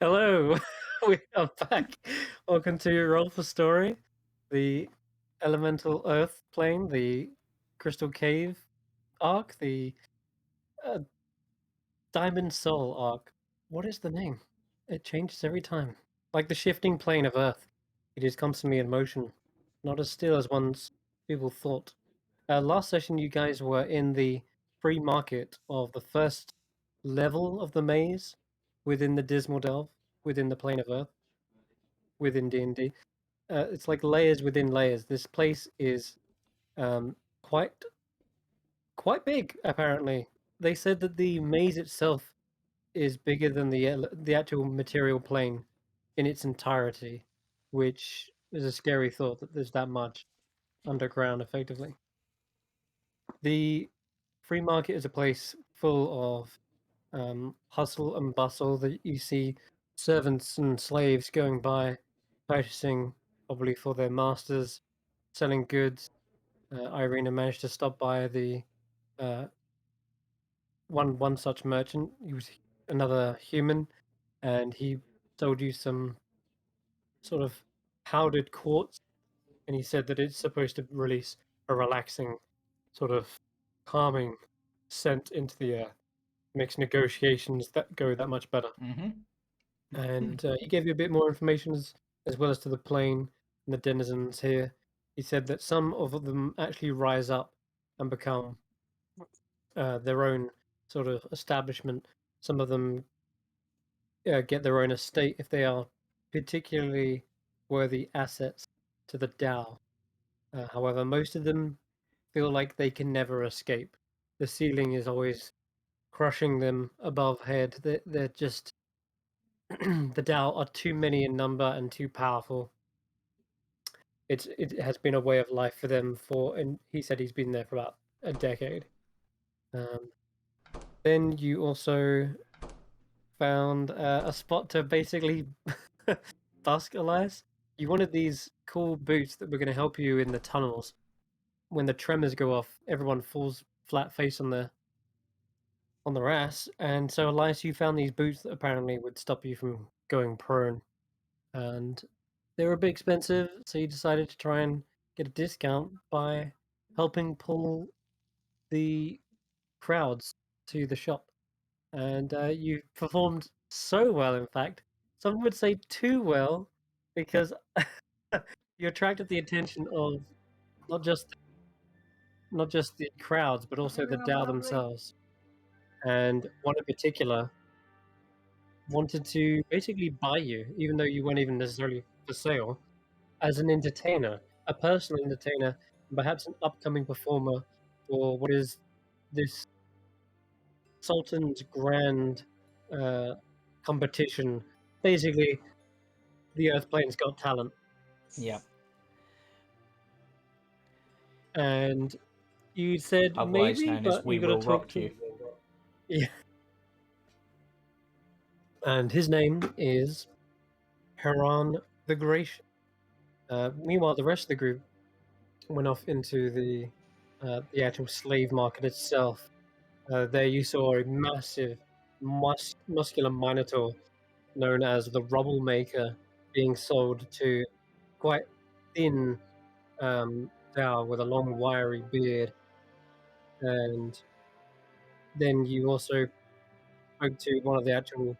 Hello, we are back. Welcome to Roll for Story, the Elemental Earth plane, the Crystal Cave arc, the Diamond Soul arc. What is the name? It changes every time. Like the shifting plane of Earth. It is constantly in motion, not as still as once people thought. Last session, you guys were in the free market of the first level of the maze within the Dismal Delve, within the plane of Earth, within D&D. It's like layers within layers. This place is quite big, apparently. They said that the maze itself is bigger than the actual material plane in its entirety, which is a scary thought that there's that much underground, effectively. The free market is a place full of hustle and bustle that you see servants and slaves going by, purchasing probably for their masters, selling goods. Eirina managed to stop by the one such merchant. He was another human, and he sold you some sort of powdered quartz, and he said that it's supposed to release a relaxing, sort of calming scent into the air. Makes negotiations that go that much better. And he gave you a bit more information as well as to the plane and the denizens here. He said that some of them actually rise up and become their own sort of establishment. Some of them get their own estate if they are particularly worthy assets to the Tao. However, most of them feel like they can never escape. The ceiling is always crushing them above head. They're just the Tao are too many in number and too powerful. It has been a way of life for them and he said he's been there for about a decade. Then you also found a spot to basically busk Elias. You wanted these cool boots that were going to help you in the tunnels. When the tremors go off, everyone falls flat face on their ass. And so Elias, you found these boots that apparently would stop you from going prone. And they were a bit expensive, so you decided to try and get a discount by helping pull the crowds to the shop. And you performed so well, in fact. Some would say too well, because you attracted the attention of not just the crowds, but also the Tao themselves. And one in particular wanted to basically buy you, even though you weren't even necessarily for sale, as an entertainer, a personal entertainer, and perhaps an upcoming performer for what is this Sultan's grand competition. Basically, the Earth Plane's Got Talent. Yeah. And you said Otherwise maybe, known as but We you got to Will talk Rock to. You. Yeah. And his name is Heron the Gracious. Meanwhile, the rest of the group went off into the actual slave market itself. There you saw a massive, muscular minotaur known as the Rubble Maker being sold to quite thin Tao with a long, wiry beard. And then you also spoke to one of the actual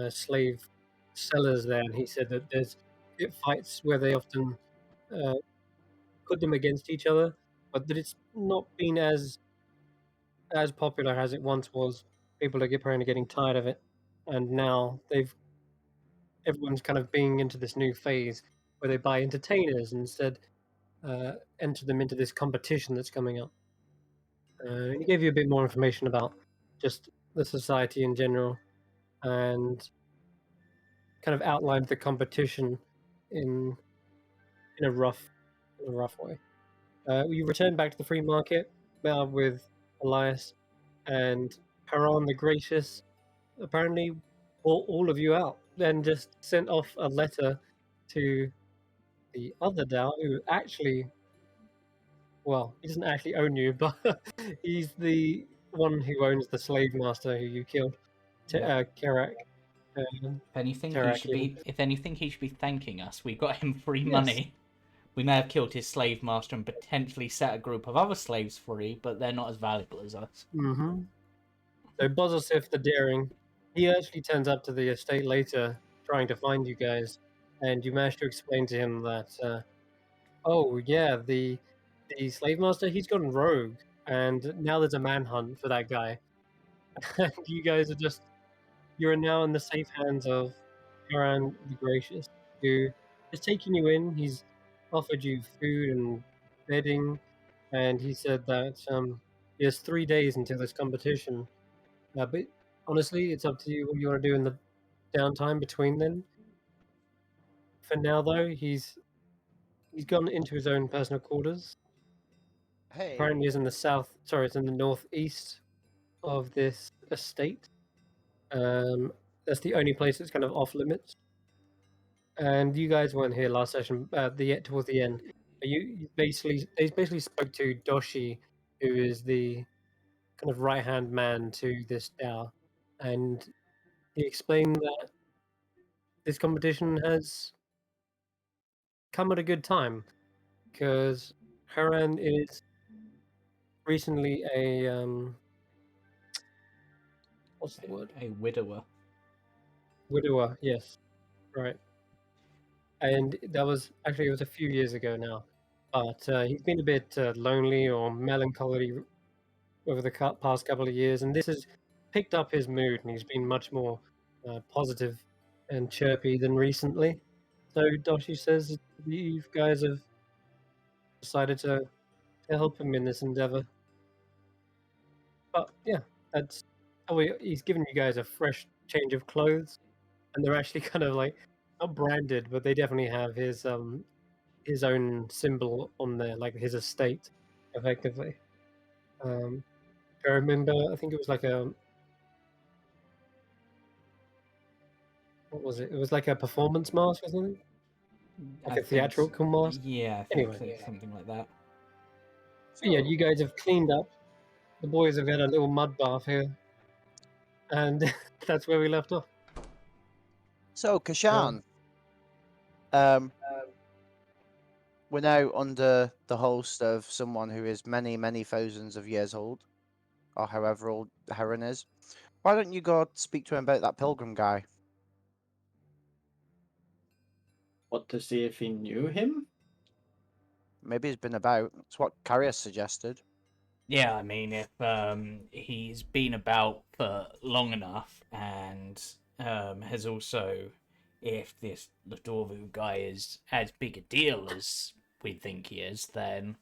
slave sellers there, and he said that there's fights where they often put them against each other, but that it's not been as popular as it once was. People are apparently getting tired of it, and now everyone's kind of being into this new phase where they buy entertainers and instead enter them into this competition that's coming up. He gave you a bit more information about just the society in general, and kind of outlined the competition in a rough way. You return back to the free market, met up with Elias, and Haran the Gracious apparently bought all of you out, then just sent off a letter to the other Dao, who actually, well, he doesn't actually own you, but he's the one who owns the slave master who you killed, Karak. Um, If anything, Terrakian. he should be thanking us. We got him free Yes. money. We may have killed his slave master and potentially set a group of other slaves free, but they're not as valuable as us. Mm-hmm. So Bozosif the Daring, he actually turns up to the estate later, trying to find you guys, and you manage to explain to him that, oh yeah, the slave master, he's gone rogue, and now there's a manhunt for that guy. And you guys are you're now in the safe hands of Kesh'an the Gracious, who is taking you in. He's offered you food and bedding, and he said that he has 3 days until this competition. But honestly, it's up to you what you want to do in the downtime between then. For now, though, he's gone into his own personal quarters. Hey, Apparently, is in the south. Sorry, it's in the northeast of this estate. That's the only place that's kind of off limits. And you guys weren't here last session. Towards the end, they basically spoke to Doshi, who is the kind of right hand man to this Dao, and he explained that this competition has come at a good time because Haran is recently a what's the word? A widower. Widower. Yes, right. And that was actually, it was a few years ago now, but he's been a bit lonely or melancholy over the past couple of years, and this has picked up his mood, and he's been much more positive and chirpy than recently. So Doshi says you guys have decided to help him in this endeavor. But yeah, that's he's given you guys a fresh change of clothes, and they're actually kind of like not branded, but they definitely have his own symbol on there, like his estate, effectively. I remember, I think it was like a what was it? It was like a performance mask or something, like a theatrical mask. Yeah, I think Anyway, something like that. so yeah, you guys have cleaned up. The boys have had a little mud bath here, and that's where we left off. so Kesh'an, um, we're now under the host of someone who is many, many thousands of years old, or however old Heron is. Why don't you go speak to him about that pilgrim guy? What, to see if he knew him? Maybe he's been about. It's what Karius suggested. Yeah, I mean, if he's been about for long enough, and has also, if this Ladorvu guy is as big a deal as we think he is, then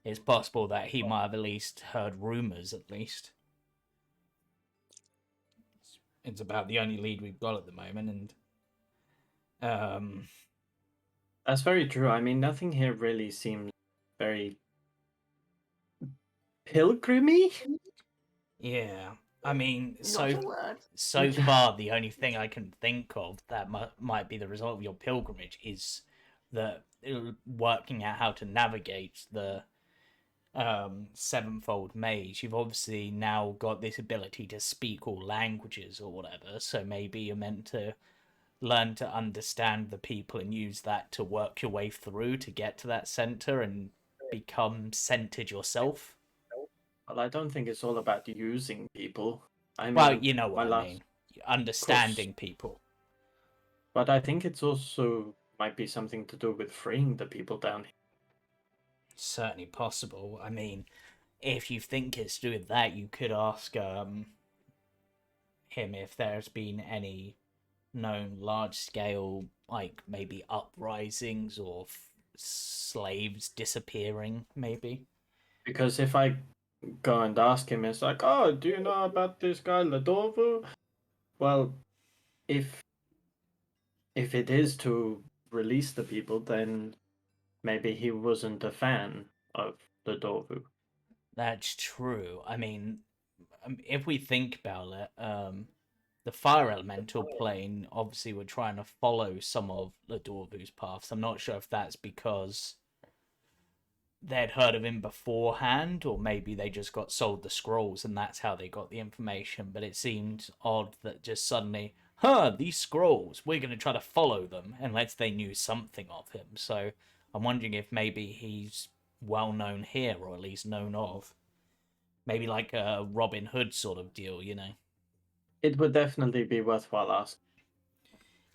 it's possible that he might have at least heard rumors. At least it's about the only lead we've got at the moment, and That's very true. I mean, nothing here really seems very pilgrimy. yeah. I mean, Not a word. so far, the only thing I can think of that might be the result of your pilgrimage is the working out how to navigate the sevenfold maze. You've obviously now got this ability to speak all languages or whatever, so maybe you're meant to learn to understand the people and use that to work your way through to get to that center and become centered yourself. Well, I don't think it's all about using people. I mean, Well, you know what I mean. Understanding people. But I think it's also might be something to do with freeing the people down here. Certainly possible. I mean, if you think it's to do with that, you could ask him if there's been any known large-scale, like maybe uprisings or slaves disappearing, maybe. Because if I go and ask him, it's like, oh, do you know about this guy Ladorvu? Well, if it is to release the people, then maybe he wasn't a fan of Ladorvu. That's true. I mean, if we think about it, the fire elemental plane obviously were trying to follow some of Ladorvu's paths. I'm not sure if that's because they'd heard of him beforehand, or maybe they just got sold the scrolls and that's how they got the information. But it seemed odd that just suddenly these scrolls, we're going to try to follow them, unless they knew something of him. So I'm wondering if maybe he's well known here, or at least known of. Maybe like a Robin Hood sort of deal, you know? It would definitely be worthwhile asking.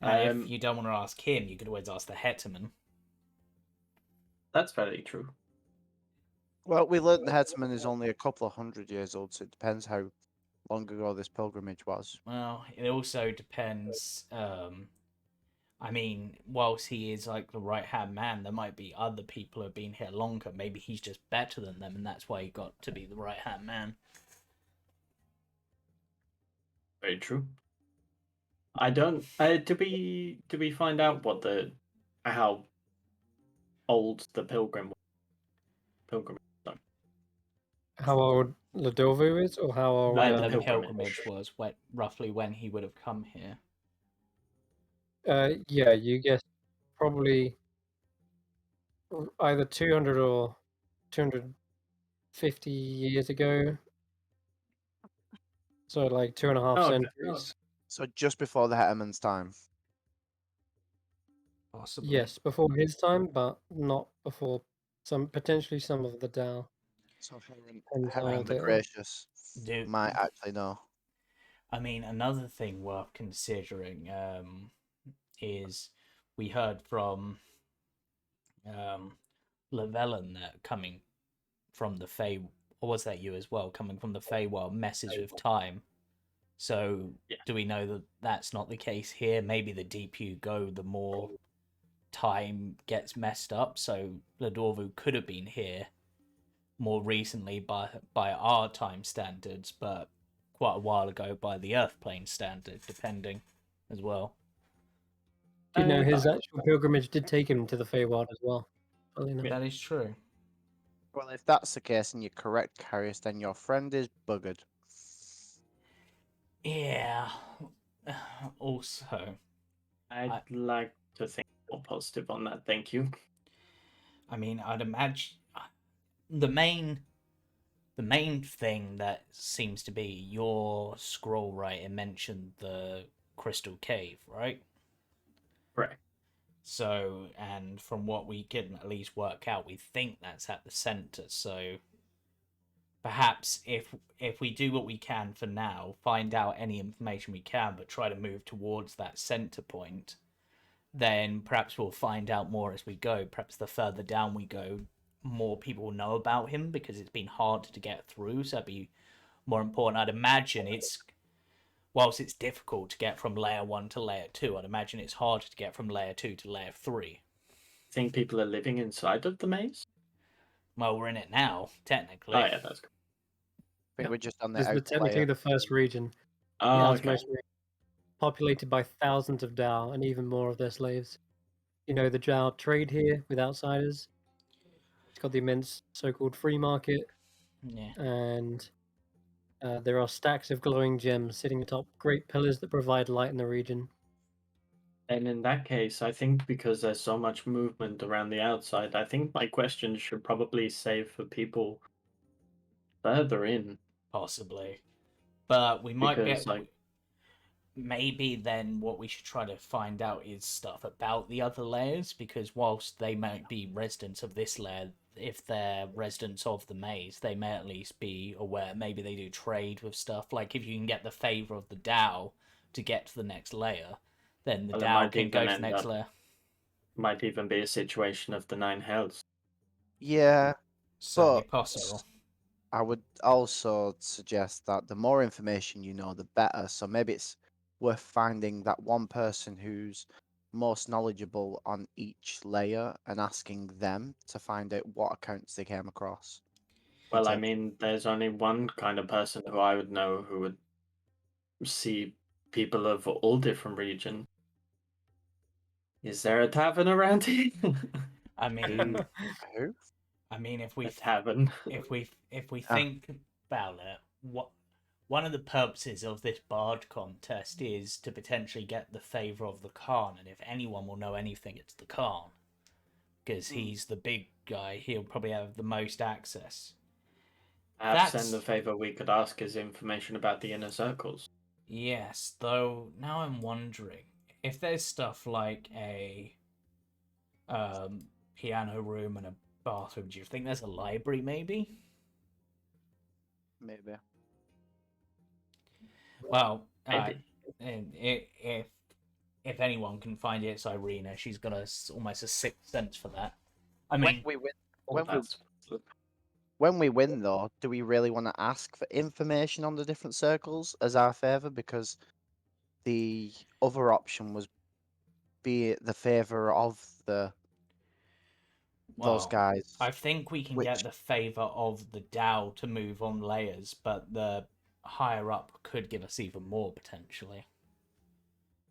If you don't want to ask him, you could always ask the Hetman. That's very true. Well, we learned the Hetman is only a couple of 100 years old, so it depends how long ago this pilgrimage was. Well, it also depends. I mean, whilst he is like the right-hand man, there might be other people who have been here longer. Maybe he's just better than them, and that's why he got to be the right-hand man. Very true. I don't. Do we find out what how old the pilgrim? How old Ladovu is, or how old? When the the pilgrimage. pilgrimage was, roughly when he would have come here. Yeah, you guess probably either 200 or 250 years ago. So like 2.5 Okay. centuries. So just before the Hetman's time. Possibly. Yes, before his time, but not before potentially some of the Dao. So Depends how Hetman old the they are. Gracious Do might actually know. I mean, another thing worth considering is we heard from Llewellyn that coming from the Fey, or was that you as well, coming from the Feywild, message of time. So Yeah. do we know that that's not the case here? Maybe the deeper you go, the more time gets messed up. So Ladorvu could have been here more recently by our time standards, but quite a while ago by the Earth plane standard, depending as well. You know, his actual pilgrimage did take him to the Feywild as well. Funnily enough. That is true. Well, if that's the case and you're correct, Karius, then your friend is buggered. Yeah. Also, I'd like to think more positive on that. Thank you. I mean, I'd imagine the main thing that seems to be your scroll, right? It mentioned the crystal cave, right? Correct. So, and from what we can at least work out, we think that's at the center. So, perhaps if we do what we can for now, find out any information we can, but try to move towards that center point, then perhaps we'll find out more as we go. Perhaps the further down we go, more people will know about him because it's been hard to get through. So that'd be more important. I'd imagine whilst it's difficult to get from layer 1 to layer 2, I'd imagine it's harder to get from layer 2 to layer 3. Think people are living inside of the maze? Well, we're in it now, technically. Oh yeah, that's cool. I think we're just on the This is outer technically layer. the first region. Oh, The okay. outermost region, populated by thousands of Dao and even more of their slaves. You know, the Dao trade here with outsiders. It's got the immense so-called free market, Yeah. and there are stacks of glowing gems sitting atop great pillars that provide light in the region. And in that case, I think because there's so much movement around the outside, I think my question should probably save for people further in. Possibly. But we might Because, maybe then what we should try to find out is stuff about the other layers, because whilst they might be residents of this layer, if they're residents of the maze, they may at least be aware. Maybe they do trade with stuff. Like if you can get the favor of the Dao to get to the next layer, then the Well, it Dao might can go even to the end next up- layer. might even be a situation of the 9 hells. Yeah, Certainly but possible. I would also suggest that the more information you know, the better. So maybe it's worth finding that one person who's most knowledgeable on each layer and asking them to find out what accounts they came across. Well, I mean, there's only one kind of person who I would know who would see people of all different regions. Is there a tavern around here? I mean, Who? if a we tavern. if we Ah. think about it, one of the purposes of this bard contest is to potentially get the favor of the Khan, and if anyone will know anything, it's the Khan, because he's the big guy. He'll probably have the most access. Perhaps That's- then the favor we could ask is information about the inner circles. Yes, though now I'm wondering if there's stuff like a piano room and a bathroom. Do you think there's a library, maybe? Maybe. Well, Maybe. if anyone can find it, it's Eirina. She's got almost a sixth sense for that. I When mean, we win, Oh, when we that's when we win though, do we really want to ask for information on the different circles as our favour? Because the other option was be the favour of those well, guys. I think we can Which get the favor of the Tao to move on layers, but the higher up could give us even more potentially.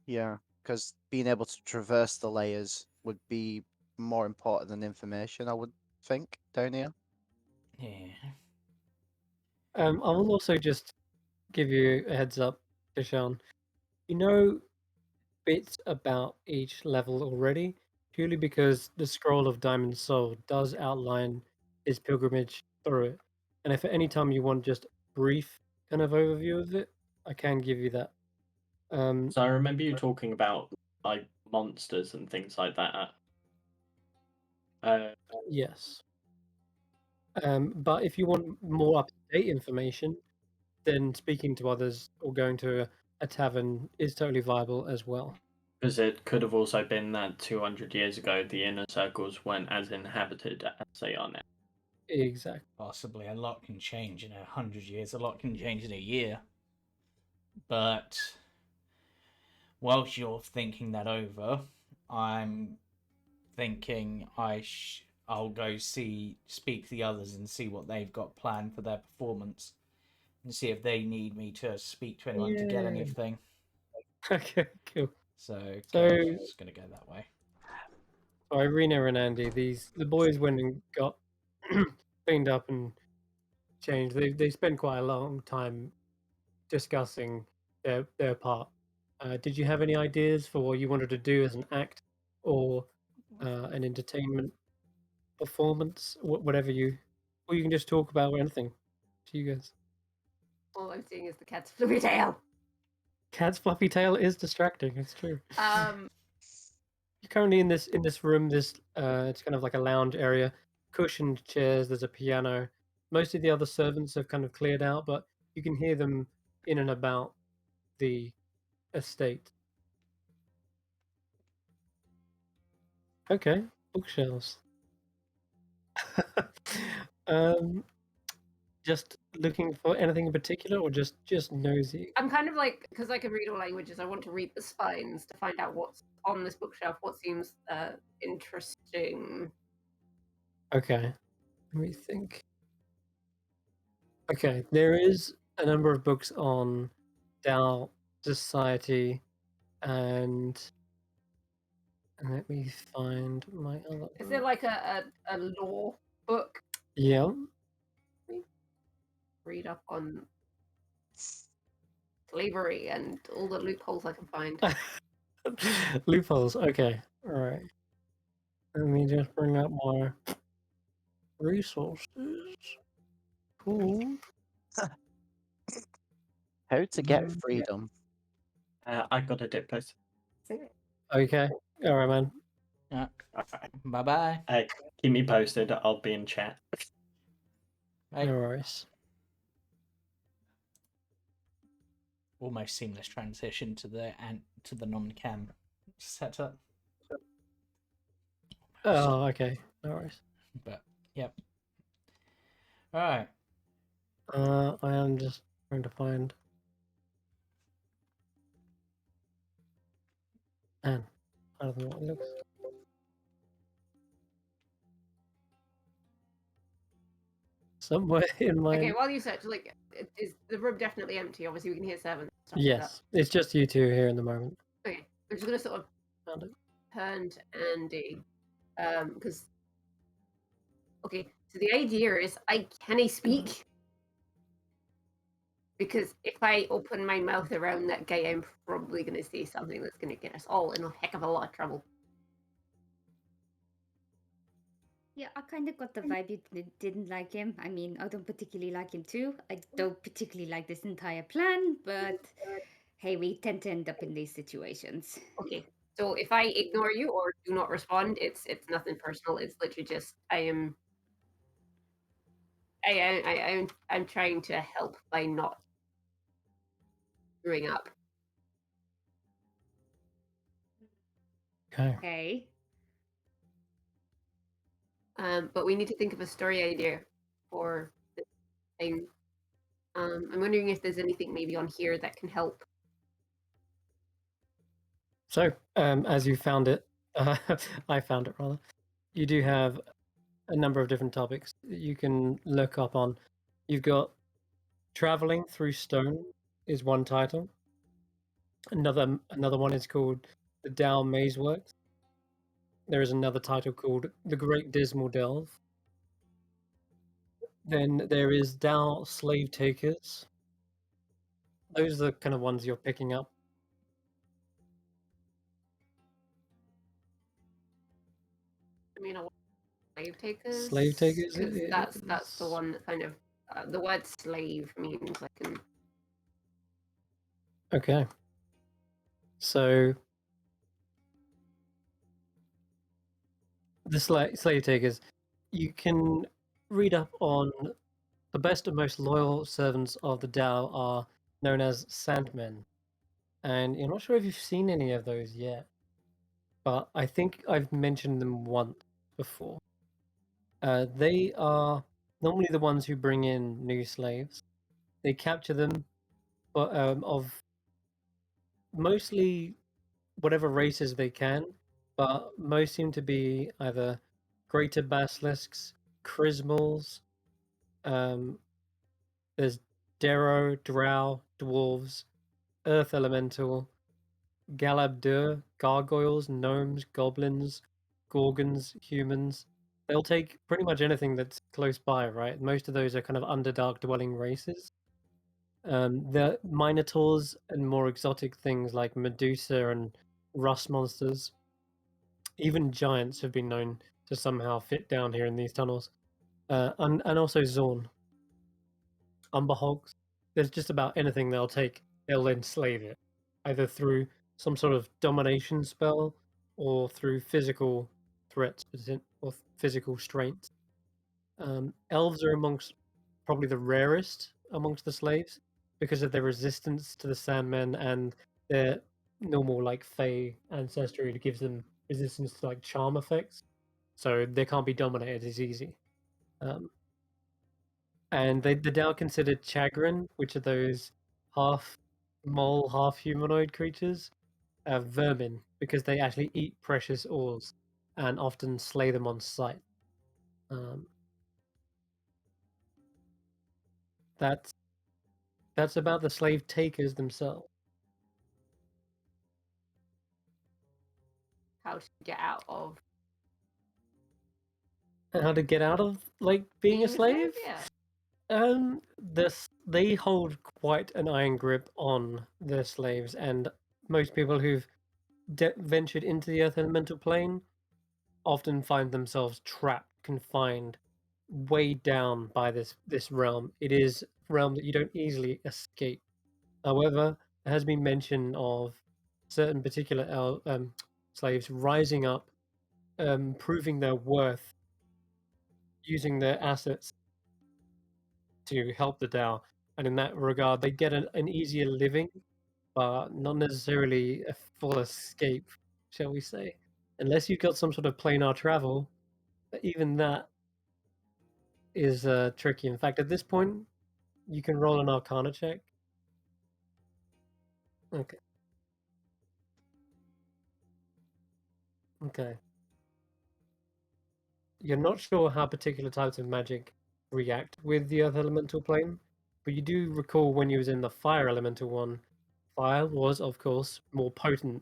yeah, because being able to traverse the layers would be more important than information, I would think, down here. Yeah. I will also just give you a heads up, Kesh'an. You know bits about each level already, purely because the Scroll of Diamond Soul does outline his pilgrimage through it. And if at any time you want just brief kind of overview of it, I can give you that. So I remember you talking about like monsters and things like that. Yes. But if you want more up-to-date information, then speaking to others or going to a tavern is totally viable as well. Because it could have also been that 200 years ago the inner circles weren't as inhabited as they are now. Exactly. Possibly a lot can change in 100 years. A lot can change in a year. But whilst you're thinking that over, I'm thinking I'll go speak to the others and see what they've got planned for their performance, and see if they need me to speak to anyone to get Yeah. anything. Okay, cool. So So- it's gonna go that way. Eirina and Andi, the boys went and got cleaned up and changed. They spent quite a long time discussing their part. Did you have any ideas for what you wanted to do as an act or an entertainment performance, whatever you, or you can just talk about anything to you guys. All I'm seeing is the cat's fluffy tail. Cat's fluffy tail is distracting. It's true. Um, You're currently in this room. This it's kind of like a lounge area, cushioned chairs. There's a piano. Most of the other servants have kind of cleared out, but you can hear them in and about the estate. Okay, bookshelves. um, just looking for anything in particular, or just nosy? I'm kind of like, because I can read all languages, I want to read the spines to find out what's on this bookshelf, what seems interesting. Okay, let me think. Okay, there is a number of books on Tao society, and let me find my other. Is there like a law book? Yeah. Read up on slavery and all the loopholes I can find. Loopholes. Okay. All right. Let me just bring up more resources. Cool. How to get Mm, freedom? I got a dip post. Okay. All right, man. Alright. Bye bye. Keep me posted. I'll be in chat. No worries. Almost seamless transition to the non-cam setup. Oh, okay. No worries. But yep. All right. I am just trying to find. Man, I don't know what it looks. Somewhere in my. Okay, while you search, like, is the room definitely empty? Obviously, we can hear servants. Stuff like Yes, it's just you two here in the moment. that. Okay, I'm just gonna sort of Found it. turn to Andy, because. Okay, so the idea is, can I speak? Because if I open my mouth around that guy, I'm probably going to say something that's going to get us all in a heck of a lot of trouble. Yeah, I kind of got the vibe you didn't like him. I mean, I don't particularly like him too. I don't particularly like this entire plan, but Hey, we tend to end up in these situations. Okay. So if I ignore you or do not respond, it's nothing personal. It's literally just I'm trying to help by not screwing up. Okay. Okay. But we need to think of a story idea for this thing. I'm wondering if there's anything maybe on here that can help. So, as you found it, I found it rather. You do have a number of different topics that you can look up on. You've got traveling through stone is one title. Another one is called the Tao Maze Works. There is another title called the Great Dismal Delve. Then there is Tao Slave Takers. Those are the kind of ones you're picking up. I mean, I want slave takers. Slave takers. 'Cause that's the one that kind of the word slave means I can. Okay. So the slave takers, you can read up on the best and most loyal servants of the Tao are known as Sandmen. And you're not sure if you've seen any of those yet, but I think I've mentioned them once before. They are normally the ones who bring in new slaves. They capture them, but of mostly whatever races they can, but most seem to be either greater basilisks, chrismals, there's Darrow, Drow, dwarves, earth elemental, Galabdur, gargoyles, gnomes, goblins, gorgons, humans. They'll take pretty much anything that's close by, right? Most of those are kind of underdark dwelling races. The minotaurs and more exotic things like Medusa and rust monsters, even giants have been known to somehow fit down here in these tunnels. And also Zorn, Umberhogs. There's just about anything they'll take, they'll enslave it, either through some sort of domination spell or through physical threats or physical strength. Elves are amongst probably the rarest amongst the slaves because of their resistance to the Sandmen and their normal like Fey ancestry that gives them resistance to like charm effects, so they can't be dominated as easy. And the Tao considered chagrin, which are those half mole, half humanoid creatures, vermin, because they actually eat precious ores and often slay them on sight. That's about the slave takers themselves. How to get out of And how to get out of like being a slave? Yeah. They hold quite an iron grip on their slaves, and most people who've ventured into the earth elemental plane often find themselves trapped, confined, weighed down by this realm. It is a realm that you don't easily escape. However, there has been mention of certain particular slaves rising up, proving their worth, using their assets to help the Tao, and in that regard, they get an easier living, but not necessarily a full escape, shall we say? Unless you've got some sort of planar travel, even that is tricky. In fact, at this point, you can roll an Arcana check. Okay. Okay. You're not sure how particular types of magic react with the Earth Elemental plane, but you do recall when you was in the Fire Elemental one, fire was, of course, more potent.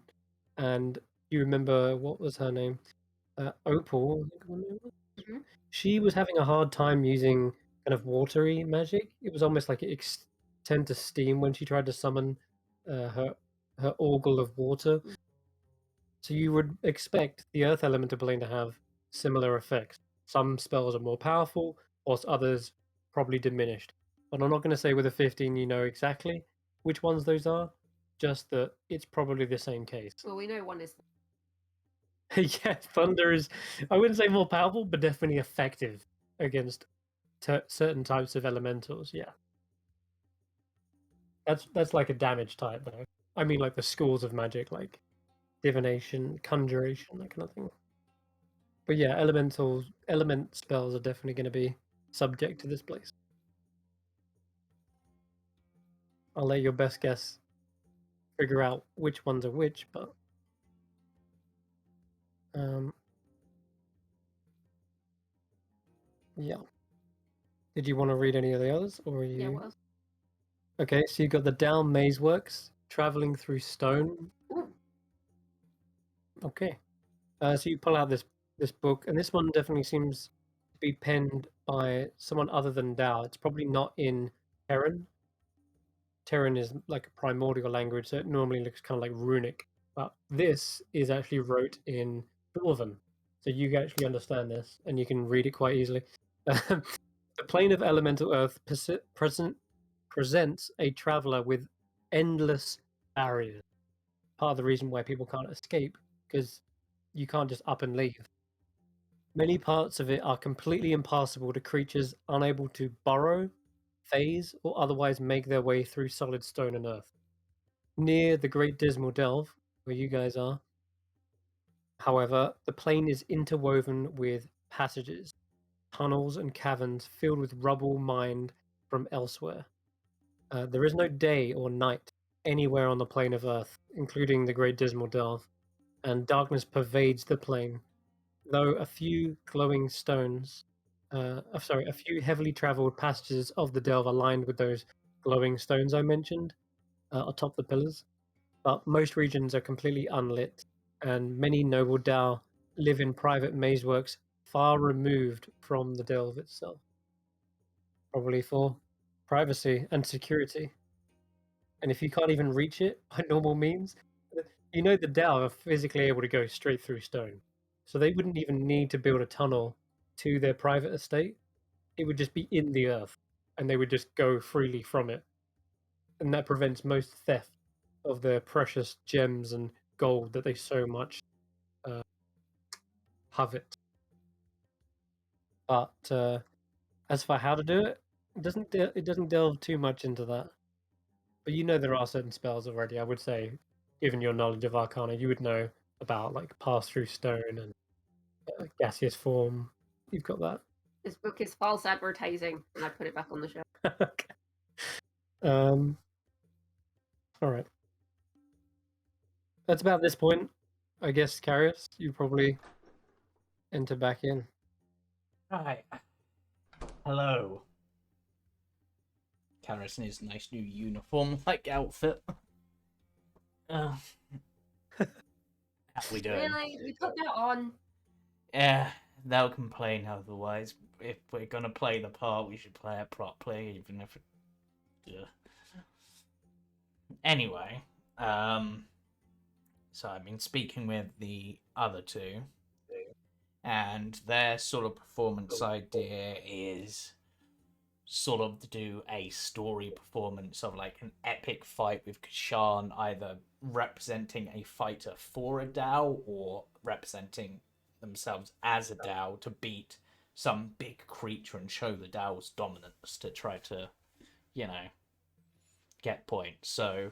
And you remember, what was her name? Opal, I think her name was? Mhm. She was having a hard time using kind of watery magic. It was almost like it turned to steam when she tried to summon her orgle of water. So you would expect the earth elemental plane to have similar effects. Some spells are more powerful, whilst others probably diminished. But I'm not going to say with a 15 you know exactly which ones those are. just that it's probably the same case. Well, we know one is. Yeah, thunder is, I wouldn't say more powerful, but definitely effective against certain types of elementals. Yeah, that's like a damage type though. I mean, like the schools of magic, like divination, conjuration, that kind of thing. But yeah, element spells are definitely going to be subject to this place. I'll let your best guess figure out which ones are which, but yeah. Did you want to read any of the others, or are you? Yeah, what else? Okay, so you got the Down Maze Works, Traveling Through Stone. Ooh. Okay, so you pull out this book, and this one definitely seems to be penned by someone other than Dao. It's probably not in Terran. Terran is like a primordial language, so it normally looks kind of like runic. But this is actually wrote in Dwarven, so you can actually understand this, and you can read it quite easily. The plane of elemental earth presents a traveler with endless barriers. Part of the reason why people can't escape, because you can't just up and leave. Many parts of it are completely impassable to creatures unable to burrow, phase, or otherwise make their way through solid stone and earth. Near the Great Dismal Delve, where you guys are, however, the plane is interwoven with passages, tunnels, and caverns filled with rubble mined from elsewhere. There is no day or night anywhere on the plane of Earth, including the Great Dismal Delve, and darkness pervades the plane. Though a few glowing stones, a few heavily traveled passages of the delve are lined with those glowing stones I mentioned atop the pillars, but most regions are completely unlit, and many noble Dao live in private mazeworks far removed from the delve itself, probably for privacy and security. And if you can't even reach it by normal means, you know the Dao are physically able to go straight through stone. So they wouldn't even need to build a tunnel to their private estate. It would just be in the earth, and they would just go freely from it. And that prevents most theft of their precious gems and gold that they so much covet. But as for how to do it, it doesn't delve too much into that. But you know there are certain spells already. I would say, given your knowledge of Arcana, you would know about like pass through stone and gaseous form. You've got that. This book is false advertising, and I put it back on the shelf. Okay. All right. That's about this point, I guess. Karius, you probably enter back in. Right. Hello. Karius in his nice new uniform-like outfit. How we doing? Really? We put that on? Yeah, they'll complain otherwise. If we're gonna play the part, we should play it properly, even if Anyway, so I've been speaking with the other two, and their sort of performance idea is sort of to do a story performance of like an epic fight with Kesh'an, either representing a fighter for a Dao or representing themselves as a Dao to beat some big creature and show the Dao's dominance to try to, get points. So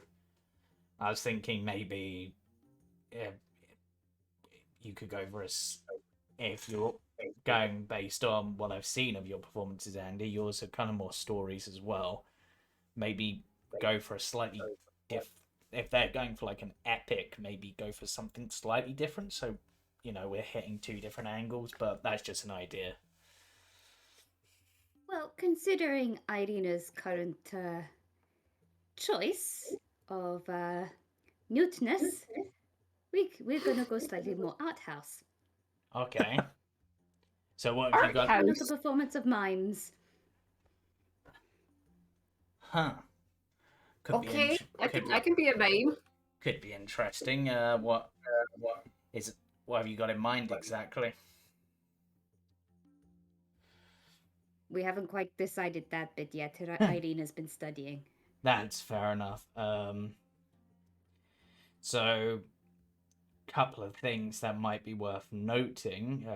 I was thinking maybe you could go for if you're going based on what I've seen of your performances, Andi, yours are kind of more stories as well. Maybe go for a slightly if they're going for like an epic, maybe go for something slightly different. So, we're hitting two different angles, but that's just an idea. Well, considering Eirina's current choice of muteness, we're gonna go slightly more art house. Okay. So what have you got? Not a performance of mimes. Huh. Okay, I can be a mime. Could be interesting. What have you got in mind exactly? We haven't quite decided that bit yet. Eirina's been studying. That's fair enough. So, couple of things that might be worth noting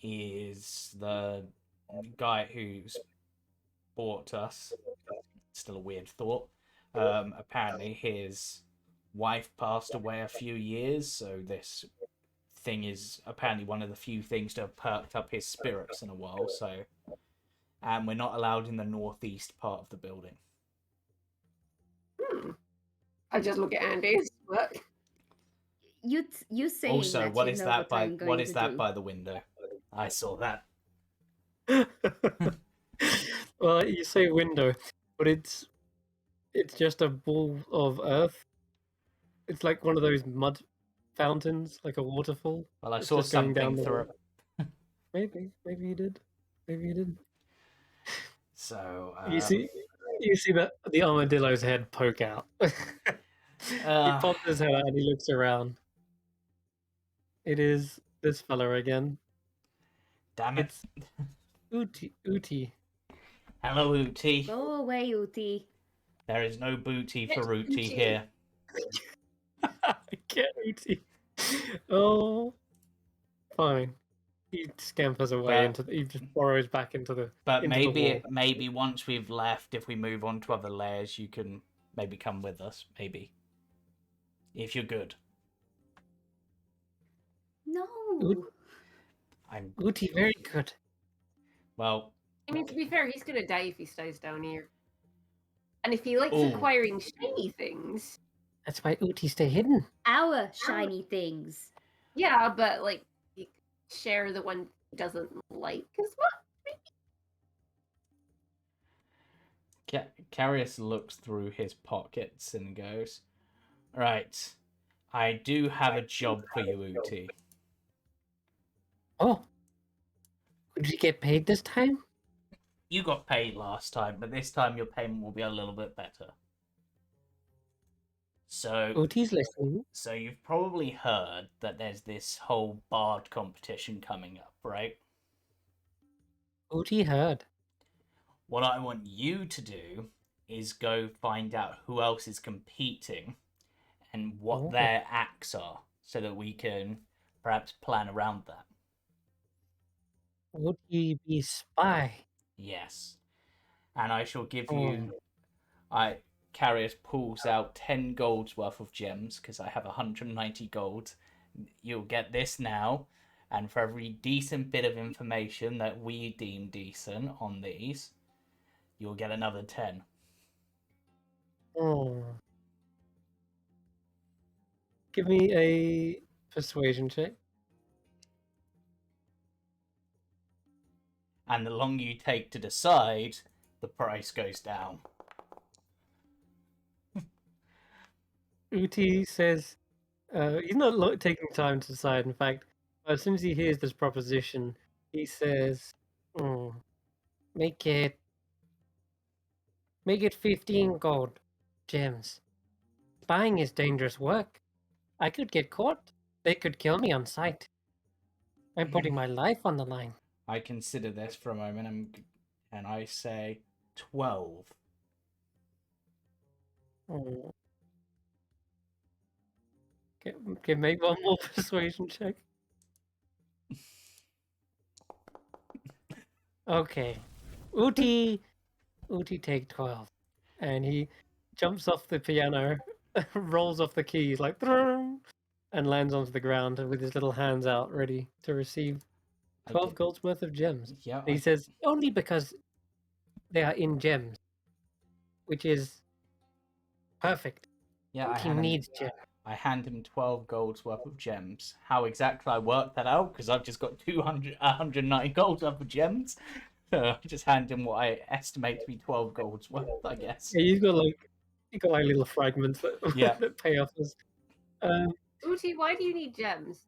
is the guy who's bought us. Still a weird thought. Apparently, his wife passed away a few years, so this thing is apparently one of the few things to have perked up his spirits in a while. So, and we're not allowed in the northeast part of the building. I just look at Andy's work. You saying Also, that what you is know that what by I'm going what is to that do. by the window? I saw that. Well, you say window, but it's just a ball of earth. It's like one of those mud fountains, like a waterfall. Well, I It's saw just going down something the through. wall. Maybe you did. Maybe you did. So You see that the armadillo's head poke out. He pops his head out and he looks around. It is this fella again. damn it! It's Uti. Hello, Uti. Go away, Uti. There is no booty for It's Uti Uti. here. I get Uti. Oh, fine. He scampers away he just burrows back into the. But into the wall. maybe once we've left, if we move on to other layers, you can maybe come with us. Maybe, if you're good. No. I'm Uti, very good. well. I mean, to be fair, he's gonna die if he stays down here. And if he likes Ooh. acquiring shiny things, That's why Uti stay hidden. Our shiny things. yeah, but like you share the one he doesn't like as much. Karius looks through his pockets and goes, "Right, I do have a job for you, Uti. Oh, did you get paid this time? You got paid last time, but this time your payment will be a little bit better. So, Uti's listening. so you've probably heard that there's this whole bard competition coming up, right? Uti heard. What I want you to do is go find out who else is competing and what their acts are, so that we can perhaps plan around that. Uti be spy. Yes. And I shall give you... Karius pulls out 10 gold's worth of gems, because I have 190 gold. You'll get this now, and for every decent bit of information that we deem decent on these, you'll get another 10. Oh. Give me a persuasion check. And the longer you take to decide, the price goes down. Uti says he's not taking time to decide. In fact, as soon as he hears this proposition, he says, make it 15 gold gems. Spying is dangerous work. I could get caught. They could kill me on sight. I'm putting my life on the line. I consider this for a moment, and I say 12. Oh. Okay, make one more persuasion check. Okay. Uti take 12. And he jumps off the piano, rolls off the keys like and lands onto the ground with his little hands out ready to receive 12 gold's worth of gems. Yeah. He says, only because they are in gems, which is perfect. Yeah, He needs gems. I hand him 12 gold's worth of gems. How exactly I work that out? Because I've just got 190 gold worth of gems. So I just hand him what I estimate to be 12 gold's worth, I guess. Yeah, you've got like little fragments that, that pay off as. Uti, why do you need gems?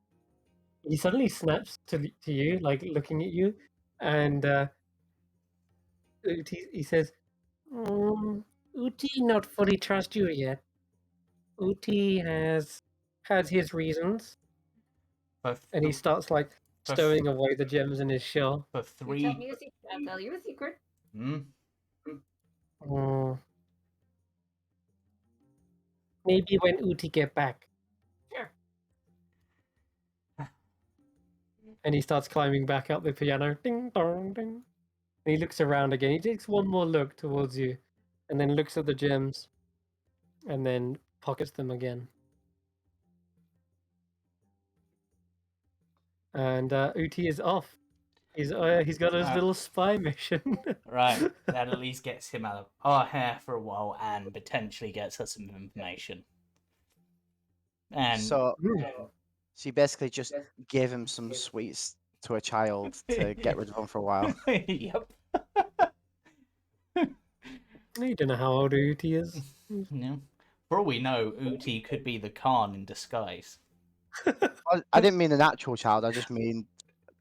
He suddenly snaps to you, like looking at you, and he says, Uti not fully trust you yet. Uti has his reasons, and he starts like stowing away the gems in his shell. For 3. You tell me a secret, I'll tell you a secret. Maybe when Uti get back. Sure. And he starts climbing back up the piano. Ding dong ding. And he looks around again. He takes one more look towards you, and then looks at the gems, and then pockets them again. And Uti is off. He's got his little spy mission. Right, that at least gets him out of our hair for a while and potentially gets us some information. And So you basically just gave him some sweets to a child to get rid of him for a while. Yep. You don't know how old Uti is. No. For all we know, Uti could be the Khan in disguise. I didn't mean an actual child. I just mean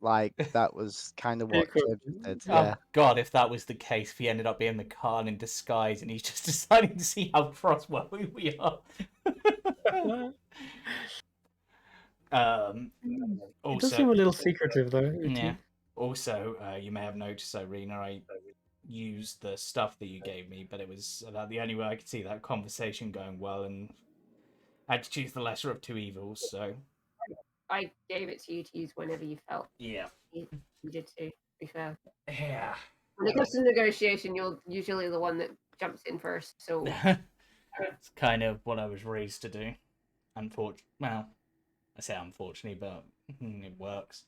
like that was kind of what Jib did. Yeah. Oh God, if that was the case, if he ended up being the Khan in disguise and he's just deciding to see how trustworthy we are. It does seem a little secretive, though. Uti. Yeah. Also, you may have noticed, Eirina, I used the stuff that you gave me, but it was about the only way I could see that conversation going well, and I had to choose the lesser of two evils. So I gave it to you to use whenever you felt yeah, you needed to be fair. yeah. When it comes to negotiation, you're usually the one that jumps in first. So It's kind of what I was raised to do. Well, I say unfortunately, but it works.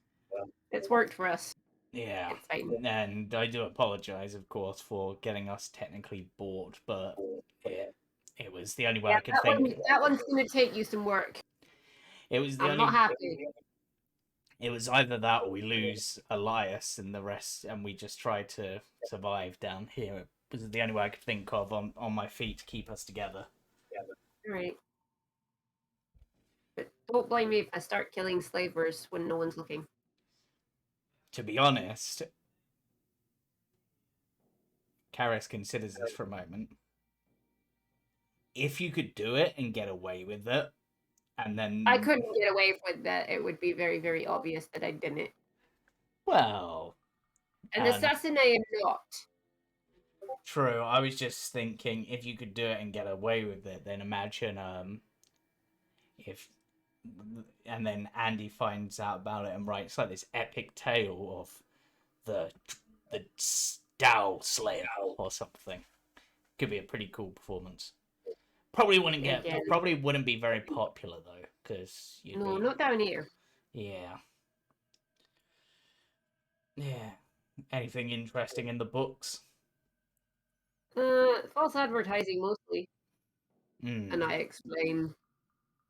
it's worked for us. Yeah, It's fine. and I do apologize, of course, for getting us technically bought, but it was the only way I could think. That one's going to take you some work. It was the I'm only. not happy. It was either that or we lose Elias and the rest, and we just try to survive down here. It was the only way I could think of on my feet to keep us together. All right. But don't blame me if I start killing slavers when no one's looking. To be honest, Karius considers this for a moment. If you could do it and get away with it, and then I couldn't get away with that. It would be very, very obvious that I didn't. Well, An assassin I am not. True. I was just thinking if you could do it and get away with it, then imagine if and then Andi finds out about it and writes like this epic tale of the Dow Slayer or something. Could be a pretty cool performance. Probably wouldn't be very popular though, because not down here. Yeah. Yeah. Anything interesting in the books? False advertising mostly. Mm. And I explain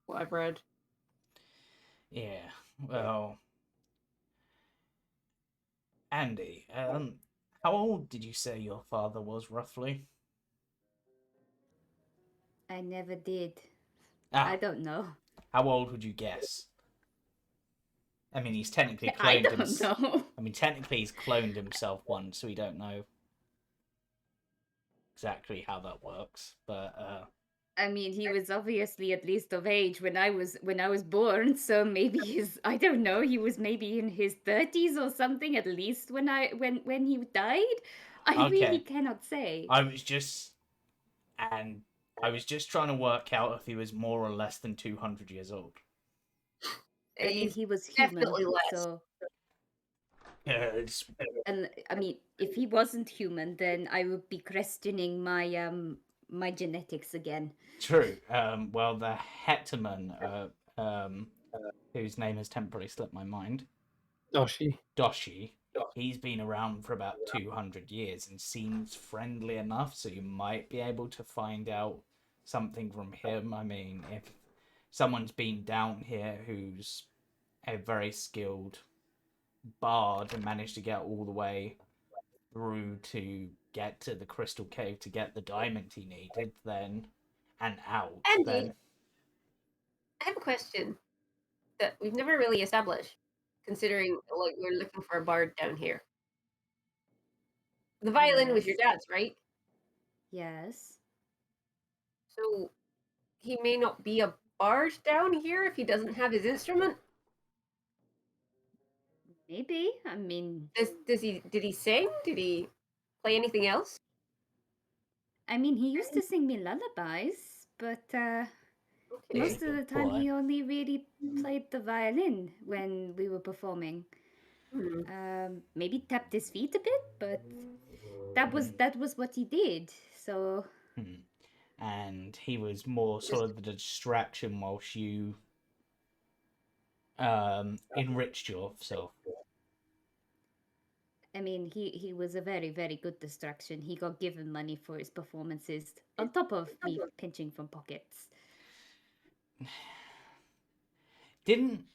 what I've read. Yeah. Well, Andi, how old did you say your father was roughly? I never did. Ah, I don't know. how old would you guess? I mean, he's technically cloned I don't himself. know. I mean, technically he's cloned himself once, so we don't know exactly how that works. But I mean, he was obviously at least of age when I was born, so maybe I don't know, he was maybe in his 30s or something at least when he died. I really cannot say. I was just trying to work out if he was more or less than 200 years old. I mean, he was human, definitely less. so. Yeah, And I mean, if he wasn't human, then I would be questioning my my genetics again. True. Well, the Hetman, whose name has temporarily slipped my mind, Doshi. He's been around for about 200 years and seems friendly enough, so you might be able to find out something from him. I mean, if someone's been down here who's a very skilled bard and managed to get all the way through to get to the crystal cave to get the diamond he needed, then and out. Andi, then I have a question that we've never really established, considering like we're looking for a bard down here. The violin was your dad's, right? Yes. So he may not be a bard down here if he doesn't have his instrument. Maybe. I mean, Did he sing? Did he play anything else? I mean, he used to sing me lullabies, but Okay. Most of the time, point. he only really played the violin when we were performing. Hmm. Maybe tapped his feet a bit, but that was what he did. So And he was more sort of the distraction whilst you enriched yourself. I mean, he was a very, very good distraction. He got given money for his performances, on top of me pinching from pockets. Didn't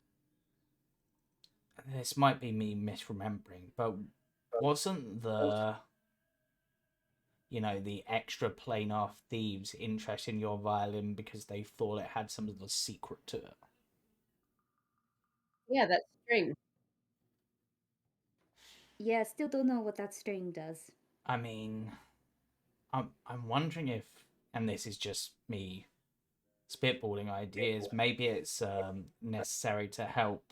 this might be me misremembering, but wasn't the the extra planar thieves interested in your violin because they thought it had some of the secret to it? Yeah, that string. Yeah, still don't know what that string does. I mean, I'm wondering if, and this is just me spitballing ideas, maybe it's necessary to help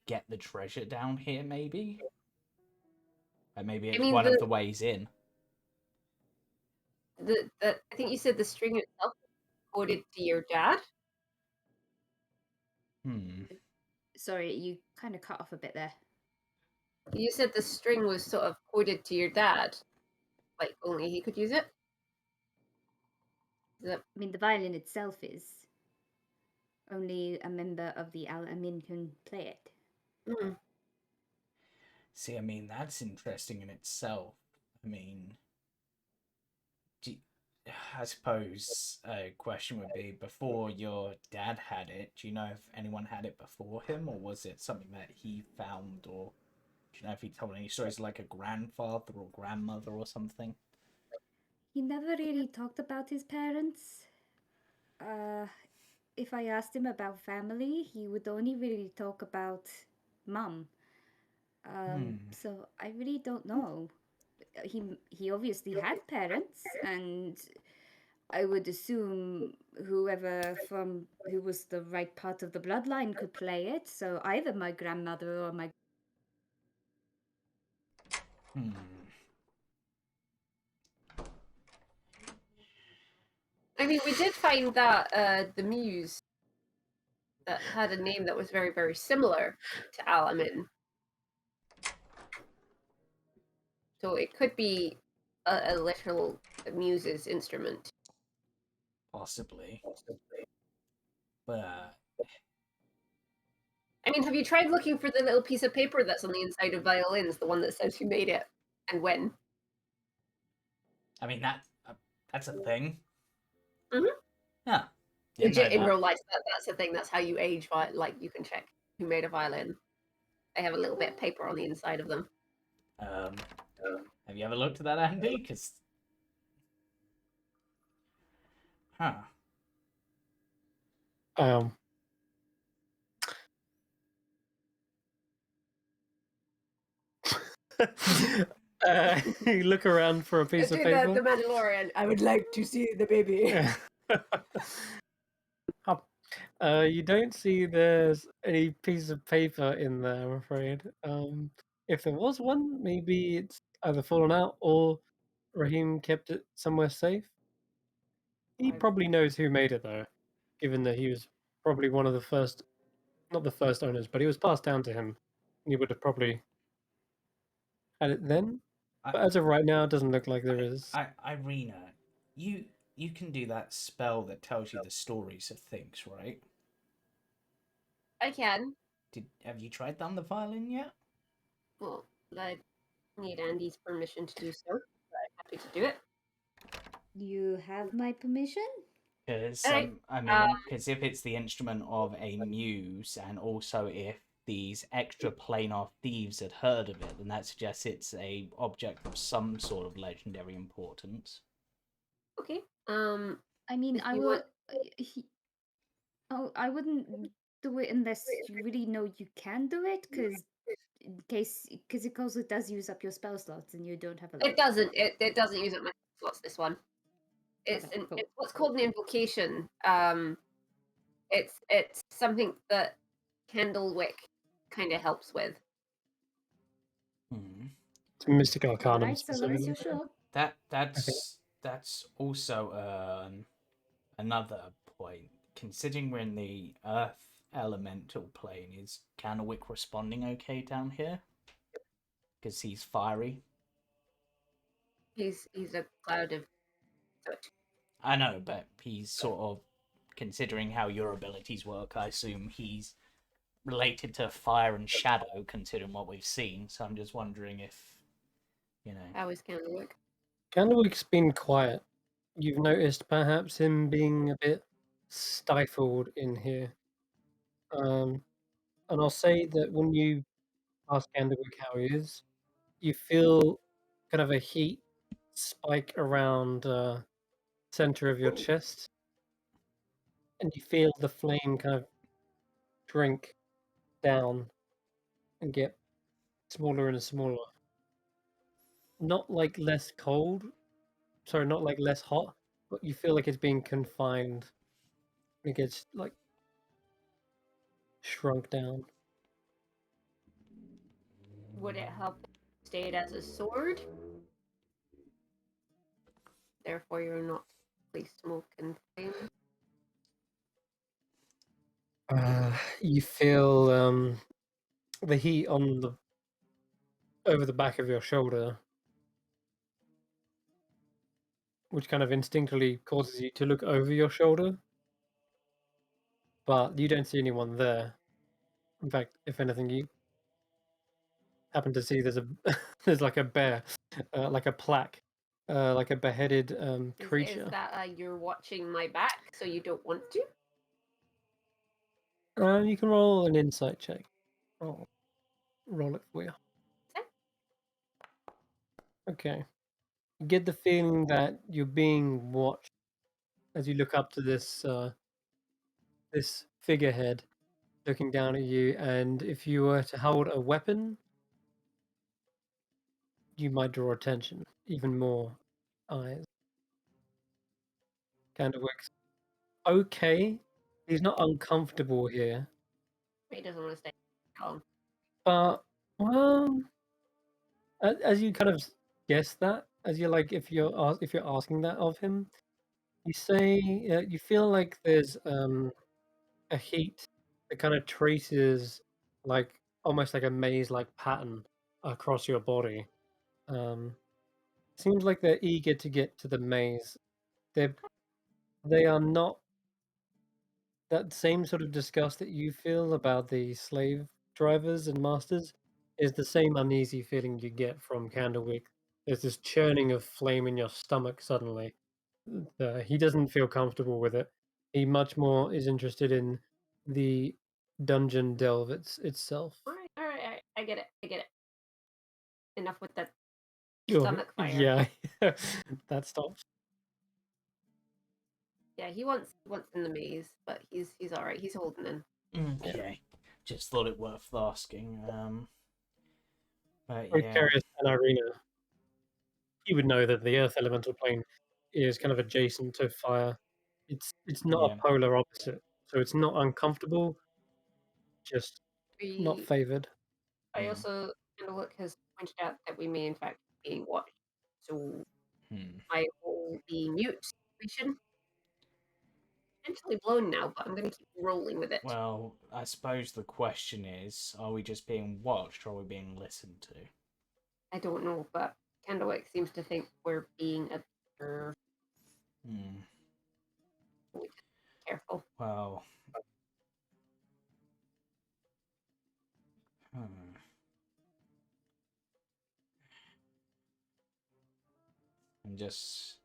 get the treasure down here, maybe? Like maybe I it's mean, one of the ways in. I think you said the string itself was coded to your dad. Sorry, you kind of cut off a bit there. You said the string was sort of coded to your dad, like only he could use it. I mean, the violin itself is. Only a member of the Al-Amin can play it. Mm. See, I mean, that's interesting in itself. I mean, I suppose a question would be, before your dad had it, do you know if anyone had it before him, or was it something that he found, or do you know if he told any stories like a grandfather or grandmother or something? He never really talked about his parents. If I asked him about family, he would only really talk about mum. So I really don't know. He obviously had parents, and I would assume who was the right part of the bloodline could play it. So either my grandmother or my. I mean, we did find that the muse that had a name that was very, very similar to Alamin. So it could be a literal muse's instrument. Possibly. But I mean, have you tried looking for the little piece of paper that's on the inside of violins, the one that says who made it and when? I mean, that's a thing. Mhm. Yeah. Legit in real life, that's the thing. That's how you age. Like you can check who made a violin. They have a little bit of paper on the inside of them. Have you ever looked at that, Andy? Because, You look around for a piece of paper. The Mandalorian. I would like to see the baby. You don't see there's any piece of paper in there, I'm afraid. If there was one, maybe it's either fallen out or Raheem kept it somewhere safe. He probably knows who made it, though, given that he was probably one of the first, not the first owners, but he was passed down to him. He would have probably had it then. But as of right now, it doesn't look like there is. Eirina, you can do that spell that tells you the stories of things, right? I can. Have you tried that on the violin yet? Well, I need Andy's permission to do so. But I'm happy to do it. You have my permission? Because Alright, I mean, because if it's the instrument of a muse, and also if these extra planar thieves had heard of it, then that suggests it's a object of some sort of legendary importance. Okay. I mean, if I you will. want- I wouldn't do it unless you really know you can do it, because it does use up your spell slots, and you don't have a lot. It doesn't. It doesn't use up my slots. This one. It's Okay, cool. it's what's called an invocation. It's something that Candlewick kind of helps with. It's Mystic Arcanum. Alright, so long as you're sure. That's also another point, considering we're in the Earth elemental plane, is Candlewick responding okay down here? Because he's fiery. He's a cloud of soot. I know, but he's sort of, considering how your abilities work, I assume he's related to fire and shadow, considering what we've seen. So I'm just wondering if, you know. How is Candlewick? Candlewick's been quiet. You've noticed perhaps him being a bit stifled in here. And I'll say that when you ask Candlewick how he is, you feel kind of a heat spike around center of your chest, and you feel the flame kind of shrink down and get smaller and smaller. Not like less cold, sorry, not like less hot, but you feel like it's being confined. It gets like shrunk down. Would it help if stay it as a sword? Therefore, you're not really smoke and flame. You feel the heat on the over the back of your shoulder, which kind of instinctively causes you to look over your shoulder, but you don't see anyone there. In fact, if anything, you happen to see there's a there's like a bear, like a plaque, like a beheaded creature. Is that you're watching my back, so you don't want to? You can roll an insight check. I'll roll it for you. Okay. You get the feeling that you're being watched as you look up to this this figurehead looking down at you, and if you were to hold a weapon, you might draw attention, even more eyes. Candlewick's okay. He's not uncomfortable here, He doesn't want to stay calm. but well, as you kind of guess that, as you're like, if you're asking that of him, you say you feel like there's a heat that kind of traces like almost like a maze-like pattern across your body. Seems like they're eager to get to the maze. They are not that same sort of disgust that you feel about the slave drivers and masters is the same uneasy feeling you get from Candlewick. There's this churning of flame in your stomach suddenly. He doesn't feel comfortable with it. He much more is interested in the dungeon delve itself. All right. I get it. Enough with that Sure. stomach fire. Yeah, that stops. Yeah, he wants in the maze, but he's all right. He's holding in. Okay. Just thought it worth asking. But Both yeah. Karius and Eirina, you would know that the Earth elemental plane is kind of adjacent to fire. It's not Yeah. a polar opposite, so it's not uncomfortable, just not We, favored. I also, Candlewick has pointed out that we may in fact be being watched. So my whole being mute situation potentially blown now, but I'm going to keep rolling with it. Well, I suppose the question is, are we just being watched or are we being listened to? I don't know, but Candlewick seems to think we're being observed. We just be careful. Well, I'm just...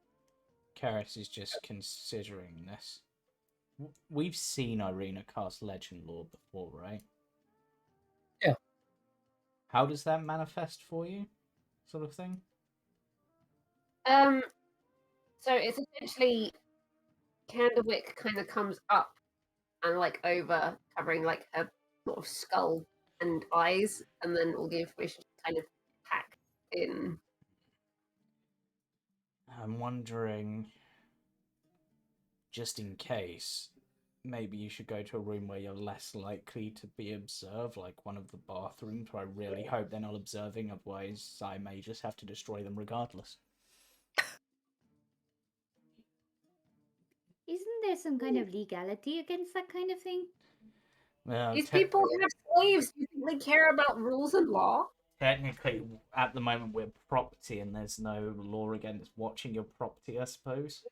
Karius is just considering this. We've seen Eirina cast Legend Lore before, right? Yeah. How does that manifest for you? Sort of thing? So it's essentially Candlewick kind of comes up and like over, covering like her sort of skull and eyes, and then all the information kind of packed in. I'm wondering, just in case, maybe you should go to a room where you're less likely to be observed, like one of the bathrooms, where I really hope they're not observing, otherwise I may just have to destroy them regardless. isn't there some kind of legality against that kind of thing? Well, These people have slaves. Do you think they care about rules and law? technically, at the moment, we're property, and there's no law against watching your property, I suppose.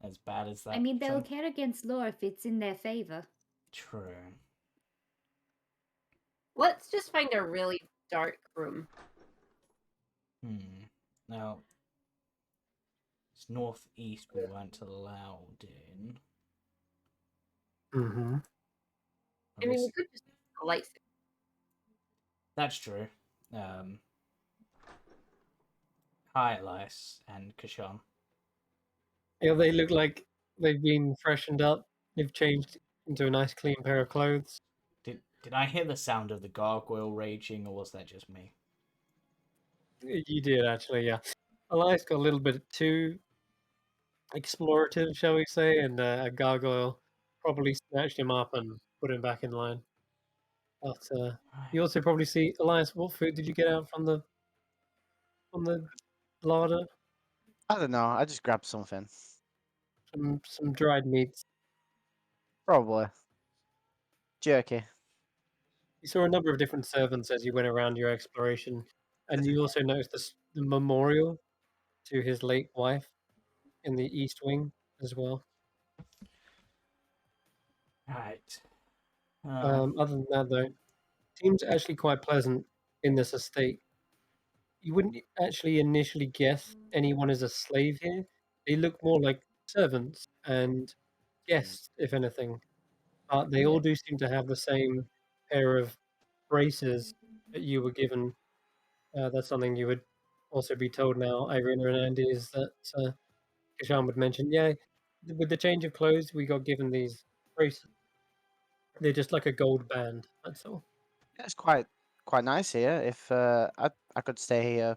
As bad as that. I mean, they'll care against law if it's in their favor. True. Let's just find a really dark room. Now, it's northeast we weren't allowed in. Mm-hmm. I mean, we could just put the lights. That's true. Hi, Elias and Kesh'an. Yeah, they look like they've been freshened up. They've changed into a nice, clean pair of clothes. Did I hear the sound of the gargoyle raging, or was that just me? You did, actually, yeah. Elias got a little bit too explorative, shall we say, and a gargoyle probably snatched him up and put him back in line. But you also probably see, Elias, what food did you get out from the larder? I don't know. I just grabbed something. Some dried meats. Probably. Jerky. You saw a number of different servants as you went around your exploration, and you also noticed the memorial to his late wife in the East Wing as well. Right. Other than that, though, seems actually quite pleasant in this estate. You wouldn't actually initially guess anyone is a slave here. They look more like servants and guests, if anything. But they all do seem to have the same pair of braces that you were given. That's something you would also be told now, Eirina and Andi, is that Kesh'an would mention, yeah, with the change of clothes, we got given these braces. They're just like a gold band, that's all. Yeah, it's quite nice here. If I could stay here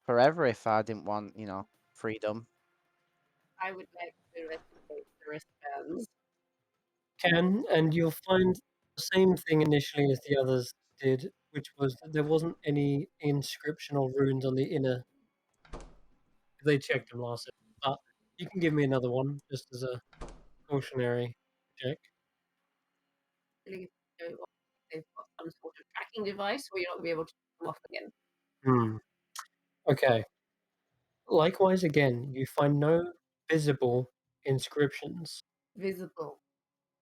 forever if I didn't want, freedom. I would like to investigate the wristbands. And you'll find the same thing initially as the others did, which was that there wasn't any inscription or runes on the inner. They checked them last time, but you can give me another one just as a cautionary check. Really don't want they've got some sort of tracking device where you're not going to be able to turn them off again. Okay. Likewise, again, you find no visible inscriptions. Visible.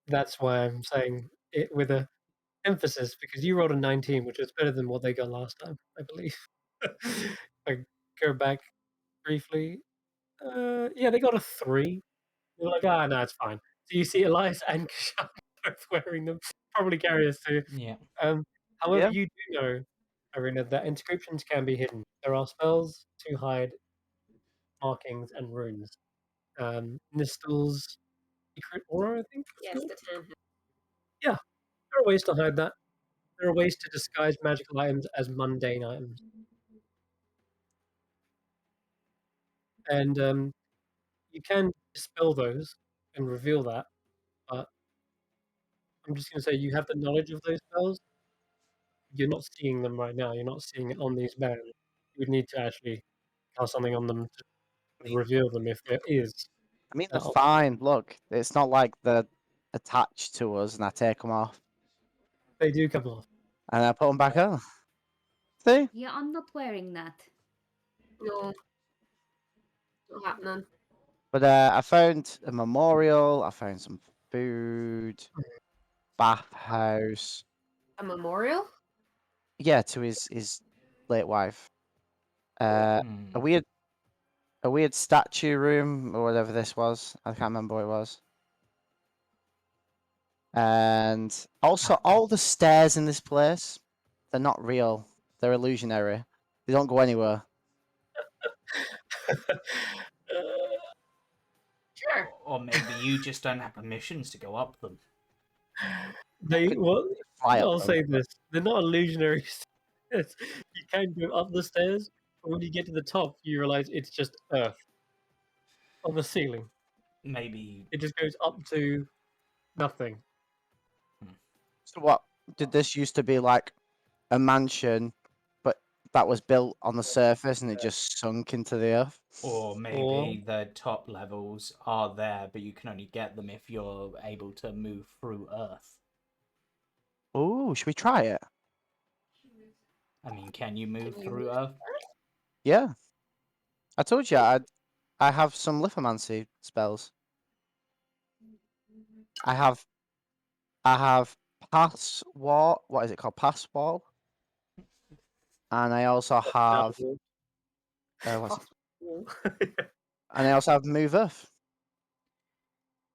That's Why I'm saying it with a emphasis, because you rolled a 19, which was better than what they got last time, I believe. I go back briefly. Yeah, they got a 3. You're like, no, it's fine. So you see Elias and Kesh'an both wearing them. Probably Karius too. Yeah. However, Yeah. you do know, Eirina, that inscriptions can be hidden. There are spells to hide markings and runes. Nistel's secret aura, I think. yes, the town has. There are ways to hide that. There are ways to disguise magical items as mundane items. And you can dispel those and reveal that, but I'm just going to say you have the knowledge of those spells. You're not seeing them right now. You're not seeing it on these bands. You would need to actually cast something on them to reveal them if there is. I mean, they're that fine. Look, it's not like they're attached to us and I take them off They do come off. and I put them back on. See? Yeah, I'm not wearing that. No. Not happening. But I found a memorial. I found some food, bathhouse. A memorial? Yeah, to his late wife. A weird statue room or whatever this was. I can't remember what it was. And also, all the stairs in this place, they're not real. They're illusionary. They don't go anywhere. Sure. Or maybe you just don't have permissions to go up them. Fly up I'll them. say this: they're not illusionary stairs. You can go up the stairs, but when you get to the top, you realize it's just earth on the ceiling. Maybe. It just goes up to nothing. So what? Did this used to be like a mansion, but that was built on the surface and it just sunk into the earth. Or maybe the top levels are there, but you can only get them if you're able to move through Earth. Oh, should we try it? I mean, can you move Can you through move Earth? Yeah. I told you I have some lithomancy spells. I have pass wall. What is it called? Pass wall. And I also have what's it? And I also have move earth.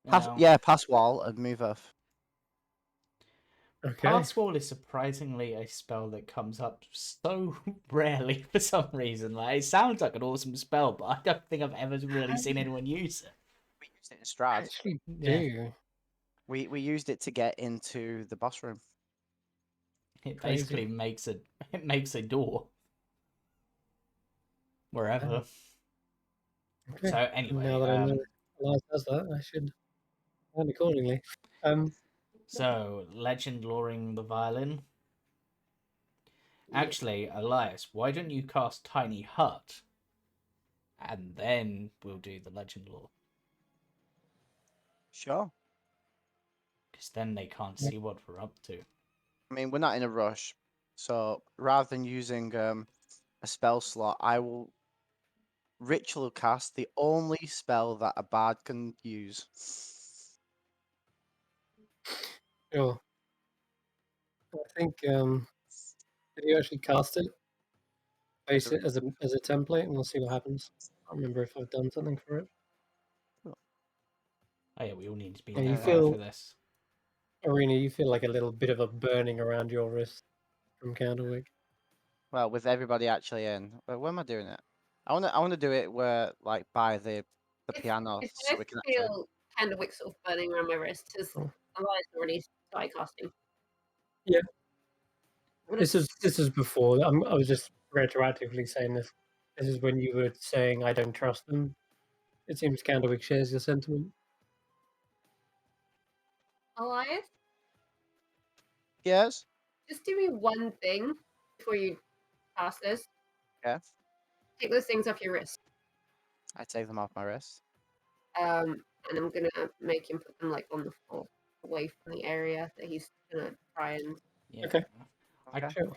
Well, Pass wall and move earth. Okay. Pass Wall is surprisingly a spell that comes up so rarely for some reason. Like, it sounds like an awesome spell, but I don't think I've ever really seen anyone use it. We used it in I Strad. actually Yeah. do. We used it to get into the boss room. It Crazy. basically makes a door wherever. Okay. So anyway, Now that I know Elias does that, I should plan accordingly. so legend loring the violin. Actually, Elias, why don't you cast Tiny Hut, and then we'll do the legend lore, Sure. because then they can't see what we're up to. I mean, we're not in a rush, so rather than using a spell slot, I will ritual cast the only spell that a bard can use. Sure. I think did you actually cast it? Base it as a template, and we'll see what happens. I can't remember if I've done something for it. Oh yeah, we all need to be Yeah, you in there feel- for this. Eirina, you feel like a little bit of a burning around your wrist from Candlewick. Well, with everybody actually in. But when am I doing it? I want to do it where like by the piano, If so I we can actually. feel Candlewick sort of burning around my wrist, has Oh. Elias already started casting? Yeah. I'm gonna This is before. I was just retroactively saying this. This is when you were saying I don't trust them. It seems Candlewick shares your sentiment. Elias, Yes. just do me one thing before you cast this. Yeah. Take those things off your wrist. I take them off my wrist. And I'm gonna make him put them like on the floor, away from the area that he's gonna try and. Yeah. Okay.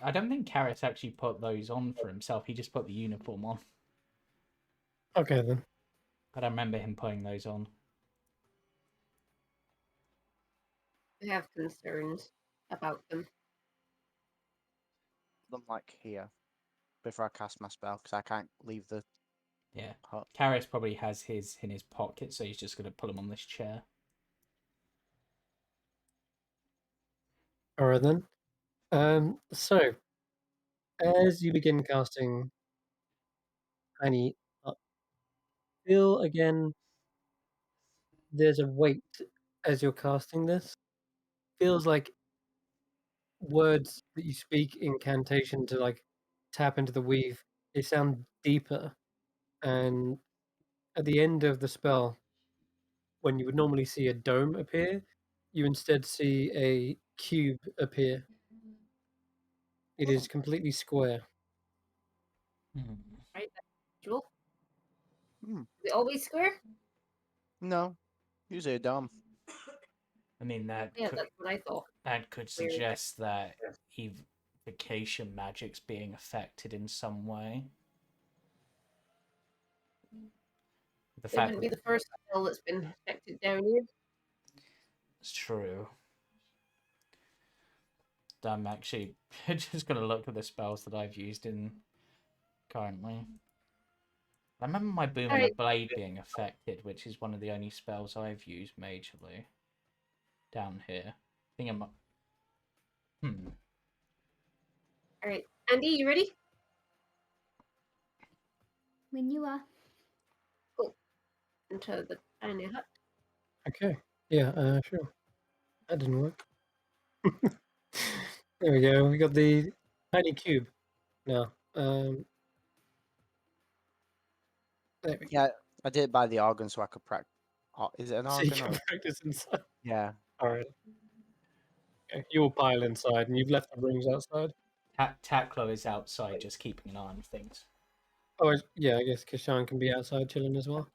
I don't think Karius actually put those on for himself. He just put the uniform on. Okay then. I don't remember him putting those on. I have concerns about them. Them like here before I cast my spell because I can't leave the Yeah. hut. Karius probably has his in his pocket, so he's just going to put them on this chair. Alright then. So as you begin casting Tiny Hut, feel again there's a weight as you're casting this. Feels like words that you speak incantation to like tap into the weave, they sound deeper. And at the end of the spell, when you would normally see a dome appear, you instead see a cube appear. It is completely square. Right, that's usual. Hmm. Is it always square? No, usually a dome. I mean, that Yeah, could, that's what I thought. that could Weird. suggest that evocation magic's being affected in some way. The It fact wouldn't be the first spell that's been affected down here. it's true. I'm actually just going to look at the spells that I've used in currently. I remember my Boom and the Blade being affected, which is one of the only spells I've used majorly. Down here. I think I'm... Alright, Andi, you ready? When you are. Into the tiny hut. Okay. Yeah, sure. That didn't work. There we go. We got the tiny cube now. There we go. Yeah, I did it by the organ so I could practice. Is it an So you organ? can Or... practice inside. Yeah. Alright. Okay. You'll pile inside and you've left the rooms outside. Taklo is outside, just keeping an eye on things. Oh, yeah, I guess Kesh'an can be outside chilling as well.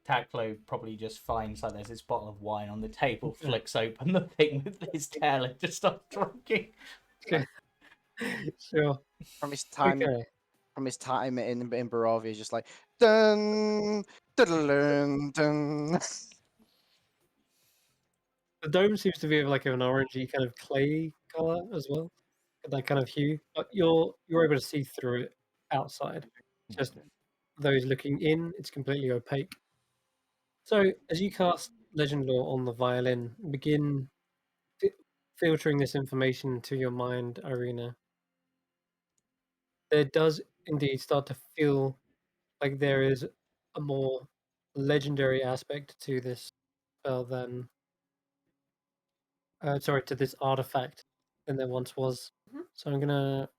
Taklo probably just finds like there's this bottle of wine on the table, flicks open the thing with his tail and just starts drinking. Sure. From his time, Okay. from his time in Barovia, he's just like dun dun dun. The dome seems to be of like an orangey kind of clay color as well, that kind of hue. But you're able to see through it outside. Just those looking in, it's completely opaque. So as you cast Legend Lore on the violin, begin filtering this information to your mind, Eirina. There does indeed start to feel like there is a more legendary aspect to this spell than to this artifact than there once was. Mhm. So I'm gonna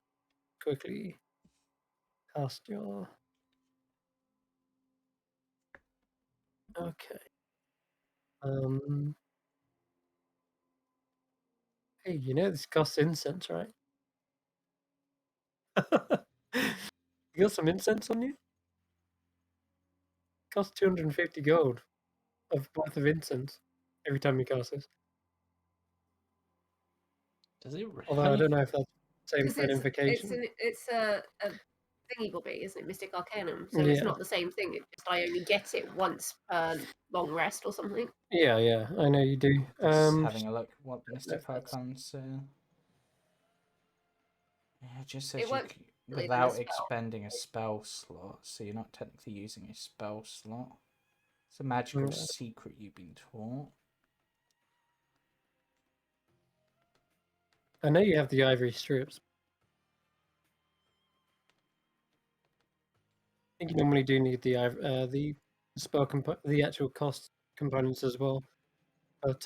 quickly cast your. Okay. Hey, you know this costs incense, right? You got some incense on you? Costs 250 gold of worth of incense every time you cast this. Does it Although I really? don't know if that's same Because for an invocation. it's a thingy bobby, isn't it? Mystic Arcanum. So it's Yeah. not the same thing. It's just I only get it once per long rest or something. Yeah, I know you do. Just having a look what don't know Mystic if that's- Arcans. Yeah, it just says It you works differently than a without spell. expending a spell slot, so you're not technically using a spell slot. It's a magical Yeah. secret you've been taught. I know you have the ivory strips. I think you normally do need the spell the actual cost components as well. But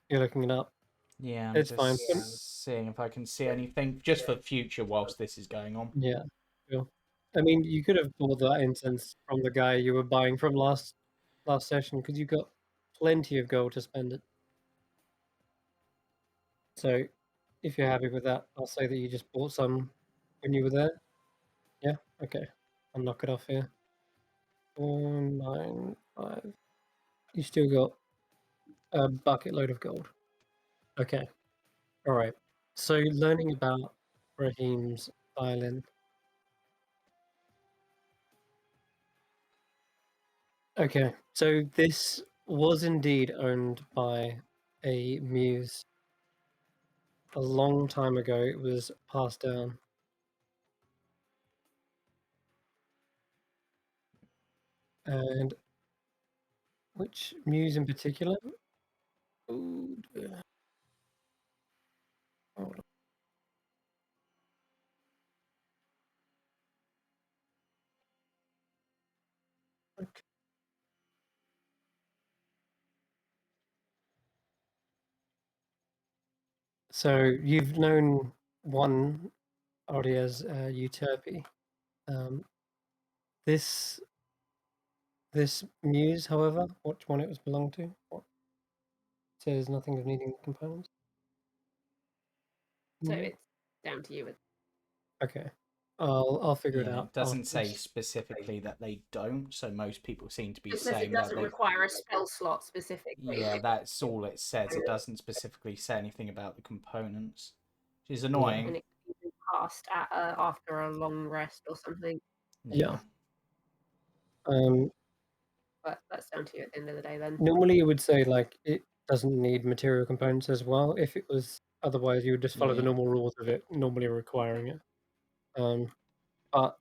you're looking it up. Yeah, I'm It's just fine. seeing if I can see anything just for future whilst this is going on. Yeah, sure. I mean, you could have bought that incense from the guy you were buying from last session because you got plenty of gold to spend it. So, if you're happy with that, I'll say that you just bought some when you were there. Yeah, okay. I'll knock it off here. 495. You still got a bucket load of gold. Okay. All right. So, learning about Raheem's violin. Okay, so this was indeed owned by a muse. A long time ago, it was passed down. And which muse in particular? Ooh, dear. Hold on. Okay. So you've known one already as Euterpe. This muse, however, which one it was belonged to? What says nothing of needing components. So Mm, it's down to you. Okay, I'll figure it Yeah, out. it doesn't after say this. specifically that they don't, so most people seem to be It says saying it that doesn't they. require a spell slot specifically. Yeah, that's all it says. It doesn't specifically say anything about the components, which is And annoying. it can be cast at after a long rest or something. Yeah. But that's down to you at the end of the day then. Normally, you would say like it doesn't need material components as well. If it was otherwise, you would just follow the Yeah. normal rules of it normally requiring it. But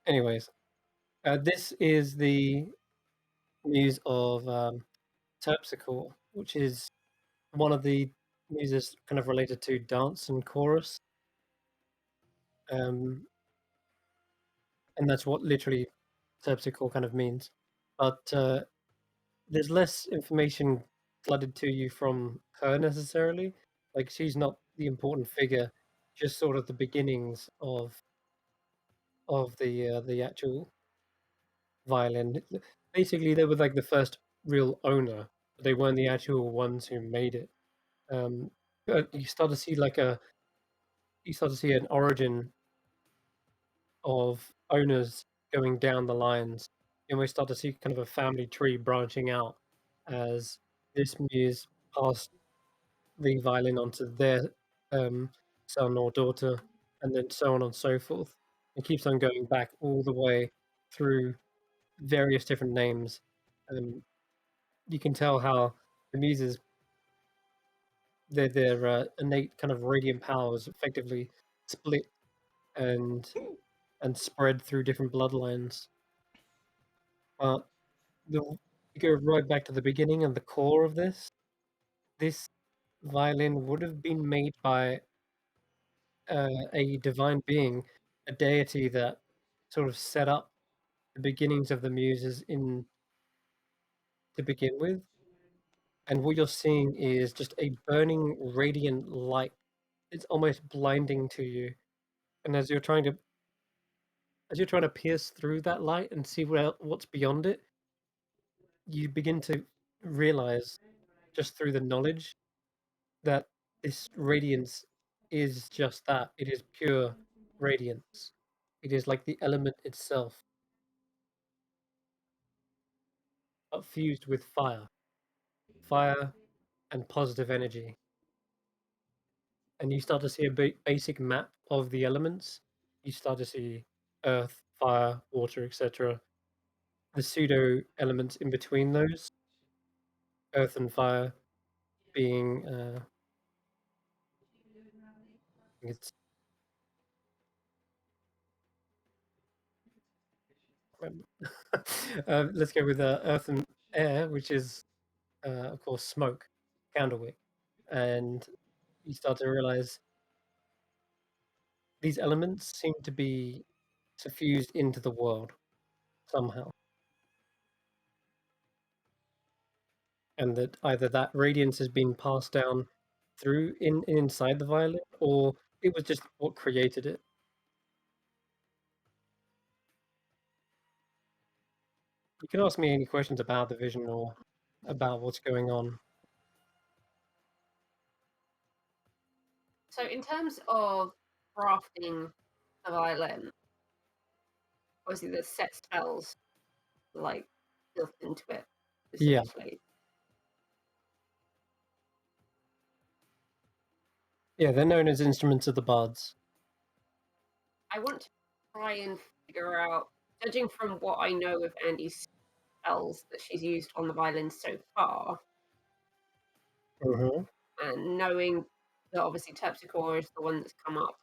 anyways, this is the muse of Terpsichore, which is one of the muses kind of related to dance and chorus. And that's what literally Terpsichore kind of means. But there's less information flooded to you from her necessarily. Like she's not the important figure, just sort of the beginnings of the actual violin. Basically, they were like the first real owner. They weren't the actual ones who made it. But you start to see an origin of owners going down the lines. You almost start to see kind of a family tree branching out as this muse passed the violin onto their son or daughter, and then so on and so forth. It keeps on going back all the way through various different names. You can tell how the muses, their innate kind of radiant powers effectively split and spread through different bloodlines. But you go right back to the beginning and the core of this. This violin would have been made by a divine being, a deity that sort of set up the beginnings of the muses in to begin with. And what you're seeing is just a burning radiant light. It's almost blinding to you. And as you're trying to pierce through that light and see what's beyond it, you begin to realize just through the knowledge that this radiance is just that. It is pure radiance. It is like the element itself, but fused with fire and positive energy. And you start to see a basic map of the elements. You start to see earth, fire, water, etc. The pseudo elements in between those, earth and fire, being it's let's go with earth and air, which is of course smoke, candlewick, and you start to realize these elements seem to be suffused into the world somehow, and that either that radiance has been passed down through inside the violin, or it was just what created it. You can ask me any questions about the vision or about what's going on. So, in terms of crafting a violin, obviously there's set spells like built into it, Yeah. essentially. Yeah, they're known as instruments of the bards. I want to try and figure out, judging from what I know of Andi's spells that she's used on the violin so far, Mm-hmm. and knowing that obviously Terpsichore is the one that's come up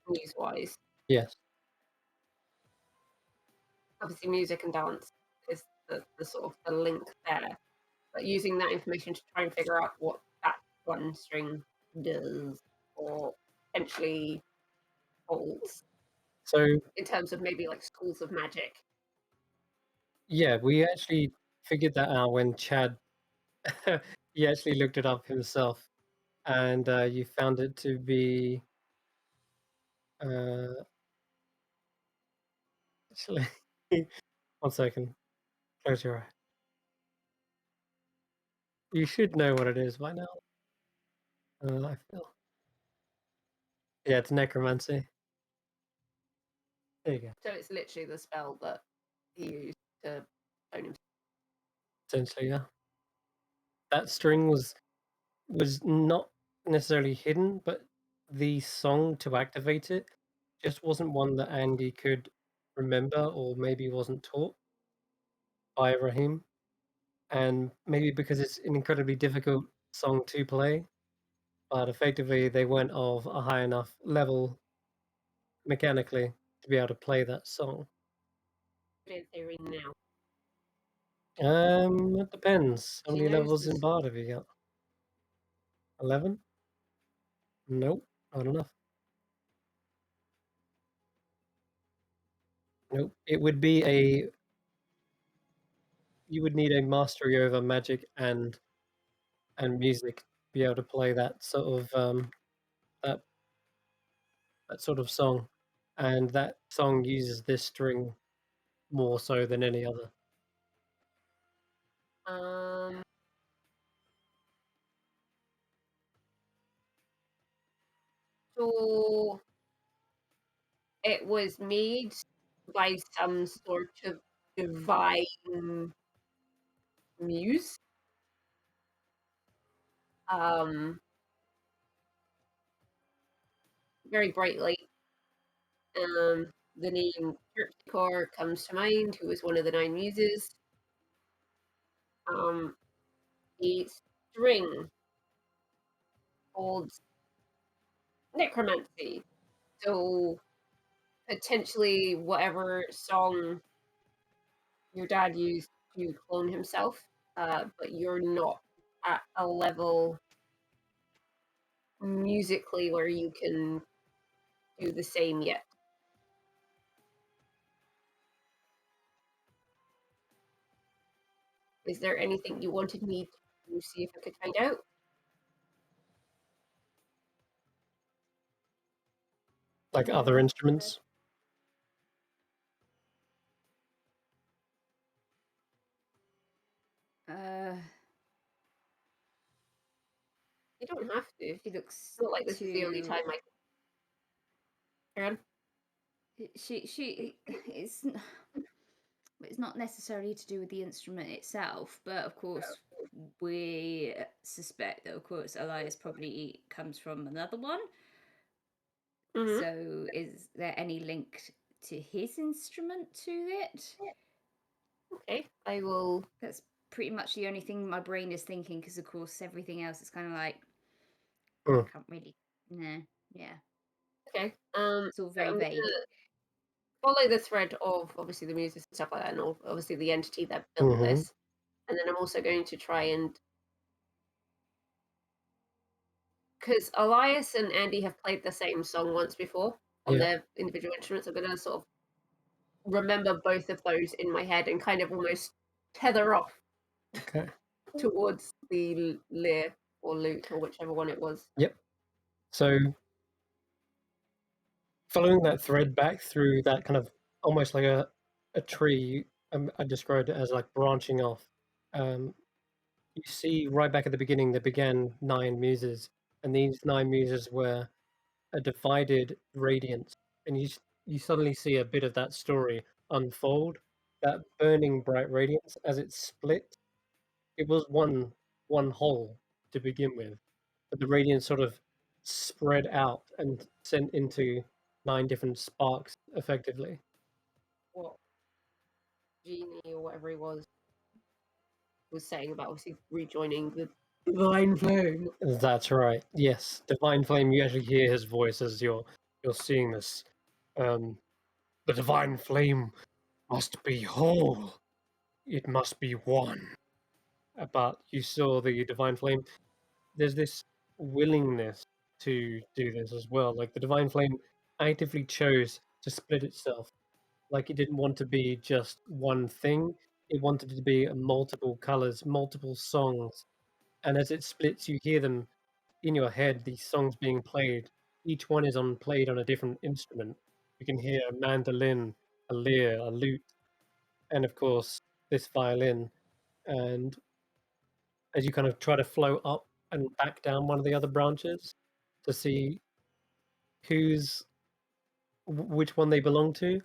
news-wise. Yes. Obviously, music and dance is the sort of the link there. But using that information to try and figure out what that one string does or potentially holds. So in terms of maybe like schools of magic. yeah, we actually figured that out when Chad he actually looked it up himself, and you found it to be actually 1 second. Close your eye. You should know what it is by now. I feel. Yeah, it's necromancy. There you go. So it's literally the spell that he used to own himself. Essentially, yeah. That string was not necessarily hidden, but the song to activate it just wasn't one that Andi could remember, or maybe wasn't taught by Raheem. And maybe because it's an incredibly difficult song to play, but effectively they weren't of a high enough level mechanically to be able to play that song. In theory now. It depends. How He many knows levels in this- Bard have you got? 11? Nope, not enough. Nope. It would be you would need a mastery over magic and music to be able to play that sort of that sort of song, and that song uses this string more so than any other. Um, so it was made by some sort of divine muse. Very bright light. The name Kirstie comes to mind, who was one of the 9 muses. A string holds necromancy. So potentially whatever song your dad used to clone himself, but you're not at a level musically where you can do the same yet. Is there anything you wanted me to see if I could find out? Like other instruments? You don't have to. She looks It's not like this is the only time I can. She it's not necessarily to do with the instrument itself, but of course we suspect that of course Elias probably comes from another one. Mhm. So is there any link to his instrument to it? Okay, I will. That's pretty much the only thing my brain is thinking, because of course everything else is kind of like I can't really. Nah, yeah. Okay. It's all very I'm vague. gonna follow the thread of obviously the music and stuff like that, and obviously the entity that built this, and then I'm also going to try and, because Elias and Andi have played the same song once before on their individual instruments, I'm going to sort of remember both of those in my head and kind of almost tether off towards the lyre or lute or whichever one it was. Yep. So following that thread back through that kind of almost like a tree, I described it as like branching off. You see right back at the beginning, there began 9 muses, and these 9 muses were a divided radiance, and you suddenly see a bit of that story unfold. That burning bright radiance, as it split, it was one whole to begin with, but the radiance sort of spread out and sent into 9 different sparks, effectively. What Genie or whatever he was saying about obviously rejoining the divine flame. That's right. Yes, divine flame. You actually hear his voice as you're seeing this. The divine flame must be whole. It must be one. But you saw the divine flame. There's this willingness to do this as well. Like the divine flame actively chose to split itself. Like it didn't want to be just one thing. It wanted to be multiple colors, multiple songs. And as it splits, you hear them in your head, these songs being played. Each one is played on a different instrument. You can hear a mandolin, a lyre, a lute, and of course this violin. And as you kind of try to flow up and back down one of the other branches to see which one they belong to,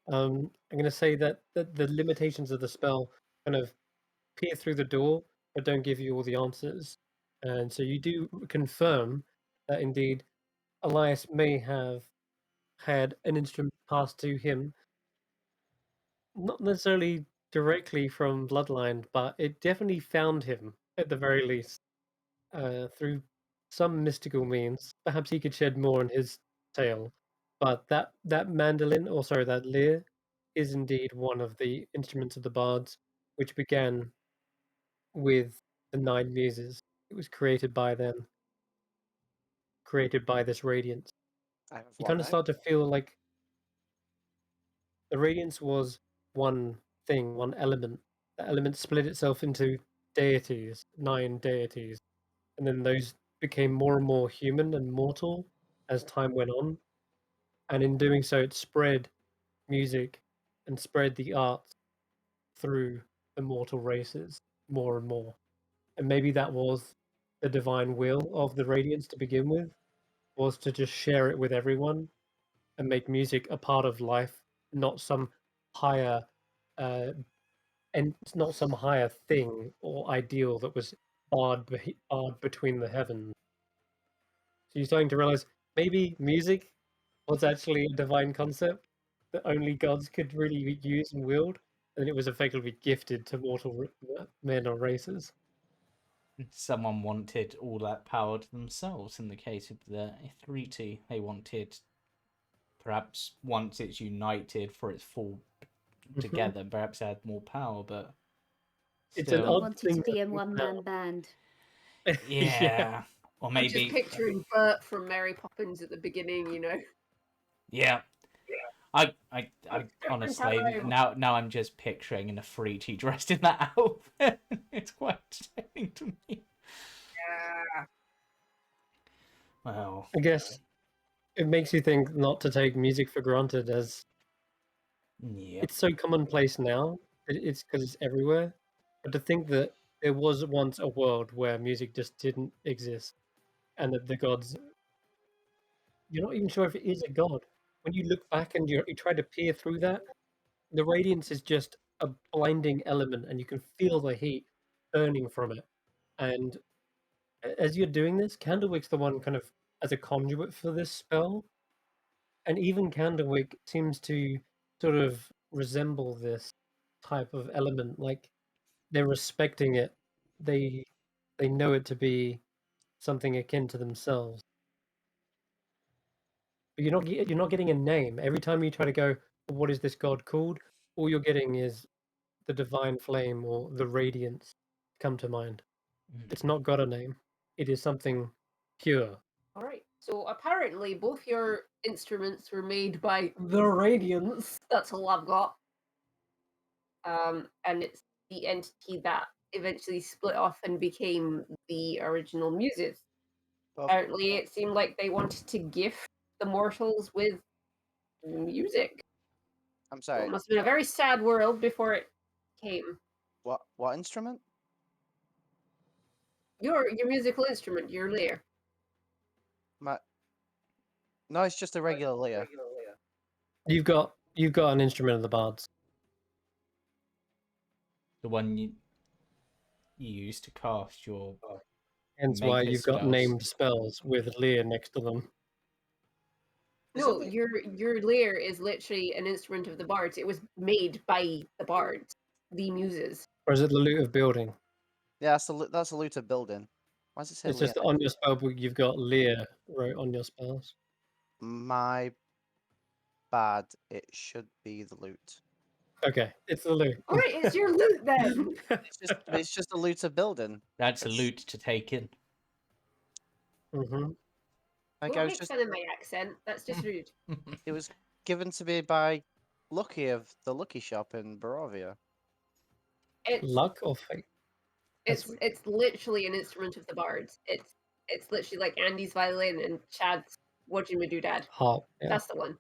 I'm going to say that the limitations of the spell kind of peer through the door, but don't give you all the answers. And so you do confirm that indeed Elias may have had an instrument passed to him, not necessarily directly from bloodline, but it definitely found him at the very least through some mystical means. Perhaps he could shed more on his tale, but that mandolin, or sorry, that lyre, is indeed one of the instruments of the bards, which began with the 9 muses. It was created by them, created by this radiance. You kind of start to feel like the radiance was one thing, one element. That element split itself into deities, 9 deities, and then those became more and more human and mortal as time went on. And in doing so, it spread music and spread the arts through the mortal races, more and more. And maybe that was the divine will of the Radiance to begin with, was to just share it with everyone and make music a part of life, not some higher and it's not some higher thing or ideal that was barred between the heavens. So you're starting to realize maybe music was actually a divine concept that only gods could really use and wield, and it was effectively gifted to mortal men or races. Someone wanted all that power to themselves. In the case of the Eirina, they wanted, perhaps once it's united for its full together, perhaps add more power, but It's an still, I odd wanted thing to be to a think one-man now. band. yeah. Or I'm just maybe, picturing Bert from Mary Poppins at the beginning, you know. yeah. I Different honestly time. now I'm just picturing an Eirina dressed in that outfit. It's quite entertaining to me. Yeah. Well, I guess it makes you think not to take music for granted, as yeah. it's so commonplace now. It's because it's everywhere. But to think that there was once a world where music just didn't exist, and that the gods, you're not even sure if it is a god. When you look back and you try to peer through that, the radiance is just a blinding element, and you can feel the heat burning from it. And as you're doing this, Candlewick's the one kind of as a conduit for this spell, and even Candlewick seems to sort of resemble this type of element. Like they're respecting it. They they know it to be something akin to themselves. But you're not getting a name. Every time you try to go, "Well, what is this god called?" All you're getting is the divine flame or the radiance come to mind. It's not got a name. It is something pure. All right. So apparently, both your instruments were made by the Radiance. That's all I've got. And it's the entity that eventually split off and became the original muses. Well, Apparently, it seemed like they wanted to gift the mortals with music. I'm So sorry. it must have been a very sad world before it came. What instrument? Your musical instrument, your lyre. My No, it's just a regular lyre. You've got an instrument of the bards. The one you use to cast your Hence why Maker you've got spells. named spells with Lear next to them. No, Isn't it- your lyre is literally an instrument of the bards. It was made by the bards, the muses. Or is it the lute of building? Yeah, that's a looter building. Why does it say It's lyre? just that on your spell book you've got Lear wrote on your spells. My bad. It should be the loot. Okay, it's the lute. All right, it's your lute then. It's just a looter building. That's a It's- loot to take in. Mm-hmm. Like I Don't was make just, fun of my accent. That's just rude. it was given to me by Lucky of the Lucky Shop in Barovia. It's Luck or fate? That's weird. it's literally an instrument of the bards. It's literally like Andy's violin and Chad's Wajima-Doodad. Harp. Yeah. That's the one.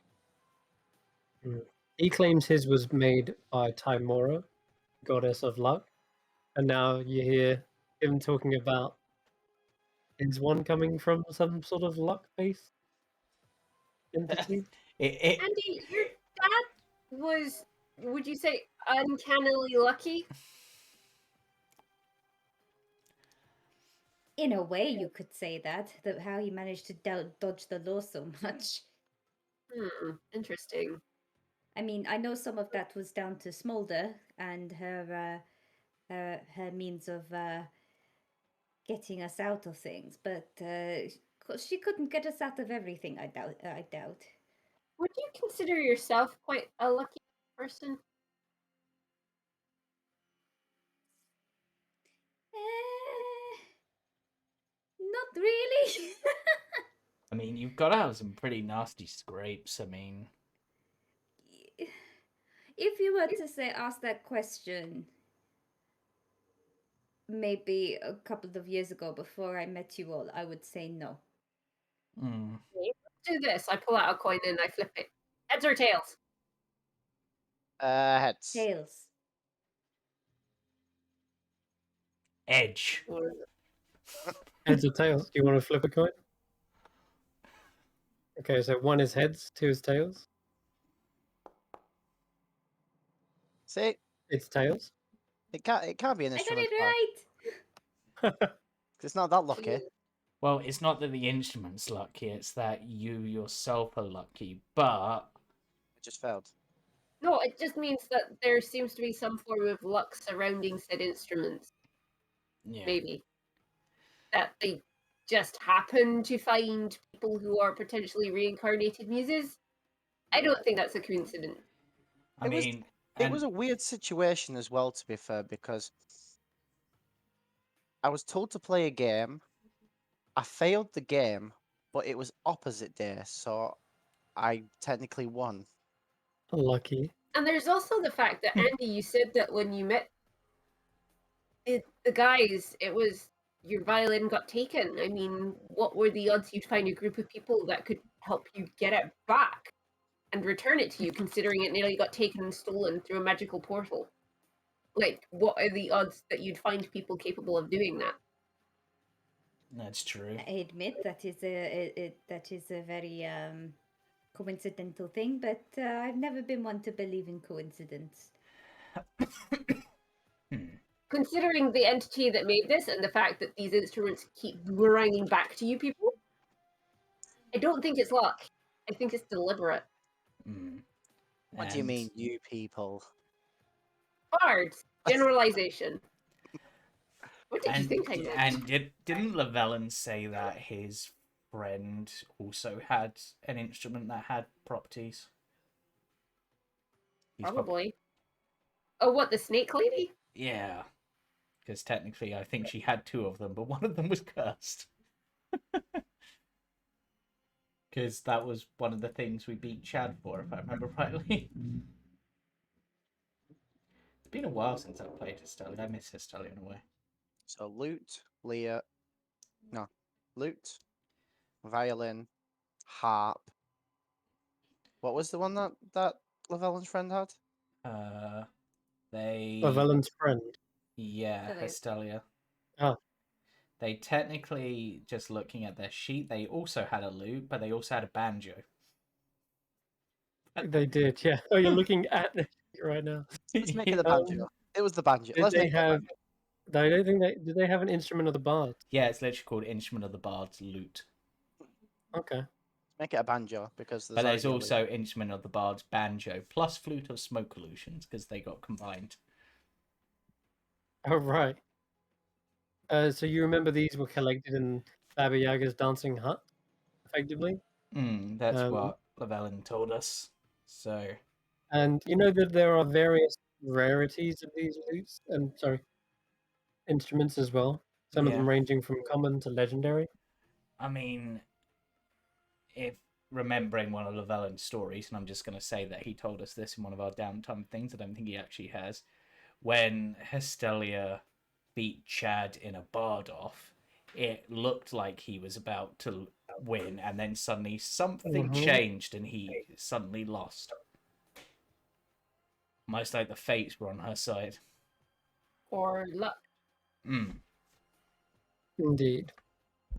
He claims his was made by Timora, goddess of luck, and now you hear him talking about his one coming from some sort of luck-based entity. Andy, your dad was, would you say, uncannily lucky? In a way, you could say that how he managed to dodge the law so much. Interesting. I mean, I know some of that was down to Smolder and her means of getting us out of things, but she couldn't get us out of everything. I doubt. Would you consider yourself quite a lucky person? Not really. I mean, you've got to have some pretty nasty scrapes. I mean, If you were to ask that question maybe a couple of years ago before I met you all, I would say no. Let's do this. I pull out a coin and I flip it. Heads or tails? Heads. Tails. Edge. Or Heads or tails? Do you want to flip a coin? Okay, so 1 is heads, 2 is tails. See, It's tails. it can't be an I got instrument. it right. It's not that lucky. Well, it's not that the instrument's lucky, it's that you yourself are lucky, but... It just failed. no, it just means that there seems to be some form of luck surrounding said instruments. Yeah. Maybe that they just happen to find people who are potentially reincarnated muses. I don't think that's a coincidence. I mean... It was a weird situation as well, to be fair, because I was told to play a game. I failed the game, but it was opposite day, so I technically won. Lucky. And there's also the fact that, Andi, you said that when you met the guys, it was your violin got taken. I mean, what were the odds you'd find a group of people that could help you get it back and return it to you, considering it nearly got taken and stolen through a magical portal? Like, what are the odds that you'd find people capable of doing that? That's true. I admit that is a very coincidental thing, but I've never been one to believe in coincidence. Considering the entity that made this and the fact that these instruments keep boomeranging back to you people, I don't think it's luck. I think it's deliberate. What do you mean, you people? Bards. Generalization. What did you think I meant? And didn't Llewellyn say that his friend also had an instrument that had properties? Probably. Oh, what, the snake lady? Yeah. Because technically, I think she had 2 of them, but one of them was cursed. Because that was one of the things we beat Chad for, if I remember rightly. It's been a while since I've played Hystelia. I miss Hystelia in a way. So lute, violin, harp. What was the one that Llewellyn's friend had? Llewellyn's friend. Yeah, Hystelia. Hystelia. Oh. They technically, just looking at their sheet, they also had a lute, but they also had a banjo. They did, yeah. Oh, you're looking at the sheet right now. Let's make it a banjo. It was the banjo. Did Let's they make it a have? banjo. I don't think they did. They have an instrument of the bard. Yeah, it's literally called Instrument of the Bard's Lute. Okay. Make it a banjo because But there's already a lute. also Instrument of the Bard's Banjo plus Flute of Smoke Illusions because they got combined. Oh right. So you remember these were collected in Baba Yaga's dancing hut, effectively. That's what Llewellyn told us. So. And you know that there are various rarities of these lutes and instruments as well. Some of them ranging from common to legendary. I mean, if remembering one of Llewellyn's stories, and I'm just going to say that he told us this in one of our downtime things, I don't think he actually has, when Hystelia beat Chad in a bard off, it looked like he was about to win, and then suddenly something changed and he suddenly lost. Almost like the fates were on her side. Or luck. Indeed.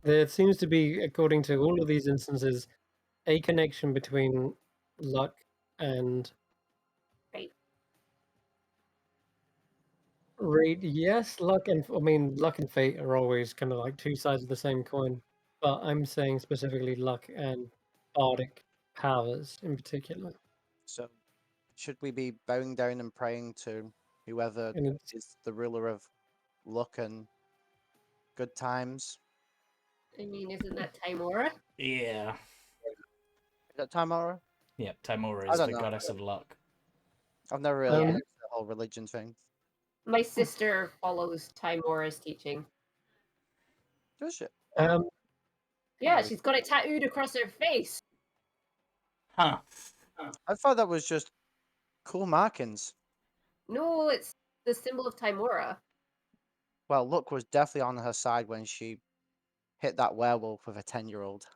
There seems to be, according to all of these instances, a connection between luck and fate. Yes, luck and fate are always kind of like 2 sides of the same coin. But I'm saying specifically luck and bardic powers in particular. So, should we be bowing down and praying to whoever is the ruler of luck and good times? I mean, isn't that Timora? Yeah. Is that Timora? Yep, Timora is the goddess of luck. I've never really the whole religion thing. My sister follows Timora's teaching. Does she? Yeah, she's got it tattooed across her face. Huh. I thought that was just cool markings. No, it's the symbol of Timora. Well, luck was definitely on her side when she hit that werewolf with a 10-year-old.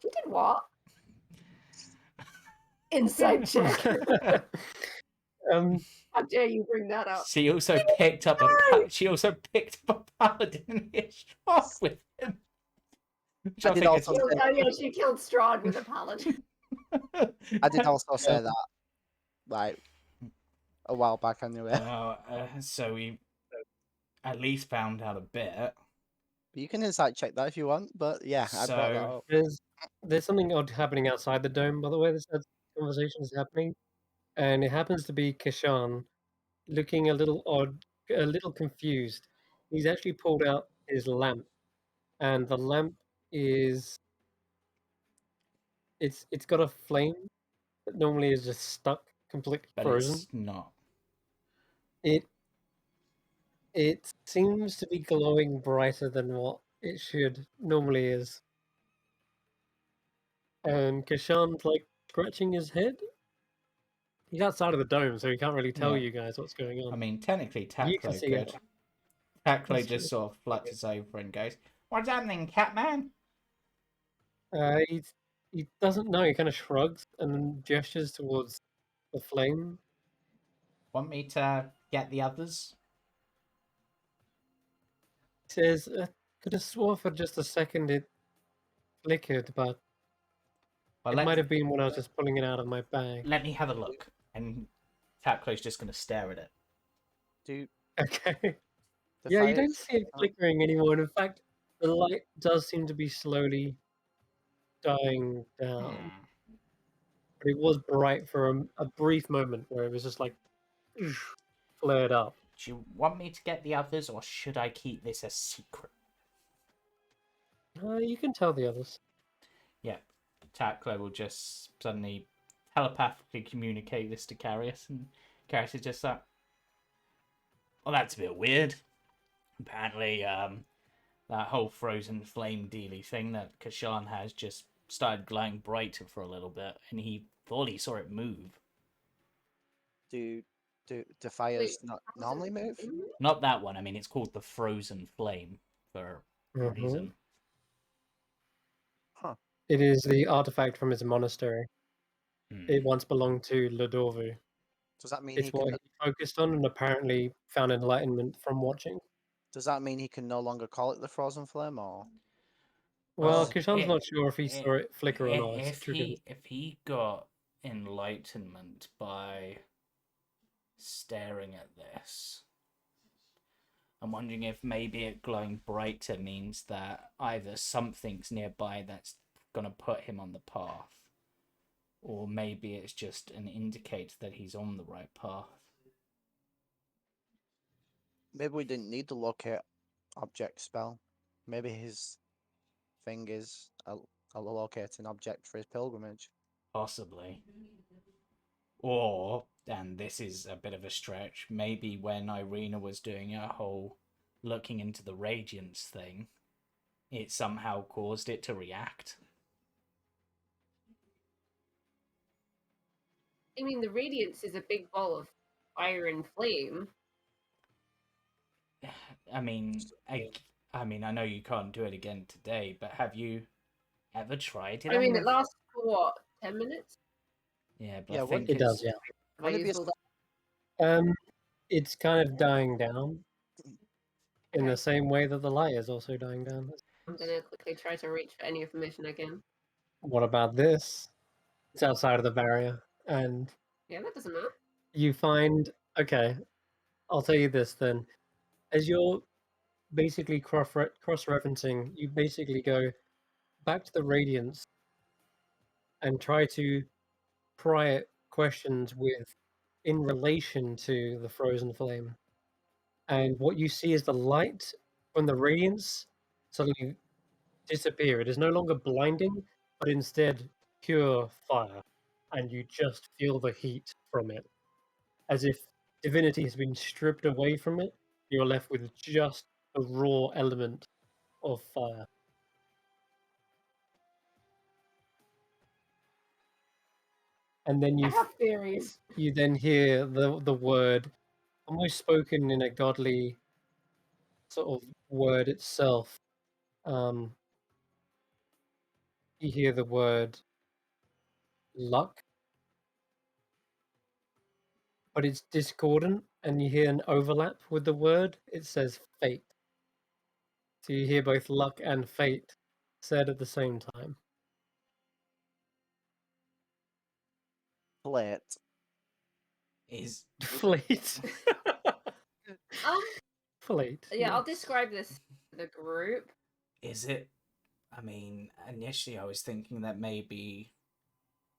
She did what? Inside check. How dare you bring that up? She also picked up a paladin and hit Strahd with him. Which I I did think is also say, Oh yeah, she killed Strahd with a paladin. I did also say that, like, a while back anyway. So we at least found out a bit. You can insight check that if you want, but yeah, I brought that So up. There's something odd happening outside the dome, by the way. This conversation is happening, and it happens to be Kesh'an, looking a little odd, a little confused. He's actually pulled out his lamp, and the lamp is it's got a flame that normally is just stuck, completely but frozen. it's not. It seems to be glowing brighter than what it should normally is. And Kesh'an's like scratching his head. He's outside of the dome, so he can't really tell Yeah. you guys what's going on. I mean, technically, You can Taklo see could. it. Taklo That's just true. sort of flutters over and goes, "What's happening, Catman?" He doesn't know. He kind of shrugs and then gestures towards the flame. Want me to get the others? He says, "Could have swore for just a second it flickered, but Well, it might have been when I was just pulling it out of my bag." let me have a look. And Taklo's just going to stare at it. Do Okay. the Yeah, you fires- don't see it flickering anymore. And in fact, the light does seem to be slowly dying down. But it was bright for a brief moment where it was just like flared up. Do you want me to get the others, or should I keep this a secret? You can tell the others. Yeah, Taklo will just suddenly telepathically communicate this to Karius, and Karius is just like, "Well, that's a bit weird. Apparently, that whole frozen flame dealy thing that Kesh'an has just started glowing brighter for a little bit, and he thought he saw it move. do fires not normally move? Not that one. I mean, it's called the frozen flame for a Mhm. reason. Huh. It is the artifact from his monastery. Hmm. It once belonged to Ladorvu. Does that mean It's he what can? he focused on and apparently found enlightenment from watching. Does that mean he can no longer call it the frozen flame, or? Well, Well, Kishan's not sure if he saw it flicker or not. If he got enlightenment by staring at this, I'm wondering if maybe it glowing brighter means that either something's nearby that's gonna put him on the path, or maybe it's just an indicator that he's on the right path. maybe we didn't need the locate object spell. Maybe his thing is a locating object for his pilgrimage. Possibly. Or, and this is a bit of a stretch, maybe when Eirina was doing her whole looking into the radiance thing, it somehow caused it to react. I mean, the radiance is a big ball of fire and flame. I mean, I mean, I know you can't do it again today, but have you ever tried it? I mean, on it lasts for what, 10 minutes? Yeah, but Yeah, I think It does, yeah. Have I Would it be used a all that? It's kind of dying down in the same way that the light is also dying down. I'm gonna quickly try to reach for any information I can. What about this? It's outside of the barrier, and Yeah, that doesn't matter. you find, okay, I'll tell you this then. As you're basically cross-referencing, you basically go back to the radiance and try to pry it questions with in relation to the frozen flame. And what you see is the light from the radiance suddenly disappear. It is no longer blinding, but instead pure fire. And you just feel the heat from it. As if divinity has been stripped away from it, you're left with just the raw element of fire. And then I have theories. you then hear the word almost spoken in a godly sort of word itself. You hear the word luck. but it's discordant, and you hear an overlap with the word. It says fate. So you hear both luck and fate said at the same time. Plate. Is Fleet. Fleet. Yeah, I'll yes. describe this to the group. is it? I mean, initially I was thinking that maybe,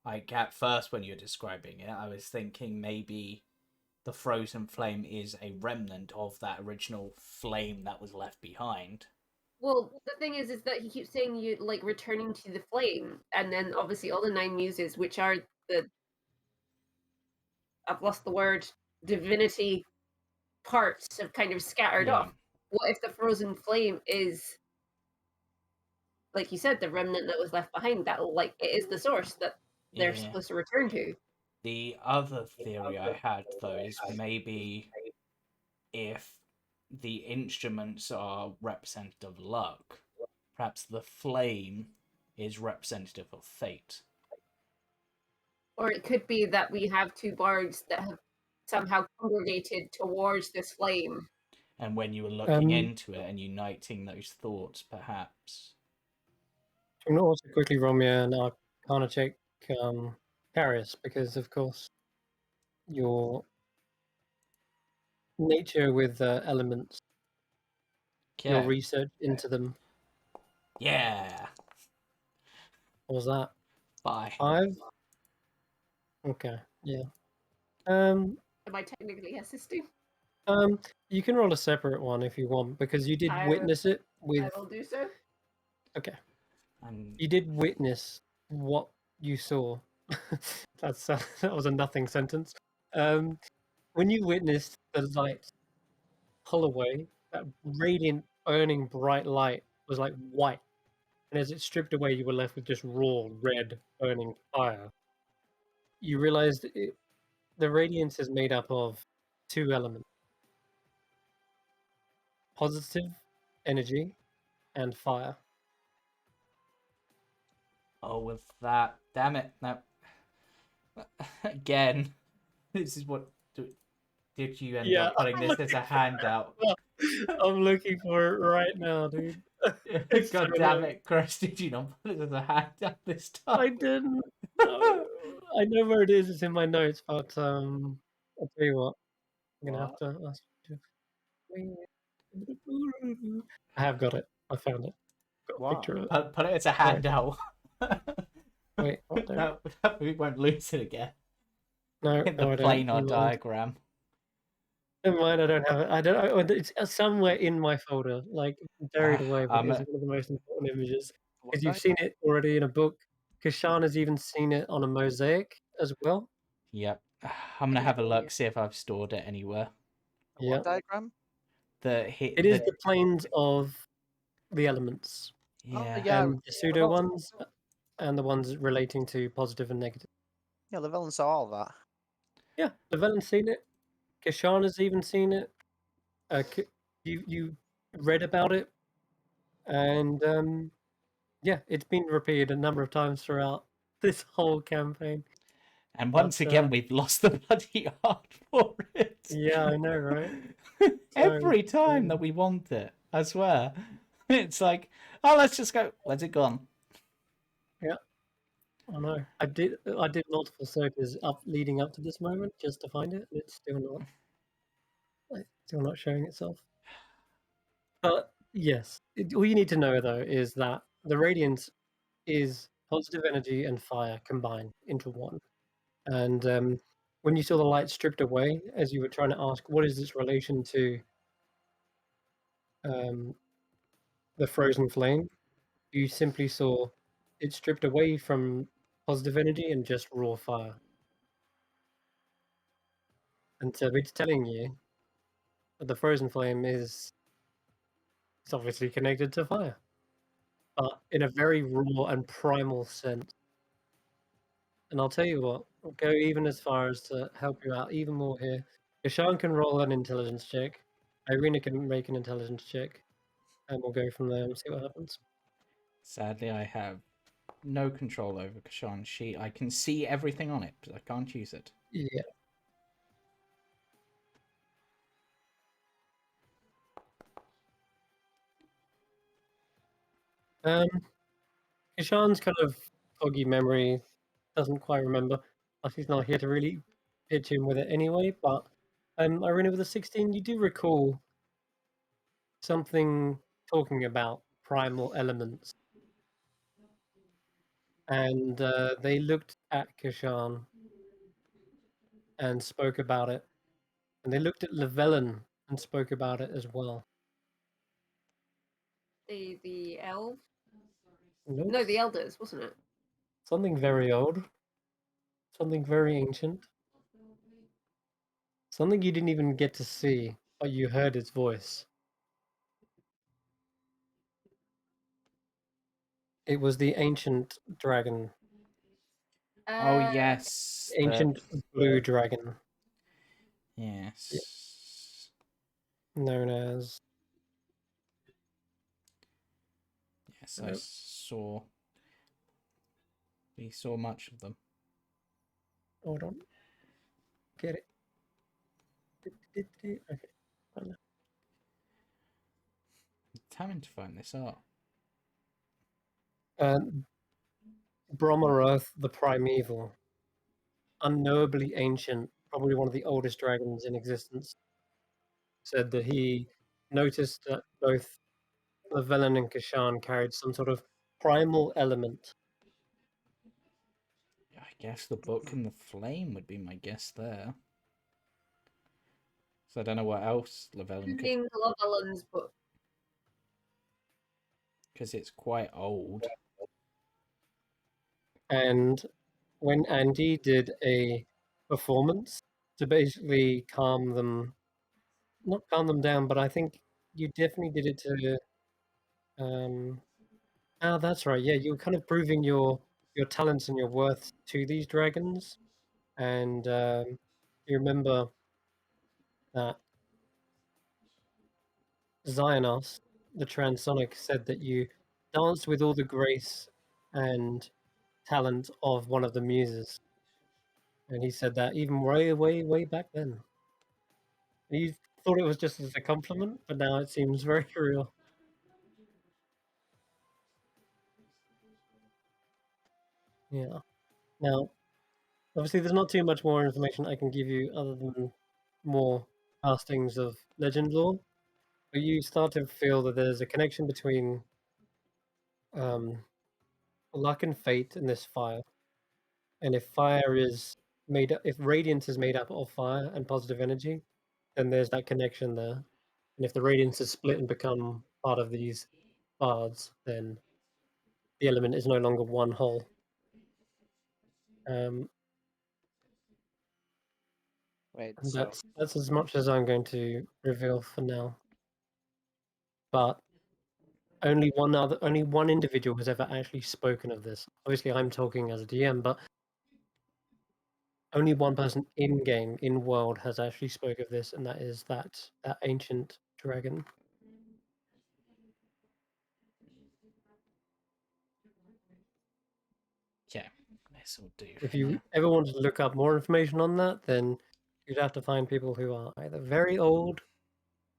like at first when you were describing it, I was thinking maybe the frozen flame is a remnant of that original flame that was left behind. Well, the thing is that he keeps saying you like returning to the flame, and then obviously all the 9 muses, which are the I've lost the word divinity parts, have kind of scattered Yeah. off. What if the frozen flame is, like you said, the remnant that was left behind? That like it is the source that they're Yeah. supposed to return to. The other theory I had, though, is maybe if the instruments are representative of luck, perhaps the flame is representative of fate. Or it could be that we have 2 bards that have somehow congregated towards this flame. And when you were looking into it and uniting those thoughts, perhaps. I'm going to also quickly roll me an Arcana check, Karius, because of course your nature with elements, your Okay. research into them. Yeah. What was that? Bye. 5? Okay, yeah. Am I technically assisting? You can roll a separate one if you want, because you did I witness it I with. will do so. Okay, And you did witness what you saw. That was a nothing sentence. When you witnessed the light pull away, that radiant, burning, bright light was like white, and as it stripped away, you were left with just raw, red, burning fire. You realized the radiance is made up of 2 elements: positive energy and fire. oh, with that, damn it! No. Again, this is what. Did you end Yeah, up putting I'm this as a handout? I'm looking for it right now, dude. It's God so damn annoying. it, Chris! Did you not put it as a handout this time? I didn't. No. I know where it is. It's in my notes, but I'll tell you what. I'm gonna have to ask you to. I have got it. I found it. Got a What? picture of it. Put it as a handout. Wait, what? No, We won't lose it again. no, In no, the I don't. planar Never mind. diagram. Never mind, I don't have it. I don't. It's somewhere in my folder, like buried away. But it's one of the most important images What because you've dice? seen it already in a book. Kesh'an has even seen it on a mosaic as well. Yep. I'm gonna have a look, see if I've stored it anywhere. Yeah, What diagram? it is the planes of the elements. Yeah. Yeah. And the pseudo ones, and the ones relating to positive and negative. Yeah, the villain saw all that. Yeah, Llewellyn's seen it. Kesh'an has even seen it. You read about it, and yeah, it's been repeated a number of times throughout this whole campaign. And once again, we've lost the bloody art for it. Yeah, I know, right? Every time that we want it, I swear. It's like, oh, let's just go. Where's it gone? Yeah, I know. I did multiple searches leading up to this moment just to find it, and it's still not showing itself. But yes, all you need to know though is that the radiance is positive energy and fire combined into one. And when you saw the light stripped away, as you were trying to ask, what is its relation to the frozen flame? You simply saw it stripped away from positive energy and just raw fire. And so it's telling you that the frozen flame is it's obviously connected to fire, but in a very raw and primal sense. And I'll tell you what, I'll go even as far as to help you out even more here. Kesh'an can roll an intelligence check. Eirina can make an intelligence check. And we'll go from there and see what happens. Sadly, I have no control over Kesh'an's sheet. I can see everything on it, but I can't use it. Yeah. Kesh'an's kind of foggy memory doesn't quite remember. Plus, he's not here to really pitch in with it anyway. But Eirina, with a 16, you do recall something talking about primal elements, and they looked at Kesh'an and spoke about it, and they looked at Llewellyn and spoke about it as well. The elf? Nope. No, the elders, wasn't it? Something very old, something very ancient, something you didn't even get to see, but you heard its voice. It was the ancient dragon, Oh yes, ancient blue dragon, yes. known as. Yes, I Nope. saw. We saw much of them. Hold on. Get it. Okay. Fine now. It's having to find this out. Bromarath the Primeval, unknowably ancient, probably one of the oldest dragons in existence, said that he noticed that both Llewellyn and Kesh'an carried some sort of primal element. I guess the book and the flame would be my guess there. So I don't know what else Llewellyn could, Reading Llewellyn's book. because it's quite old. And when Andi did a performance to basically calm them, not calm them down, but I think you definitely did it to. That's right. Yeah, you were kind of proving your talents and your worth to these dragons, and you remember that Xionos, the Transonic, said that you danced with all the grace and talent of one of the muses, and he said that even way, way, way back then. You thought it was just as a compliment, but now it seems very real. Yeah. Now, obviously, there's not too much more information I can give you other than more castings of legend lore, but you start to feel that there's a connection between luck and fate in this fire. And if fire is if radiance is made up of fire and positive energy, then there's that connection there. And if the radiance is split and become part of these bards, then the element is no longer one whole. Wait, And so that's as much as I'm going to reveal for now. But only one individual has ever actually spoken of this. Obviously, I'm talking as a DM, but only one person in game, in world, has actually spoke of this, and that is that ancient dragon. Yeah, this will do. If you Yeah. ever wanted to look up more information on that, then you'd have to find people who are either very old,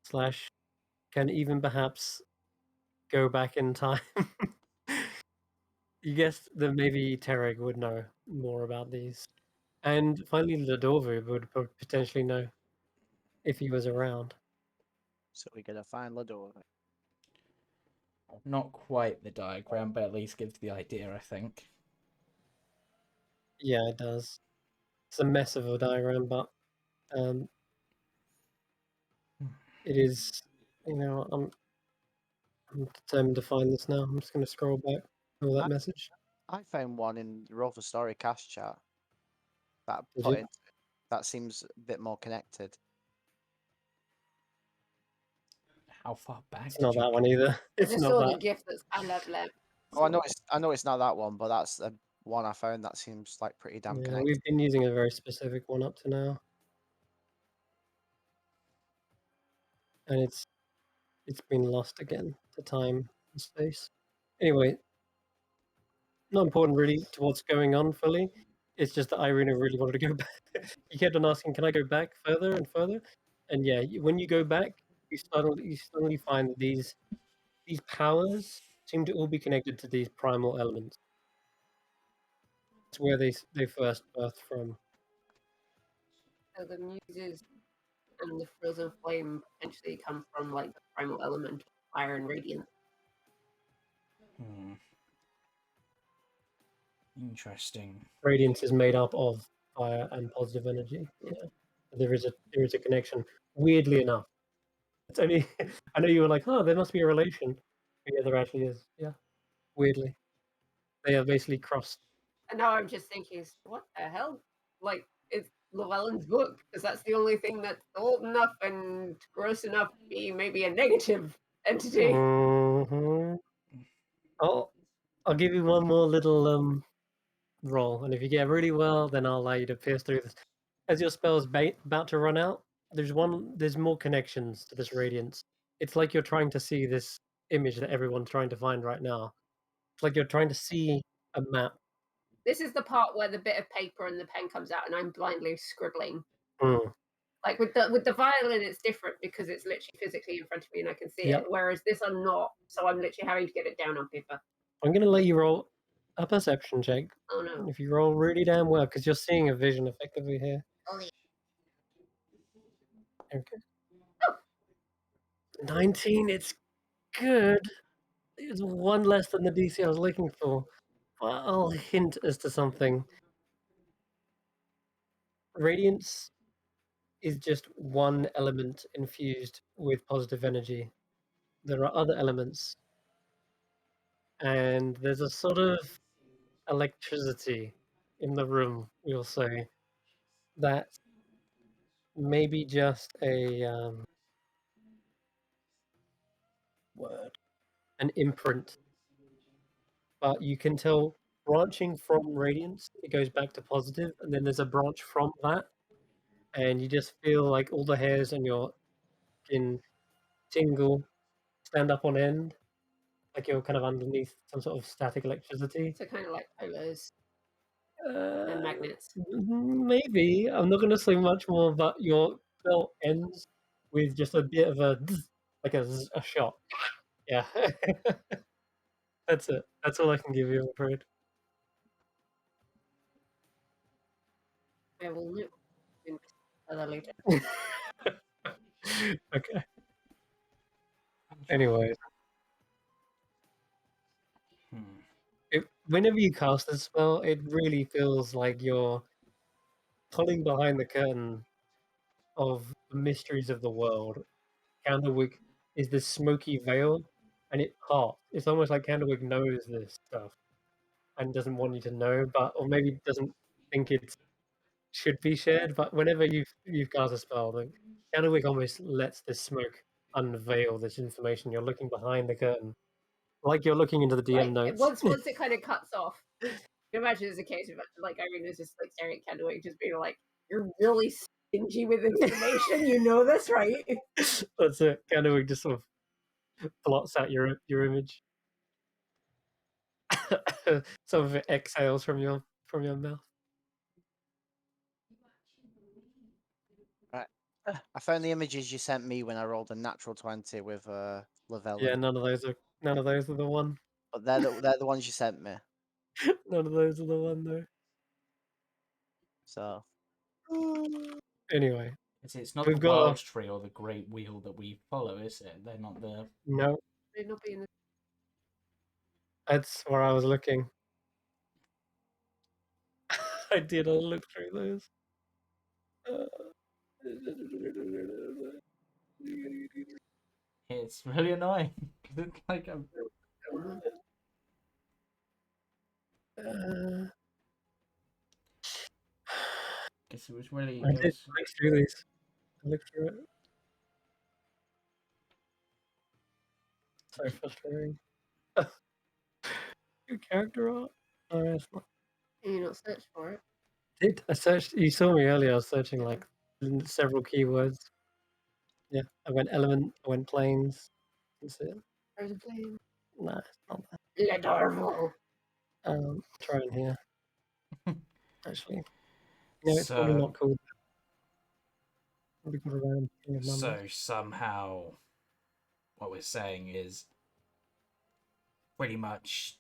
/ can even perhaps go back in time. You guessed that maybe Tereg would know more about these. And finally, Ladorvu would potentially know if he was around. so we gotta find Lador. Not quite the diagram, but at least gives the idea, I think. Yeah, it does. It's a mess of a diagram, but it is. I'm determined to find this now. I'm just going to scroll back to that message. I found one in the Roll for Story cast chat that Did you? that seems a bit more connected. How far back It's did not you that go? one either. I It's just not saw the that. gift that's kind of left. Oh, I know it's not that one, but that's the one I found that seems like pretty damn Yeah, connected. we've been using a very specific one up to now, and it's been lost again to time and space. Anyway, not important really to what's going on fully. It's just that Eirina really wanted to go back. He kept on asking, "Can I go back further and further?" And yeah, when you go back, you suddenly find that these powers seem to all be connected to these primal elements. It's where they first birthed from. So the muses and the frozen flame potentially come from like the primal element of fire and radiance. Interesting. Radiance is made up of fire and positive energy. Yeah, there is a connection. Weirdly enough, it's only I know you were like, oh, there must be a relation. But yeah, there actually is. Yeah, weirdly, they are basically crossed. And now I'm just thinking, what the hell? Like, it's Llewellyn's book, because that's the only thing that's old enough and gross enough to be maybe a negative entity. Mhm. I'll give you one more little roll, and if you get really well, then I'll allow you to pierce through this. As your spell's about to run out, there's more connections to this radiance. It's like you're trying to see this image that everyone's trying to find right now. It's like you're trying to see a map. This is the part where the bit of paper and the pen comes out, and I'm blindly scribbling. Mm. Like with the violin, it's different because it's literally physically in front of me and I can see Yep. it. Whereas this, I'm not, so I'm literally having to get it down on paper. I'm gonna let you roll a perception check. Oh no! If you roll really damn well, because you're seeing a vision effectively here. Oh, yeah. Okay. Oh. 19. It's good. It's one less than the DC I was looking for. But I'll hint as to something. Radiance is just one element infused with positive energy. There are other elements, and there's a sort of electricity in the room, we'll say, that maybe just a word, an imprint. But you can tell branching from radiance, it goes back to positive, and then there's a branch from that, and you just feel like all the hairs on your skin tingle, stand up on end, like you're kind of underneath some sort of static electricity. So kind of like polars and magnets. Maybe. I'm not going to say much more, but your spell ends with just a bit of a zzz, like a shot. Yeah. That's it. That's all I can give you, I'm afraid. I will look later. Okay. Anyway, whenever you cast a spell, it really feels like you're pulling behind the curtain of the mysteries of the world. Candlewick is this smoky veil, and it parts. It's almost like Candlewick knows this stuff and doesn't want you to know, or maybe doesn't think it should be shared. But whenever you've cast a spell, the Candlewick almost lets this smoke unveil this information. You're looking behind the curtain, like you're looking into the DM notes. Once it kind of cuts off, you can imagine there's a case of like Eirina's just like staring at Candlewick, just being like, "You're really stingy with information. You know this, right?" That's it. Candlewick just sort of blots out your image. Some of it exhales from your mouth. Right. I found the images you sent me when I rolled a natural 20 with Lavelle. Yeah, none of those are the one. But they're the ones you sent me. None of those are the one though. So anyway, it's not we've the got wild tree or the great wheel that we follow, is it? They're not the. No, They'd not be in the... that's where I was looking. I did. I looked through those. It's really annoying. It's like I'm. Guess it was really. I did look through these. I looked through it. So frustrating. Your character art. Oh, it's not. Can you not search for it? I searched. You saw me earlier. I was searching like several keywords. Yeah, I went element. I went planes. That's it. Frozen flame. Nah, it's not that. Ledorval. Trying here. Actually, no, it's probably not cool. Probably got a random thing of numbers. So somehow, what we're saying is, pretty much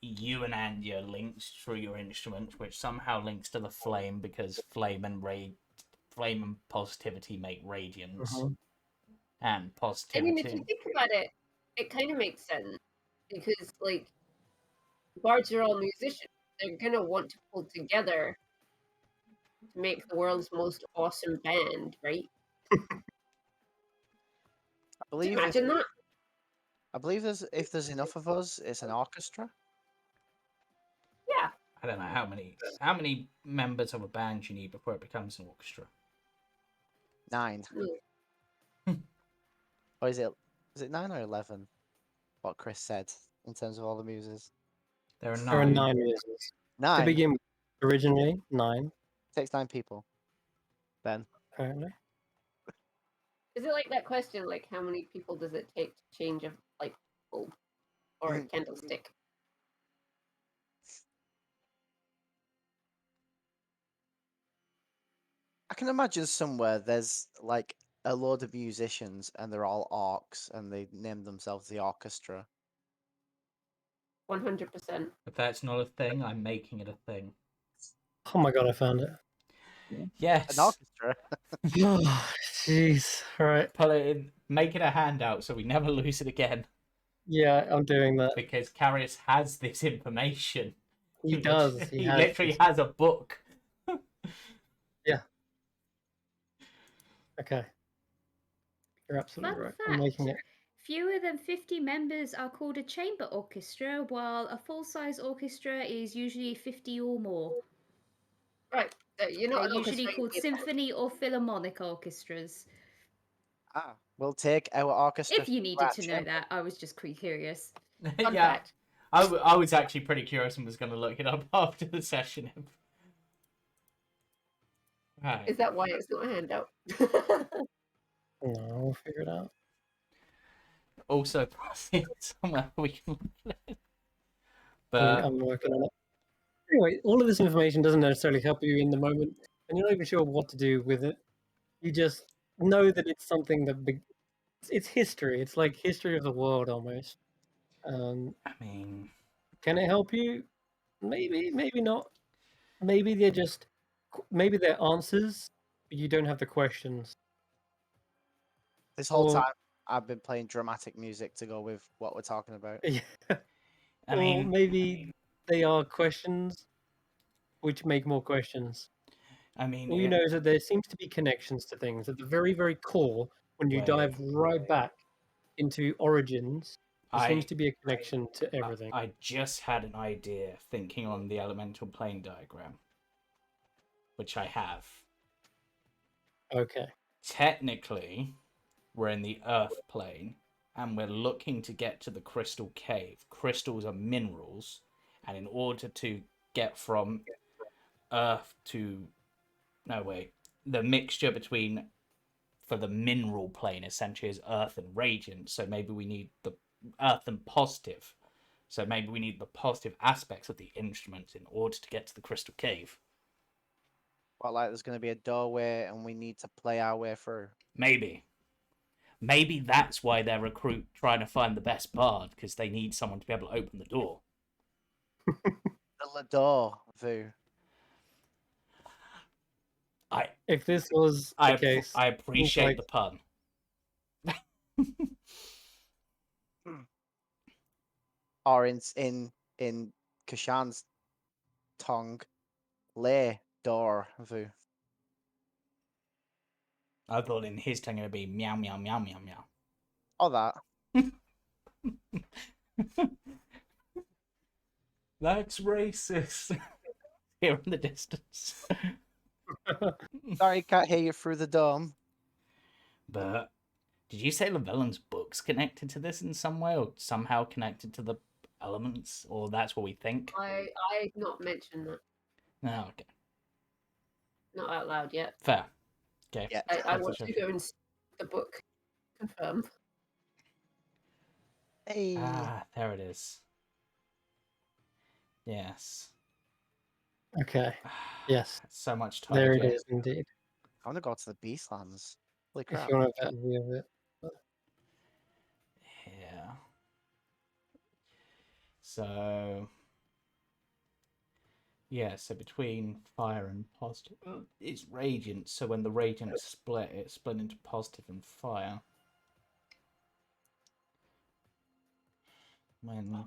you and Andi are linked through your instruments, which somehow links to the flame because flame and positivity make radiance. And I mean, positivity. if you think about it, it kind of makes sense because, like, bards are all musicians. They're gonna want to pull together to make the world's most awesome band, right? I Can believe you if, imagine that? I believe if there's enough of us, it's an orchestra. Yeah. I don't know how many members of a band you need before it becomes an orchestra. 9. Mm. Or is it 9 or 11? What Chris said in terms of all the muses. There are There are 9. 9 muses. 9. To begin with, originally 9, Takes 9 people. Then apparently. Is it like that question, like how many people does it take to change a light bulb or a candlestick? I can imagine somewhere there's like a load of musicians and they're all orcs and they name themselves the orchestra. 100%. If that's not a thing, I'm making it a thing. Oh my god, I found it. Yes. An orchestra. Oh, jeez. All right. Put it in, make it a handout so we never lose it again. Yeah, I'm doing that. Because Karius has this information. He does. He literally has a book. Okay. You're absolutely Fun right. I'm making fact. it. Fewer than 50 members are called a chamber orchestra, while a full-size orchestra is usually 50 or more. Right. You're not They're an usually orchestra, called you're a band. symphony or philharmonic orchestras. We'll take our orchestra. If you needed to know that, I was just curious. Fun Yeah. fact. I was actually pretty curious and was going to look it up after the session. Right. Is that why it's not a handout? No, we'll figure it out. Also, somewhere we can look at it. I'm But working on it. Anyway, all of this information doesn't necessarily help you in the moment, and you're not even sure what to do with it. You just know that it's something that it's history. It's like history of the world almost. I mean, Can it help you? Maybe, maybe not. Maybe they're answers, but you don't have the questions. This whole Or- time I've been playing dramatic music to go with what we're talking about. Yeah. I Or mean, maybe they are questions which make more questions. I mean, All you know is that there seems to be connections to things at the very, very core. When you Wait. dive right back into origins, there seems I to be a connection to everything. I just had an idea thinking on the elemental plane diagram, which I have. Okay. Technically, we're in the Earth plane, and we're looking to get to the crystal cave. Crystals are minerals, and in order to get from Earth to... No, wait. The mixture between... For the mineral plane, essentially, is Earth and radiant, so maybe we need the Earth and positive. So maybe we need the positive aspects of the instruments in order to get to the crystal cave. Well, like there's going to be a doorway and we need to play our way through. Maybe. Maybe that's why they're trying to find the best bard, because they need someone to be able to open the door. The door, Vu. If this was the case, I appreciate like- the pun. Or in Kesh'an's tongue, lay door, Vu. I thought in his tongue it would be meow, meow, meow, meow, meow. Or that. That's racist. Here in the distance. Sorry, can't hear you through the dome. But did you say Llewellyn's book's connected to this in some way, or somehow connected to the elements, or that's what we think? I've not mentioned that. No, okay. Not out loud yet. Fair. Okay. Yeah. I want to go and see the book. Confirmed. Hey. Ah, there it is. Yes. Okay. Yes. So much time. There it is indeed. I want to go to the Beastlands. Holy If crap. you want a better view of it. Yeah. So yeah, so between fire and positive, it's radiant. So when the radiant split, it split into positive and fire. When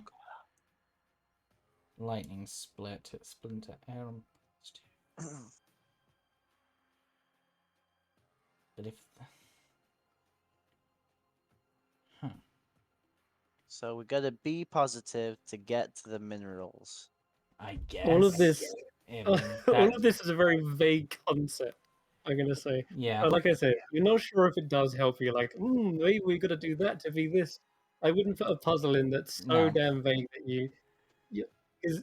lightning split, it split into air and positive. But if So we got to be positive to get to the minerals. I guess All of this, I mean, all of this is a very vague concept. I'm gonna say, yeah, but like I said, you're not sure if it does help you. Like, maybe we got to do that to be this. I wouldn't put a puzzle in that's so No. damn vague that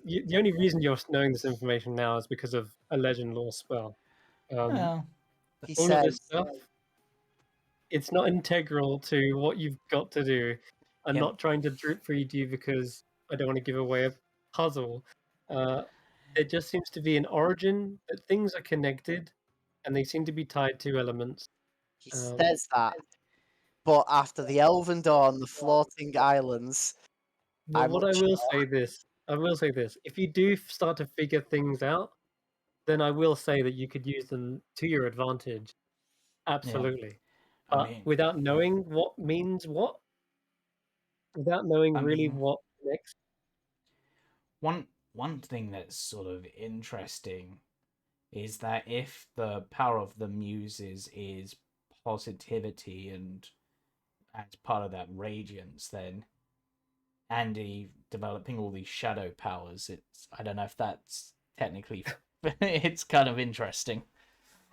the only reason you're knowing this information now is because of a legend lore spell. well, He All of this says, stuff, it's not integral to what you've got to do. I'm Yep. not trying to drip feed you because I don't want to give away a puzzle. There just seems to be an origin that things are connected, and they seem to be tied to elements. he says that, but after the Elven Dawn, the floating islands, But I'm what not I will sure. say this, I will say this: if you do start to figure things out, then I will say that you could use them to your advantage. Absolutely. I But mean, without knowing what means what, without knowing I really mean, what next. one thing that's sort of interesting is that if the power of the muses is positivity and as part of that radiance, then Andi developing all these shadow powers, it's I don't know if that's technically it's kind of interesting.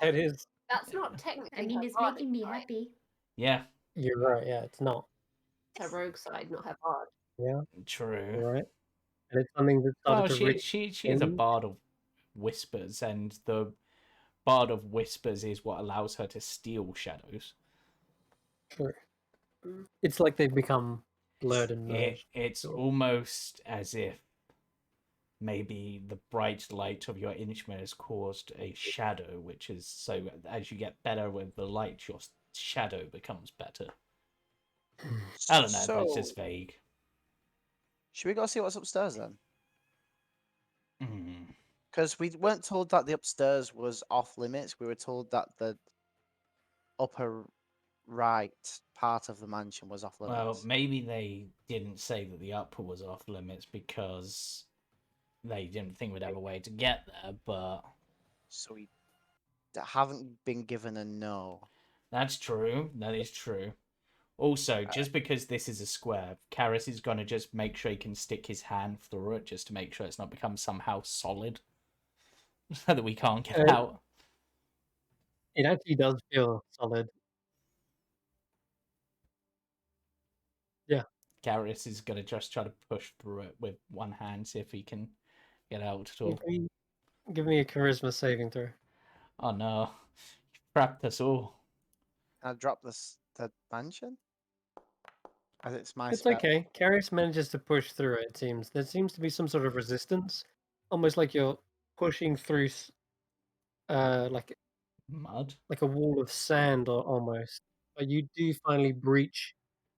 It is. That's not technically. I mean, her it's bard, making me right? happy. Yeah, You're right. Yeah, it's not. It's her rogue side, not her bard. Yeah, true. you're right. And it's something that started Well, to reach. she is a bard of whispers, and the bard of whispers is what allows her to steal shadows. True. It's like they've become blurred and merged. It's sort of. almost as if maybe the bright light of your instrument has caused a shadow, which is so as you get better with the light, your shadow becomes better. I don't know, So, that's just vague. should we go see what's upstairs then? Mm. Because we weren't told that the upstairs was off limits. We were told that the upper right part of the mansion was off limits. Well, maybe they didn't say that the upper was off limits because they didn't think we'd have a way to get there, but So we haven't been given a no. that's true. That is true. Also, just because this is a square, Karius is going to just make sure he can stick his hand through it just to make sure it's not become somehow solid so that we can't get out. It actually does feel solid. Yeah. Karius is going to just try to push through it with one hand, see if he can get out at all. Give me a charisma saving throw. Oh no. You trapped us all. I drop the mansion? As it's my It's spell. okay. Karius manages to push through it, it seems. There seems to be some sort of resistance. Almost like you're pushing through like Mud? a wall of sand or almost. But you do finally breach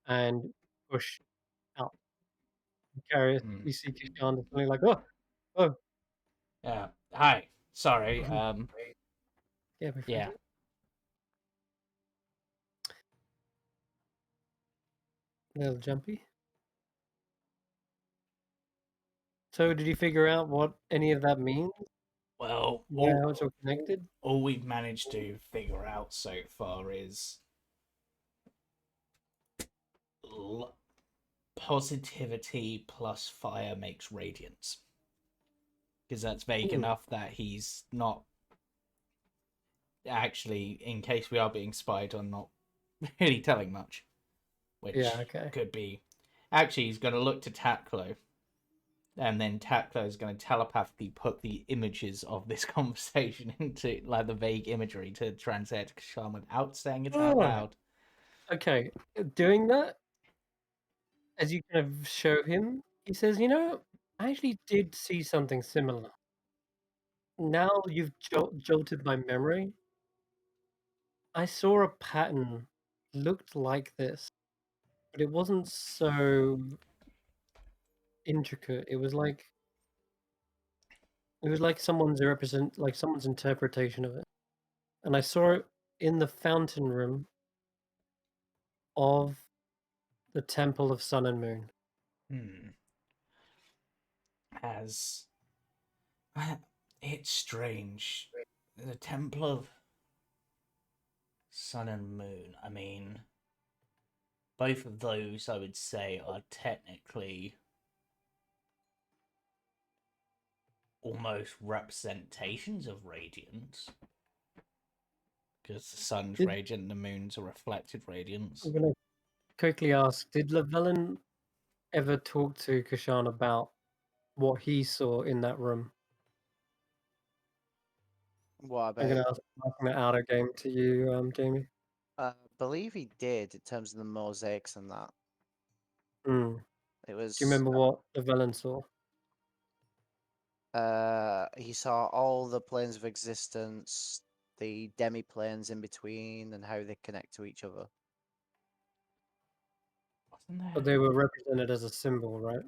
and push out. Karius, you see Kesh'an suddenly like, oh. Yeah. Hi. Sorry. Yeah, my friend. Yeah. A little jumpy. So did you figure out what any of that means? Well, Yeah, how it's all connected? all we've managed to figure out so far is positivity plus fire makes radiance. Because that's vague enough that he's not actually, in case we are being spied on, not really telling much. Which could be. Actually, he's going to look to Taklo. And then Taklo is going to telepathically put the images of this conversation into like the vague imagery to translate to Kesh'an without saying it out loud. Okay, doing that, as you kind of show him, he says, I actually did see something similar. Now you've jolted my memory. I saw a pattern looked like this, but it wasn't so intricate. It was like someone's someone's interpretation of it. And I saw it in the fountain room of the Temple of Sun and Moon. As it's strange, the Temple of Sun and Moon. I mean, both of those I would say are technically almost representations of radiance, because the sun's Did- radiant and the moon's a reflected radiance. I'm gonna quickly ask: did Llewellyn ever talk to Kesh'an about what he saw in that room? What I'm gonna about? ask an outer game to you, Jamey. I believe he did in terms of the mosaics and that. Hmm. It was. Do you remember what Llewellyn saw? He saw all the planes of existence, the demi-planes in between, and how they connect to each other. Wasn't there? But they were represented as a symbol, right?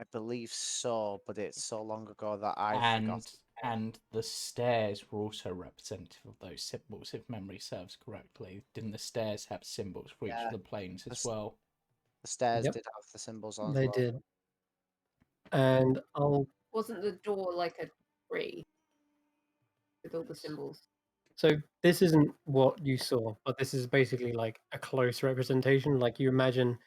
I believe so, but it's so long ago that I forgot. And the stairs were also representative of those symbols, if memory serves correctly. Didn't the stairs have symbols for each Yeah, of the planes as s- well? The stairs Yep. did have the symbols on as They well. did. And Wasn't the door like a tree with all the symbols? so this isn't what you saw, but this is basically like a close representation. Like you imagine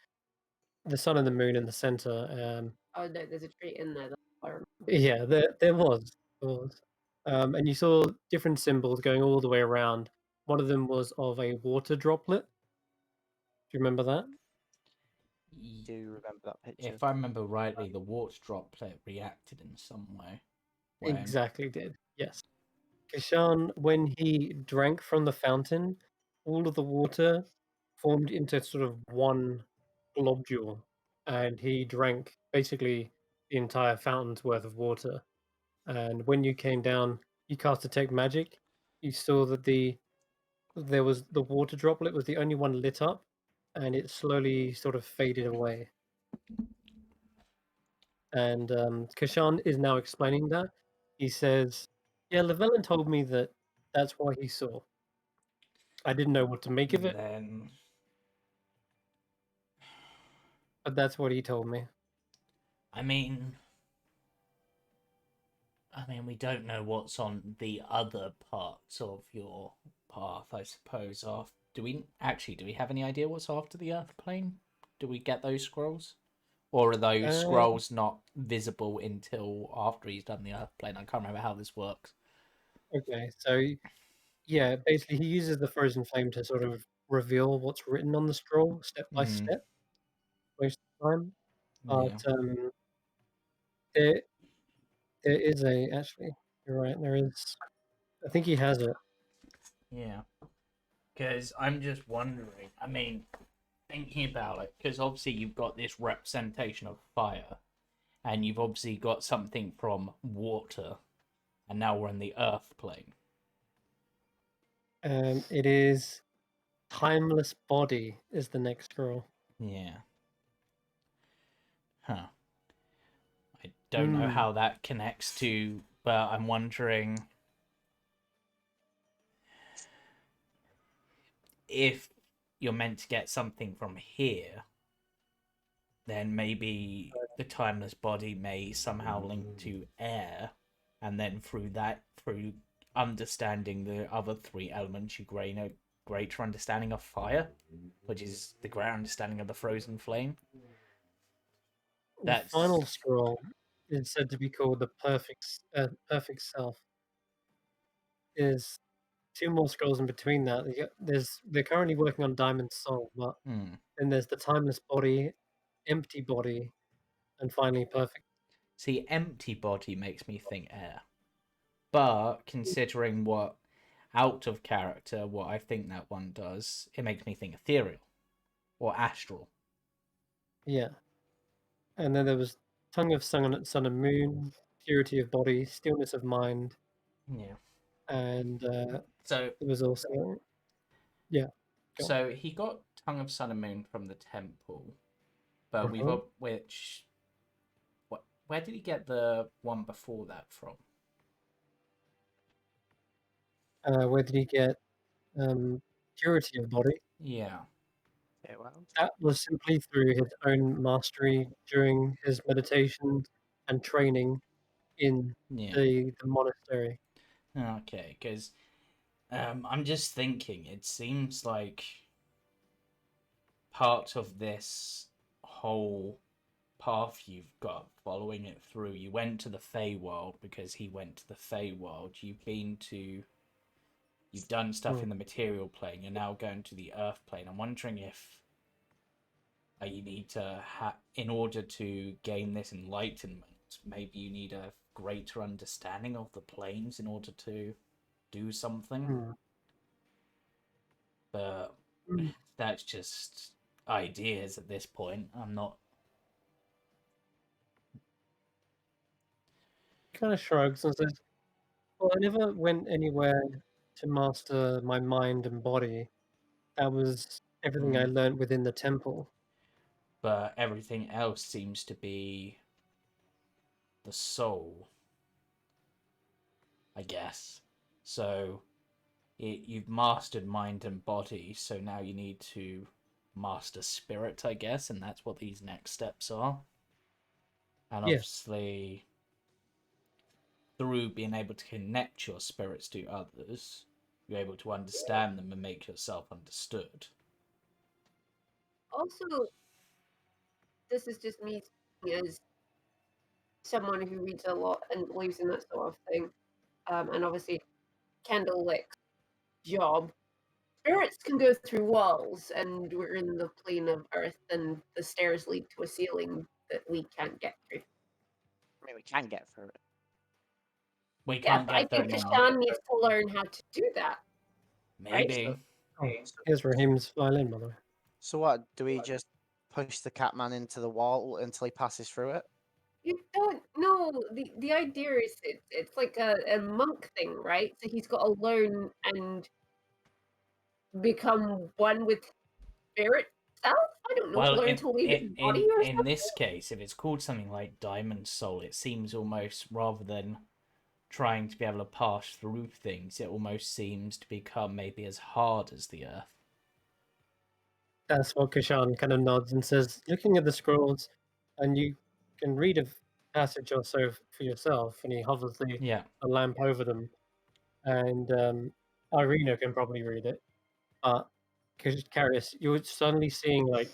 the sun and the moon in the center. Oh no, there's a tree in there. That's what I remember. Yeah, there was. And you saw different symbols going all the way around. One of them was of a water droplet. Do you remember that? Do you remember that picture? If I remember rightly, the water droplet reacted in some way. Exactly did. Yes. Kesh'an, when he drank from the fountain, all of the water formed into sort of one globule, and he drank basically the entire fountain's worth of water. And when you came down, you cast Detect Magic. You saw that there was the water droplet was the only one lit up, and it slowly sort of faded away. And Kesh'an is now explaining that. He says, "Yeah, Llewellyn told me that that's what he saw. I didn't know what to make of it, Then, but that's what he told me." I mean, we don't know what's on the other parts of your path, I suppose. Do we have any idea what's after the Earth plane? Do we get those scrolls? Or are those scrolls not visible until after he's done the Earth plane? I can't remember how this works. Okay, so yeah, basically he uses the frozen flame to sort of reveal what's written on the scroll step by step most of the time. But there is actually, you're right, there is. I think he has it. Yeah. Because I'm just wondering, thinking about it, because obviously you've got this representation of fire, and you've obviously got something from water, and now we're in the Earth plane. It is Timeless Body is the next scroll. Yeah. Huh. I don't know how that connects to, but I'm wondering if you're meant to get something from here, then maybe the timeless body may somehow link to air, and then through understanding the other three elements, you gain a greater understanding of fire, which is the greater understanding of the frozen flame. The final scroll is said to be called the Perfect Self. There's two more scrolls in between that. They're currently working on Diamond Soul, but then there's the Timeless Body, Empty Body, and finally Perfect. See, empty body makes me think air, but considering what out of character, what I think that one does, it makes me think ethereal or astral. Yeah, and then there was Tongue of Sun and Moon, Purity of Body, Stillness of Mind. Yeah, and so it was also So he got Tongue of Sun and Moon from the temple, but we've Mhm. which what? Where did he get the one before that from? Where did he get purity of body? Yeah. Yeah, well, That was simply through his own mastery during his meditation and training in Yeah. the monastery. Okay, because I'm just thinking. It seems like part of this whole path you've got, following it through. You went to the Feywild because he went to the Feywild. You've done stuff in the material plane. You're now going to the Earth plane. I'm wondering if you need to in order to gain this enlightenment, maybe you need a greater understanding of the planes in order to do something. But that's just ideas at this point. I'm not. Kind of shrugs and says, "Well, I never went anywhere to master my mind and body. That was everything I learned within the temple." But everything else seems to be the soul, I guess. So you've mastered mind and body, so now you need to master spirit, I guess, and that's what these next steps are. And Yeah. obviously, through being able to connect your spirits to others, you're able to understand them and make yourself understood. Also, this is just me speaking as someone who reads a lot and believes in that sort of thing. And obviously, Candlewick's job. Spirits can go through walls, and we're in the plane of Earth, and the stairs lead to a ceiling that we can't get through. I mean, we can get through it. We Yeah, can't but I get there think normally. Kesh'an needs to learn how to do that. Maybe. Right? Here's Raheem's violin, by the way. So what? Do we just push the Catman into the wall until he passes through it? You don't know. The idea is it's like a monk thing, right? So he's got to learn and become one with spirit self. I don't know. Well, Learn to leave his body or in something. this case, if it's called something like Diamond Soul, it seems almost, rather than trying to be able to pass through things, it almost seems to become maybe as hard as the Earth. That's what Kesh'an kind of nods and says, looking at the scrolls, and you can read a passage or so for yourself. And he hovers the lamp over them, and Eirina can probably read it. But Karius, you're suddenly seeing like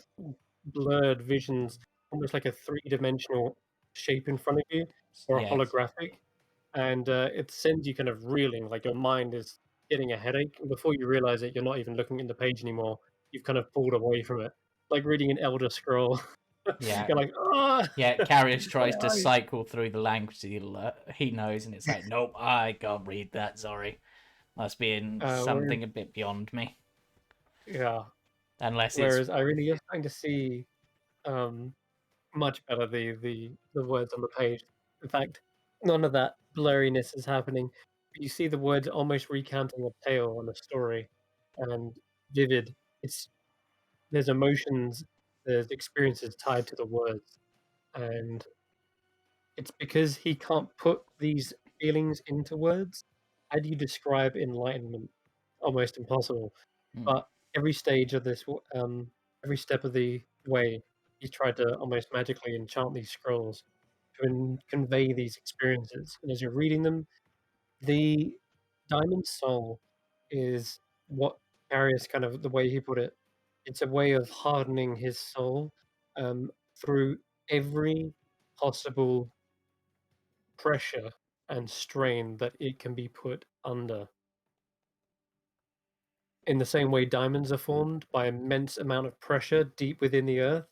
blurred visions, almost like a three-dimensional shape in front of you, or a holographic, and it sends you kind of reeling, like your mind is getting a headache. And before you realize it, you're not even looking at the page anymore. You've kind of pulled away from it, like reading an Elder Scroll. Yeah. You're like, ah. Yeah, Karius tries to cycle through the language he knows, and it's like, nope, I can't read that, sorry. Must be in something a bit beyond me. Yeah. Unless Whereas Eirina, you're starting to see much better the words on the page. In fact, none of that blurriness is happening. You see the words almost recounting a tale and a story, and vivid. There's emotions, there's experiences tied to the words, and it's because he can't put these feelings into words. How do you describe enlightenment? Almost impossible. But every stage of this, every step of the way, he's tried to almost magically enchant these scrolls to convey these experiences. And as you're reading them, the Diamond Soul is what Karius kind of the way he put it. It's a way of hardening his soul through every possible pressure and strain that it can be put under. In the same way diamonds are formed by immense amount of pressure deep within the earth,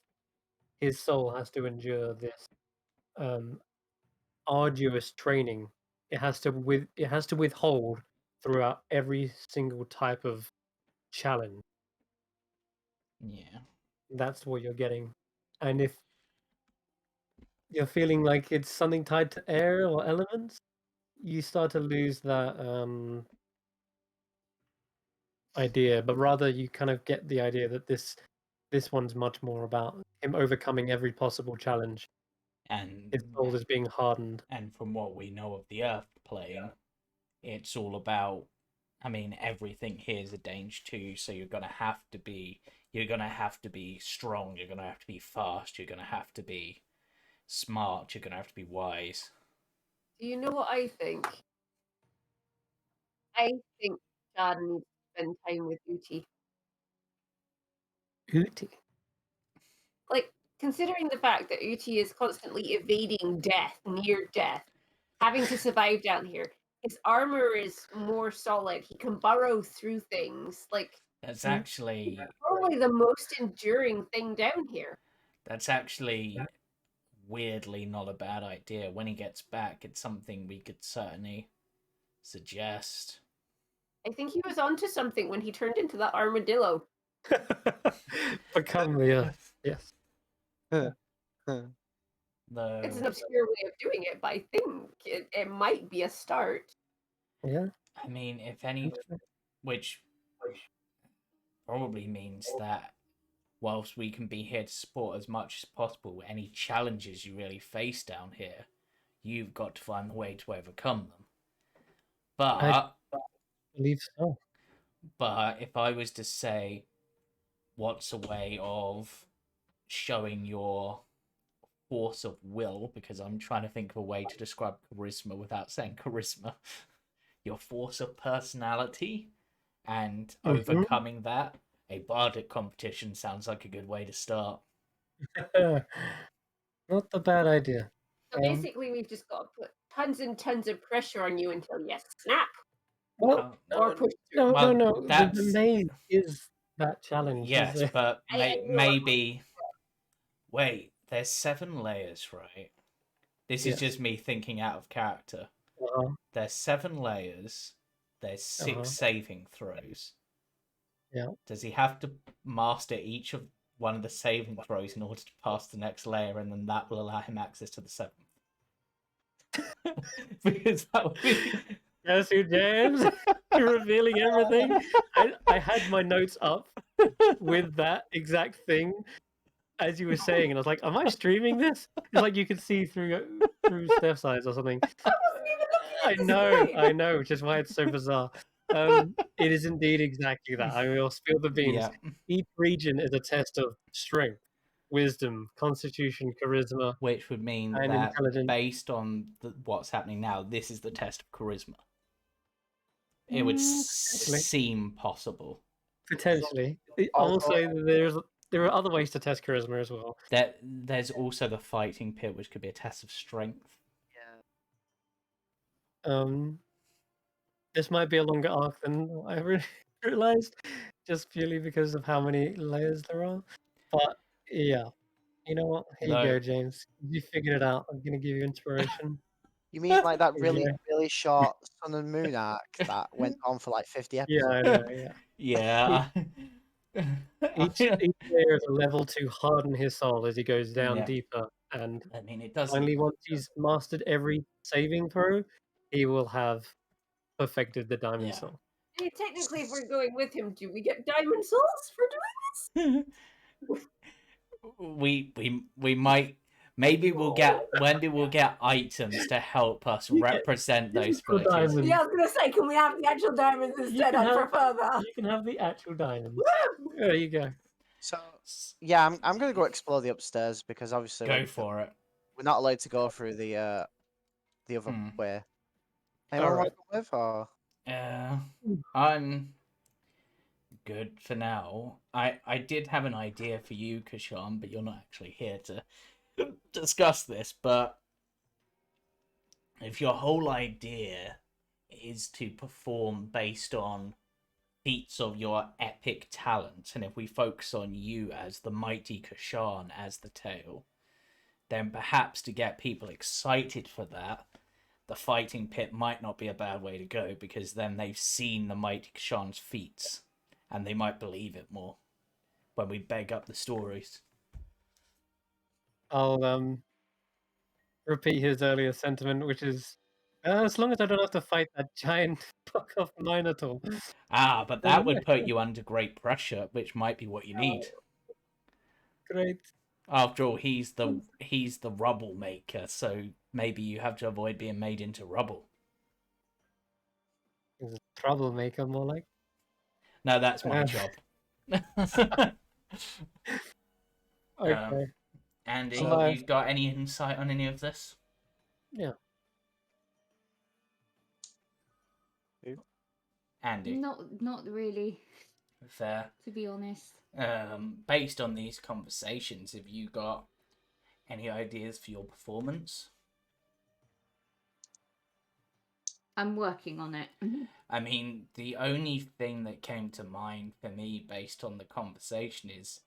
his soul has to endure this arduous training. It has to withhold throughout every single type of challenge. Yeah. That's what you're getting. And if you're feeling like it's something tied to air or elements, you start to lose that idea, but rather you kind of get the idea that this This one's much more about him overcoming every possible challenge. And His soul is being hardened. and from what we know of the Earth plane, it's all about. I mean, everything here is a danger too. So you're gonna have to be strong. You're gonna have to be fast. You're gonna have to be smart. You're gonna have to be wise. Do you know what I think? I think Dad needs to spend time with Uchi. Uchi. Like, considering the fact that Uchi is constantly evading death, near death, having to survive down here, his armor is more solid. He can burrow through things. Like, That's actually probably the most enduring thing down here. that's actually weirdly not a bad idea. When he gets back, it's something we could certainly suggest. I think he was onto something when he turned into that armadillo. Become the Earth. Yes. Though, It's an obscure way of doing it, but I think it might be a start. Yeah. I mean, if any, which probably means that whilst we can be here to support as much as possible, any challenges you really face down here, you've got to find a way to overcome them. But I believe so. But if I was to say, what's a way of showing your force of will, because I'm trying to think of a way to describe charisma without saying charisma, your force of personality and overcoming that, a bardic competition sounds like a good way to start. Not a bad idea. So basically, we've just got to put tons and tons of pressure on you until you snap Well, or push through. no. That's... The maze is that challenge. Yes, is it? but I know. maybe... Wait, there's 7 layers, right? This is just me thinking out of character. There's 7 layers. There's 6 saving throws. Yeah. Does he have to master each of one of the saving throws in order to pass the next layer, and then that will allow him access to the 7th? Because that would be... Yes, you James. You're revealing everything. I had my notes up with that exact thing as you were saying, and I was like, "Am I streaming this?" It's like you could see through Steph's eyes or something. I know, which is why it's so bizarre. It is indeed exactly that. I will spill the beans. Yeah. Each region is a test of strength, wisdom, constitution, charisma, Which would mean and that intelligence. based on what's happening now, this is the test of charisma. It would seem possible. Potentially. Also, there are other ways to test charisma as well. There's also the fighting pit, which could be a test of strength. This might be a longer arc than I realized, just purely because of how many layers there are. But yeah, you know what? Here you go, James. You figured it out. I'm gonna give you inspiration. You mean like that really short Sun and Moon arc that went on for like 50 episodes? Yeah, I know. Yeah. Yeah. Each layer is a level to harden his soul as he goes down deeper, and I mean, it doesn't. finally, once he's mastered every saving throw, he will have perfected the diamond soul. Hey, technically, if we're going with him, do we get diamond souls for doing this? We might. Maybe we'll get items to help us represent those villages. Yeah, I was gonna say, can we have the actual diamonds instead? I prefer that. You can have the actual diamonds. There you go. So yeah, I'm gonna go explore the upstairs because obviously go for it. We're not allowed to go through the other way. Anyone want to go with or? I'm good for now. I did have an idea for you, Kesh'an, but you're not actually here to discuss this. But if your whole idea is to perform based on feats of your epic talent, and if we focus on you as the mighty Kesh'an as the tail, then perhaps to get people excited for that, the fighting pit might not be a bad way to go, because then they've seen the mighty Kesh'an's feats, and they might believe it more when we beg up the stories. I'll repeat his earlier sentiment, which is as long as I don't have to fight that giant fuck off Minotaur. But that would put you under great pressure, which might be what you need. Great. After all, he's the rubble maker, so maybe you have to avoid being made into rubble. He's a troublemaker, more like. No, that's my Uh, job. Okay. Andy, So- you got any insight on any of this? Yeah. Andy, Not really, fair. to be honest. Based on these conversations, have you got any ideas for your performance? I'm working on it. I mean, the only thing that came to mind for me based on the conversation is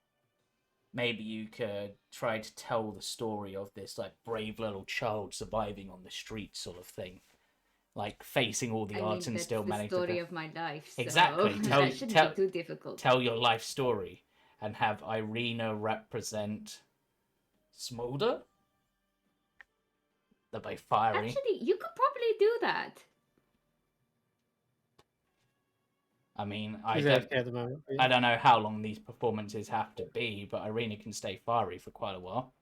maybe you could try to tell the story of this like brave little child surviving on the street sort of thing, like facing all the odds and that's still the managing story to of my life. So Exactly. that shouldn't be too difficult. tell your life story and have Eirina represent Smolder. They're both fiery. Actually, you could probably do that. I mean, He's AFK at the moment. but I yeah. don't know how long these performances have to be, but Eirina can stay fiery for quite a while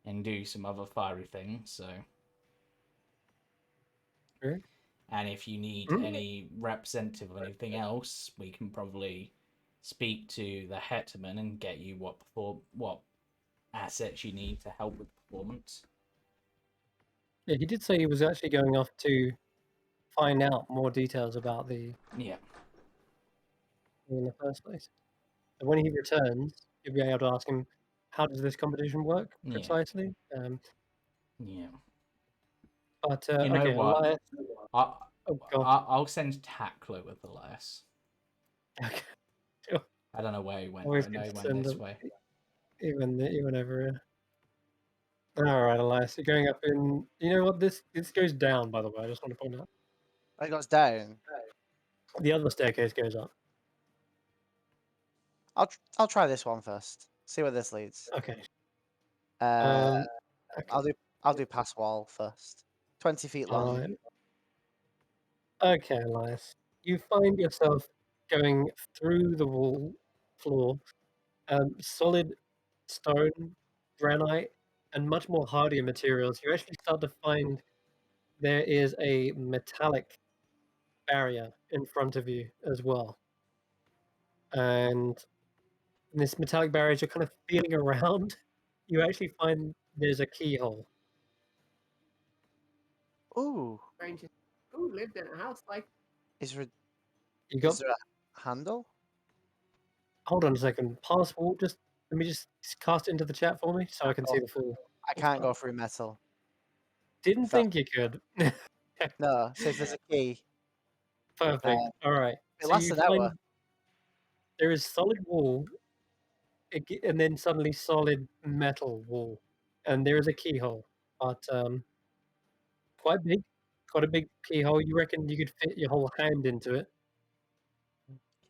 and do some other fiery things. So, Okay. and if you need any representative of anything else, we can probably speak to the hetman and get you what assets you need to help with performance. Yeah, he did say he was actually going off to find out more details about the Yeah. in the first place. And when he returns, you'll be able to ask him, how does this competition work Yeah. precisely? Yeah. But You know okay, what? Elias. I'll send Tackler with Elias. Okay. Sure. I don't know where he went. Always I know he good to went send this him. way. Even over here. All right, Elias, you're going up in. You know what? This goes down. By the way, I just want to point out. It goes down. The other staircase goes up. I'll try this one first. See where this leads. Okay. Okay. Okay. I'll do pass wall first. 20 feet long. Alright. Okay, Elias. You find yourself going through the wall floor, solid stone, granite, and much more hardier materials. You actually start to find there is a metallic barrier in front of you as well. And in this metallic barrier, as you're kind of feeling around, you actually find there's a keyhole. Ooh. Strangers who lived in a house like Is there You got. is there a handle? Hold on a second. Passport. Just let me just cast it into the chat for me so I can see the full. I can't go through metal. Didn't If that- think you could. No, so if there's a key, Perfect. All right. it So lasts you an hour. find there is solid wall, and then suddenly solid metal wall, and there is a keyhole, but quite big, quite a big keyhole. You reckon you could fit your whole hand into it?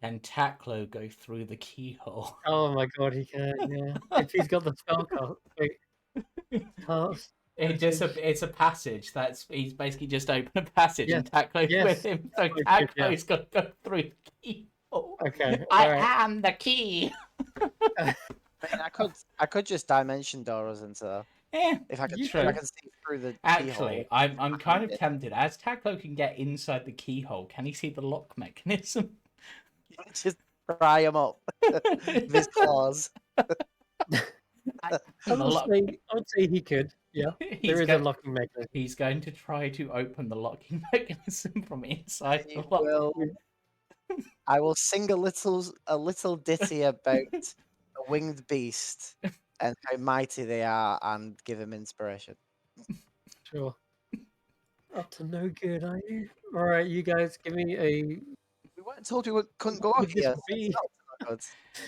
Can Tackler go through the keyhole? Oh my god, he can. Yeah, if he's got the spell cast. Wait, cast. It's a passage. He's basically just opened a passage and Tackler's yes. with him. So Okay, Tackler's got to go through the keyhole. Okay. I alright. am the key. I mean, I could just dimension doors into Yeah, if I can You if I could. can see through the actually, keyhole. I'm kind of tempted. As Tackler can get inside the keyhole, can he see the lock mechanism? Just pry him up with his claws. I would say he could. Yeah, there is a locking mechanism. He's going to try to open the locking mechanism from inside He the lock. will. I will sing a little ditty about a winged beast and how mighty they are, and give him inspiration. Sure. Up to no good, are you? All right, you guys, give me a. We weren't told we couldn't go What out would this here. be? Good.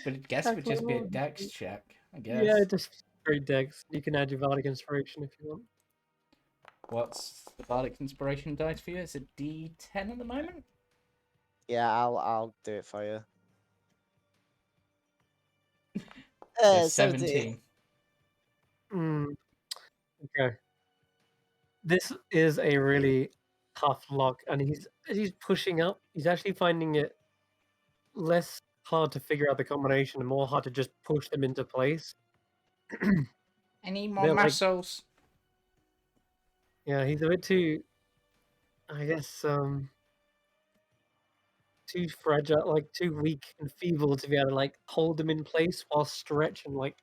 But I guess it would just be a dex check, I guess. Yeah, just straight dex. You can add your Bardic Inspiration if you want. What's the Bardic Inspiration dice for you? Is it D10 at the moment? Yeah, I'll do it for you. So 17. Okay. This is a really tough lock, and he's pushing up. He's actually finding it less hard to figure out the combination and more hard to just push them into place. Any more They're like, muscles? yeah, he's a bit too, I guess, too fragile, like too weak and feeble to be able to like hold them in place while stretch and like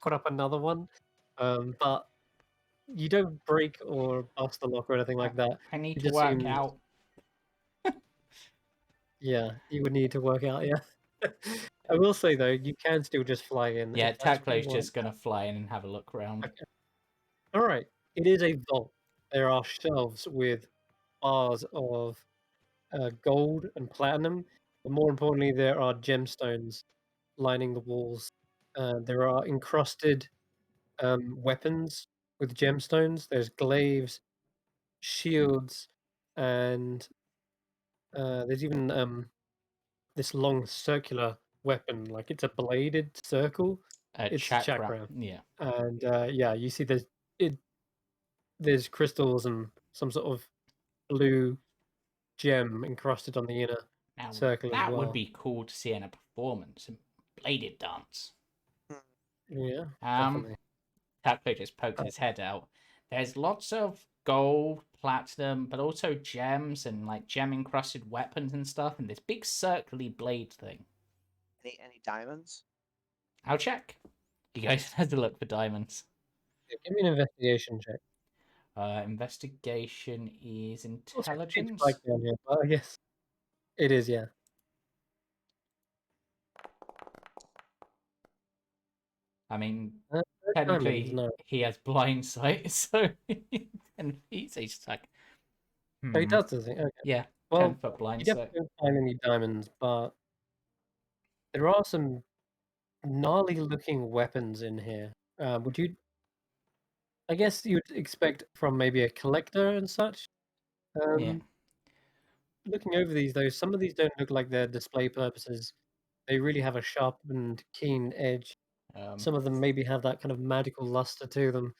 put up another one. But you don't break or bust the lock or anything like that. I need It to just work seems, out. yeah, you would need to work out. Yeah, I will say though, you can still just fly in. Yeah, if that's what Taklo's you want. just gonna fly in and have a look around. Okay. All right, it is a vault. There are shelves with bars of gold and platinum, but more importantly, there are gemstones lining the walls. There are encrusted weapons with gemstones. There's glaives, shields, and there's even this long circular weapon, like it's a bladed circle. It's a chakra, Yeah. and yeah, you see there's crystals and some sort of blue gem encrusted on the inner Now circle as that would well. be cool to see in a performance, a bladed dance. Yeah, Um, definitely. Taklo just pokes his head out. There's lots of gold, platinum, but also gems and like gem encrusted weapons and stuff, and this big circly blade thing. Any diamonds? I'll check. You guys have to look for diamonds. Yeah, give me an investigation check. Investigation is Also, it's pitch intelligence. black down here, but I guess it is. Yeah. I mean, No technically diamonds, no. he has blind sight, so 10 feet. So he's like, Oh, he does, does he? Okay. Yeah, Well, 10-foot you blind sight. definitely don't find any diamonds, but there are some gnarly-looking weapons in here. Would you? I guess you'd expect from maybe a collector and such. Yeah. Looking over these, though, some of these don't look like they're display purposes. They really have a sharp and keen edge. Some of them maybe have that kind of magical luster to them.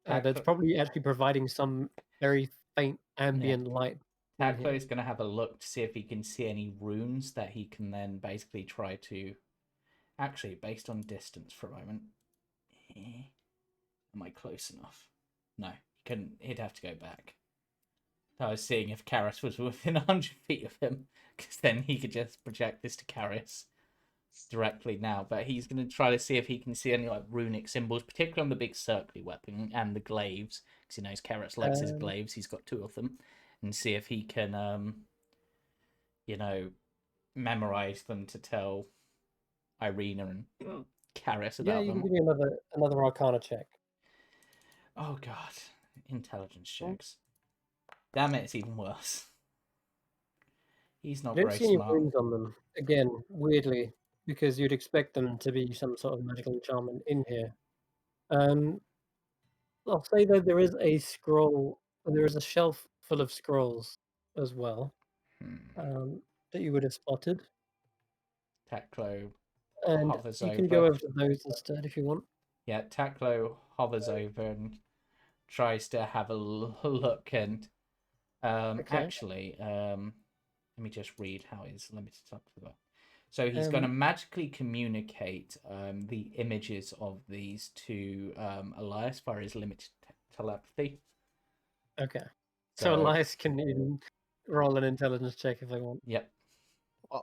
That's probably actually providing some very faint ambient light. Taklo is going to have a look to see if he can see any runes that he can then basically try to... Actually, based on distance for a moment. Am I close enough? No, he couldn't. He'd have to go back. I was seeing if Karius was within 100 feet of him, because then he could just project this to Karius directly now. But he's going to try to see if he can see any like runic symbols, particularly on the big circly weapon and the glaives, because he knows Karius likes his glaives. He's got 2 of them, and see if he can, memorize them to tell Eirina and Karius about them. Yeah, you can give me another Arcana check. Oh god, intelligence checks. Damn it, it's even worse. He's not I don't very see any smart. runes on them. Again, weirdly, because you'd expect them to be some sort of magical enchantment in here. I'll say that there is a scroll. There is a shelf full of scrolls as well that you would have spotted. Taklo And hovers you over. can go over to those instead if you want. Yeah, Taklo hovers over and tries to have a look. And actually, let me just read how his limited up to that. So he's going to magically communicate the images of these to Elias via his limited telepathy. Okay. So Elias can even roll an intelligence check if they want. Yep.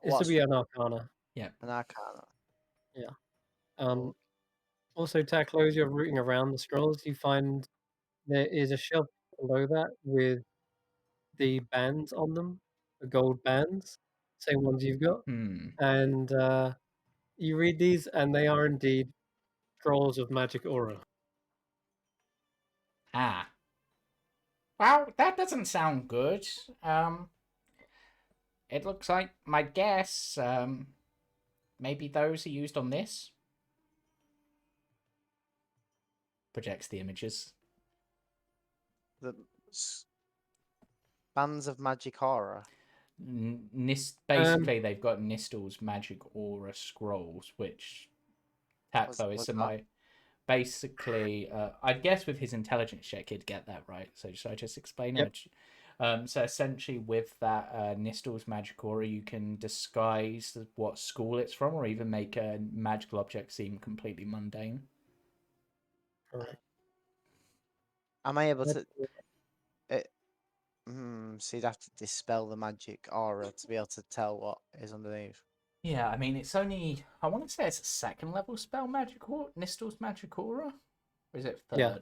This would be an Arcana. Yep. An Arcana. Yeah. Also, Taklo, as you're rooting around the scrolls, you find there is a shelf below that with the bands on them, the gold bands, same ones you've got. And you read these, and they are indeed scrolls of magic aura. Ah. Well, that doesn't sound good. It looks like my guess. Maybe those are used on this. Projects the images. The bands of magic aura. Basically, they've got Nistel's magic aura scrolls, which Taklo is basically. I guess with his intelligence check, he'd get that right. So should I just explain it? So essentially, with that Nistel's magic aura, you can disguise what school it's from, or even make a magical object seem completely mundane. Correct. Am I able That's to? So you'd have to dispel the magic aura to be able to tell what is underneath. Yeah, I mean, it's only, I want to say it's a second level spell, magic aura, Nistel's magic aura, or is it third? Yeah.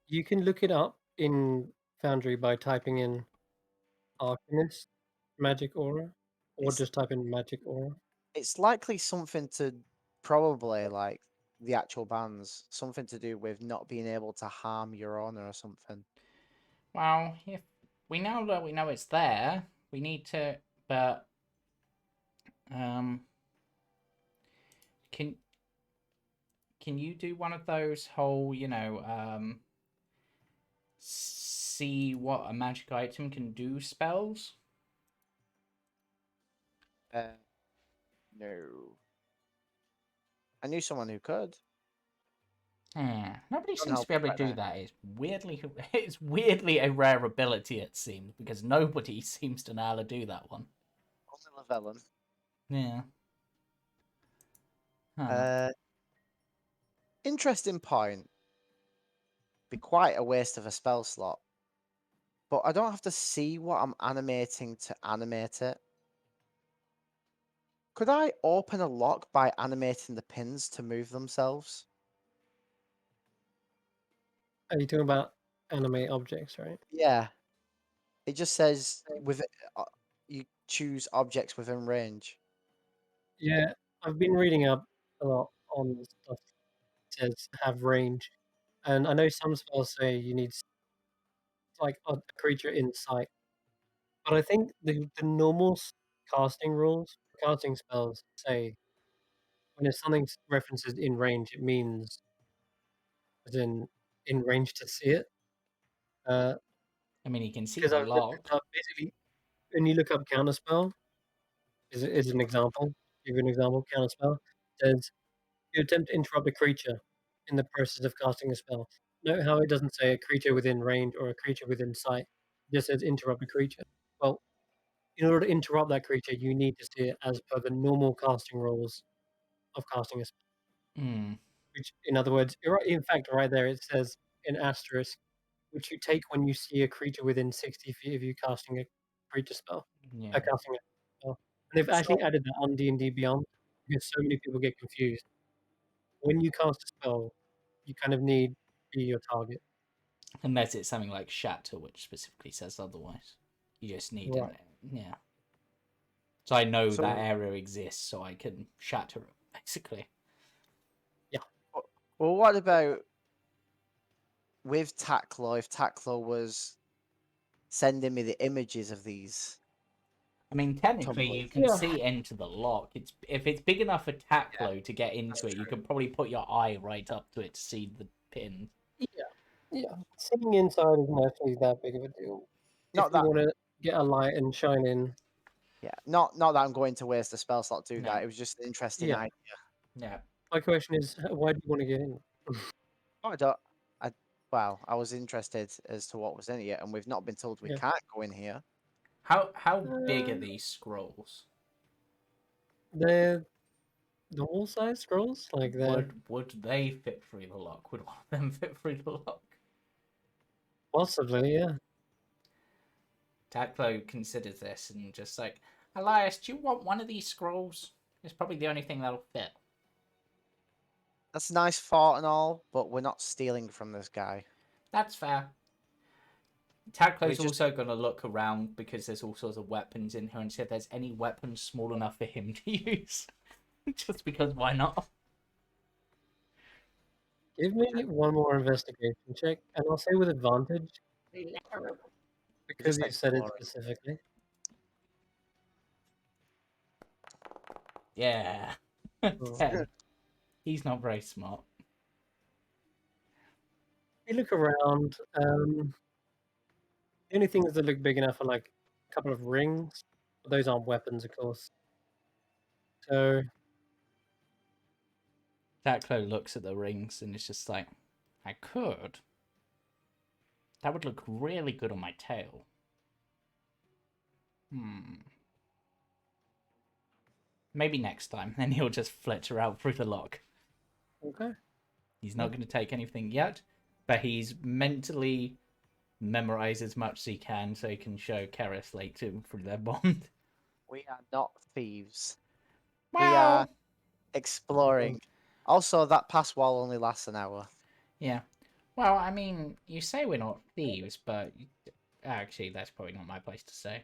You can look it up in Foundry by typing in Arcanist magic aura, or It's- just type in magic aura. It's likely something to probably like the actual bands, something to do with not being able to harm your honor or something. Well, if we know that we know it's there, we need to, but can you do one of those whole, see what a magic item can do spells? No. I knew someone who could. Yeah, nobody Don't seems to help be able to right do now. that. It's weirdly a rare ability, it seems, because nobody seems to know how to do that one. Only Lavellum. Yeah. Huh. Interesting point. Be quite a waste of a spell slot. But I don't have to see what I'm animating to animate it. Could I open a lock by animating the pins to move themselves? Are you talking about animate objects, right? Yeah. It just says you choose objects within range. Yeah, I've been reading up a lot on stuff that says have range, and I know some spells say you need like a creature in sight, but I think the normal casting rules for casting spells say when if something references in range, it means as in range to see it. I mean, you can see Because the I've looked lock. up basically when you look up counterspell is an example. Give you an example. Counterspell says you attempt to interrupt a creature in the process of casting a spell. Note how it doesn't say a creature within range or a creature within sight. It just says interrupt a creature. Well, in order to interrupt that creature, you need to see it as per the normal casting rules of casting a spell. Hmm. Which, in other words, in fact, right there it says an asterisk, which you take when you see a creature within 60 feet of you casting a creature spell. Yeah. Casting a spell. And they've actually added that on D&D Beyond because so many people get confused. When you cast a spell, you kind of need to be your target. Unless it's something like Shatter, which specifically says otherwise. You just need Right. Yeah. So I know So- that area exists, so I can shatter it, basically. Well, what about with Taclo? If Taclo was sending me the images of these. I mean, technically, you can Yeah. see into the lock. If it's big enough for Taclo to get into it, you can probably put your eye right up to it to see the pin. Yeah. Seeing inside isn't actually that big of a deal. Not If you that, want to get a light and shine in, yeah, not that I'm going to waste a spell slot to do No. that. It was just an interesting Yeah. idea. Yeah. my question is, why do you want to get in? I was interested as to what was in it, and we've not been told we Yeah. can't go in here. How big are these scrolls? They're normal size scrolls, like they're Would they fit through the lock? Would one of them fit through the lock? possibly, yeah. Taclo considers this and just like, Elias, do you want one of these scrolls? It's probably the only thing that'll fit. That's a nice thought and all, but we're not stealing from this guy. That's fair. Taclo's We just- also going to look around because there's all sorts of weapons in here and see if there's any weapons small enough for him to use. Just because why not? Give me one more investigation check, and I'll say with advantage because Just you said it exploring. specifically. Yeah. Oh. 10. He's not very smart. You look around. The only things that look big enough are like a couple of rings. But those aren't weapons, of course. So Taclo looks at the rings and it's just like, I could. That would look really good on my tail. Maybe next time. Then he'll just flitter out through the lock. Okay. He's not going to take anything yet, but he's mentally memorized as much as he can so he can show Karius later through their bond. We are not thieves. Well, We are exploring. Also, that pass wall only lasts an hour. yeah. Well, I mean, you say we're not thieves, but actually, that's probably not my place to say.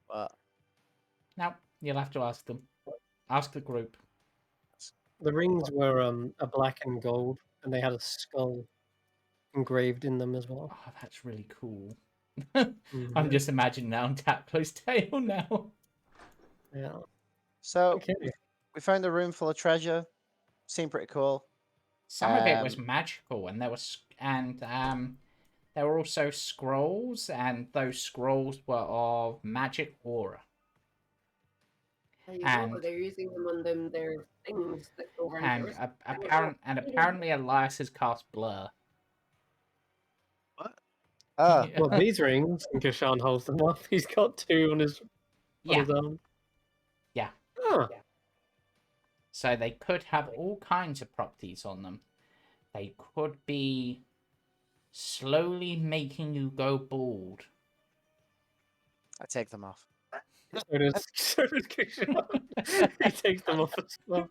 But Now, you'll have to ask them. Ask the group. The rings were a black and gold, and they had a skull engraved in them as well. Oh, that's really cool. Mhm. I'm just imagining that on Taplo's tail now. Yeah. so Okay. we found a room full of treasure. Seemed pretty cool. Some of it was magical, and there were also scrolls, and those scrolls were of magic aura. There you And- go. They're using them on them. Their things that go around. And apparently Elias has cast blur. Ah, Well, these rings, and Kesh'an holds them up. He's got two on his Yeah. arm. Yeah. Ah, So they could have all kinds of properties on them. They could be slowly making you go bald. I take them off. so does Kesh'an. He takes them off as well.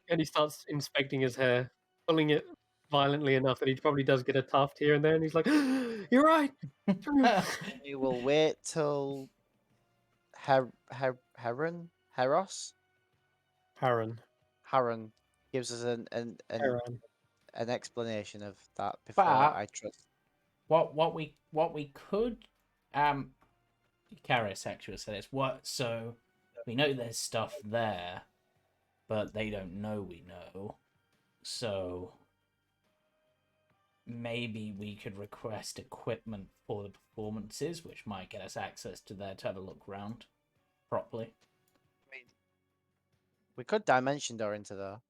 And he starts inspecting his hair, pulling it violently enough that he probably does get a tuft here and there, and he's like, "You're right." We will wait till Heros Haran. gives us an Haran. explanation of that before But- I trust. What we could Karius actually said is so we know there's stuff there, but they don't know we know. So maybe we could request equipment for the performances, which might get us access to there to have a look round properly. I mean, we could dimension door into there.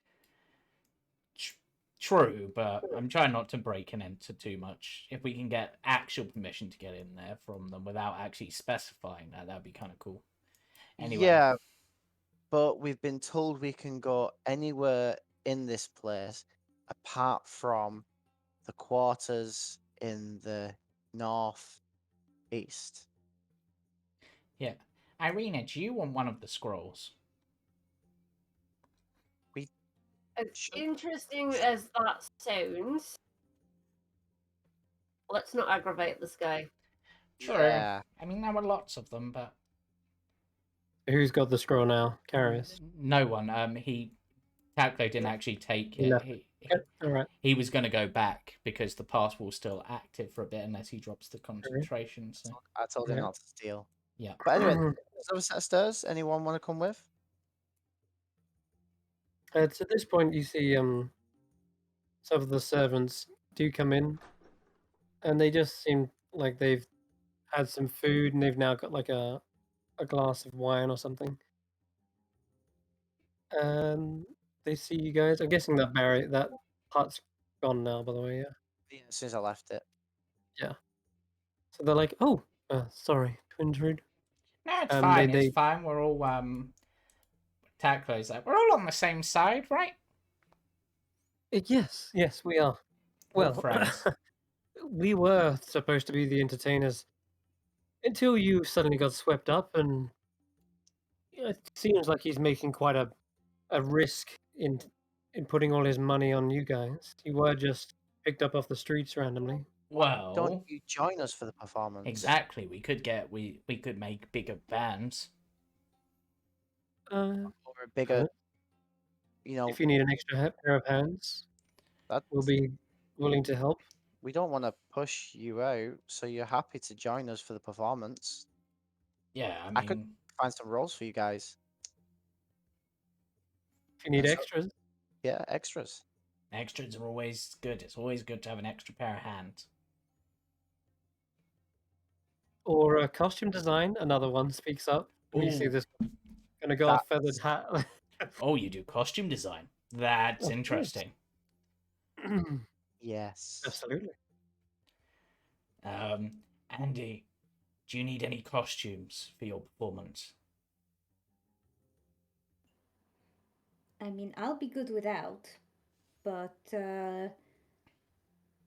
True, but I'm trying not to break and enter too much. If we can get actual permission to get in there from them without actually specifying that'd be kind of cool. Anyway, Yeah, but we've been told we can go anywhere in this place apart from the quarters in the northeast. yeah. Eirina, do you want one of the scrolls? As Sure. interesting as that sounds, let's not aggravate this guy. True. Yeah, I mean, there were lots of them, but Who's got the scroll now? Karius. no one. Taklo didn't actually take He it. left. Okay, all right. He was going to go back because the pass wall's still active for a bit unless he drops the concentration. So I told him Yeah. not to steal. yeah. But anyway, there's another set of stairs. Anyone want to come with? So at this point, you see some of the servants do come in, and they just seem like they've had some food, and they've now got like a glass of wine or something. And they see you guys. I'm guessing that hut's gone now, by the way. Yeah. Yeah, as soon as I left it. So they're like, "Oh, sorry to intrude." No, it's They- fine. they- It's fine. We're all Taklo's like we're all on the same side, right? Yes, we are. All Well, friends. we were supposed to be the entertainers until you suddenly got swept up, and it seems like he's making quite a risk in putting all his money on you guys. You were just picked up off the streets randomly. Well, Don't you join us for the performance? exactly. We could make bigger bands. Uh, Or a bigger, if you need an extra pair of hands, that we'll be willing to help. we don't want to push you out, so you're happy to join us for the performance. Yeah, I mean, I could- Find some roles for you guys. If you need That's- extras, Yeah, extras. extras are always good. It's always good to have an extra pair of hands. or costume design, another one speaks up. You see Ooh. this gonna go a feathered hat. Oh, you do costume design. That's Of course. interesting. Yes. Absolutely. Andi, Do you need any costumes for your performance? I mean, I'll be good without, but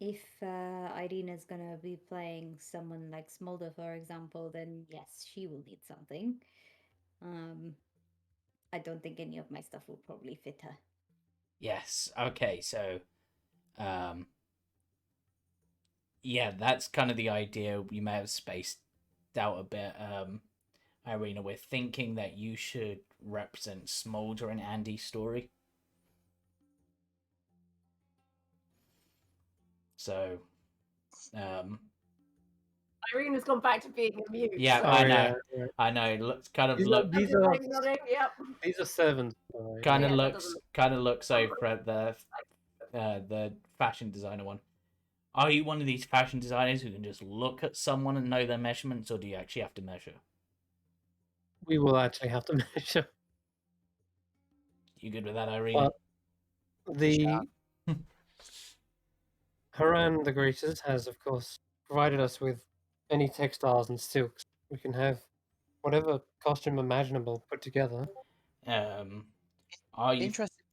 if Eirina's gonna be playing someone like Smolder, for example, then yes, she will need something. I don't think any of my stuff will probably fit her. Yes. Okay. So, yeah, that's kind of the idea. You may have spaced out a bit, Eirina. We're thinking that you should represent Smolder in Andy's story. So, Eirina's gone back to being a mute. yeah, so- I know. yeah, yeah. I know. Looks kind of These are- look. these Just are- like nodding, yep. These are servants. by the way. Kind of Yeah, that looks. doesn't- Kind of looks over at the fashion designer one. Are you one of these fashion designers who can just look at someone and know their measurements, or do you actually have to measure? We will actually have to measure. You good with that, Eirina? But the Haran the Greatest has, of course, provided us with any textiles and silks. We can have whatever costume imaginable put together. Are you? Interesting.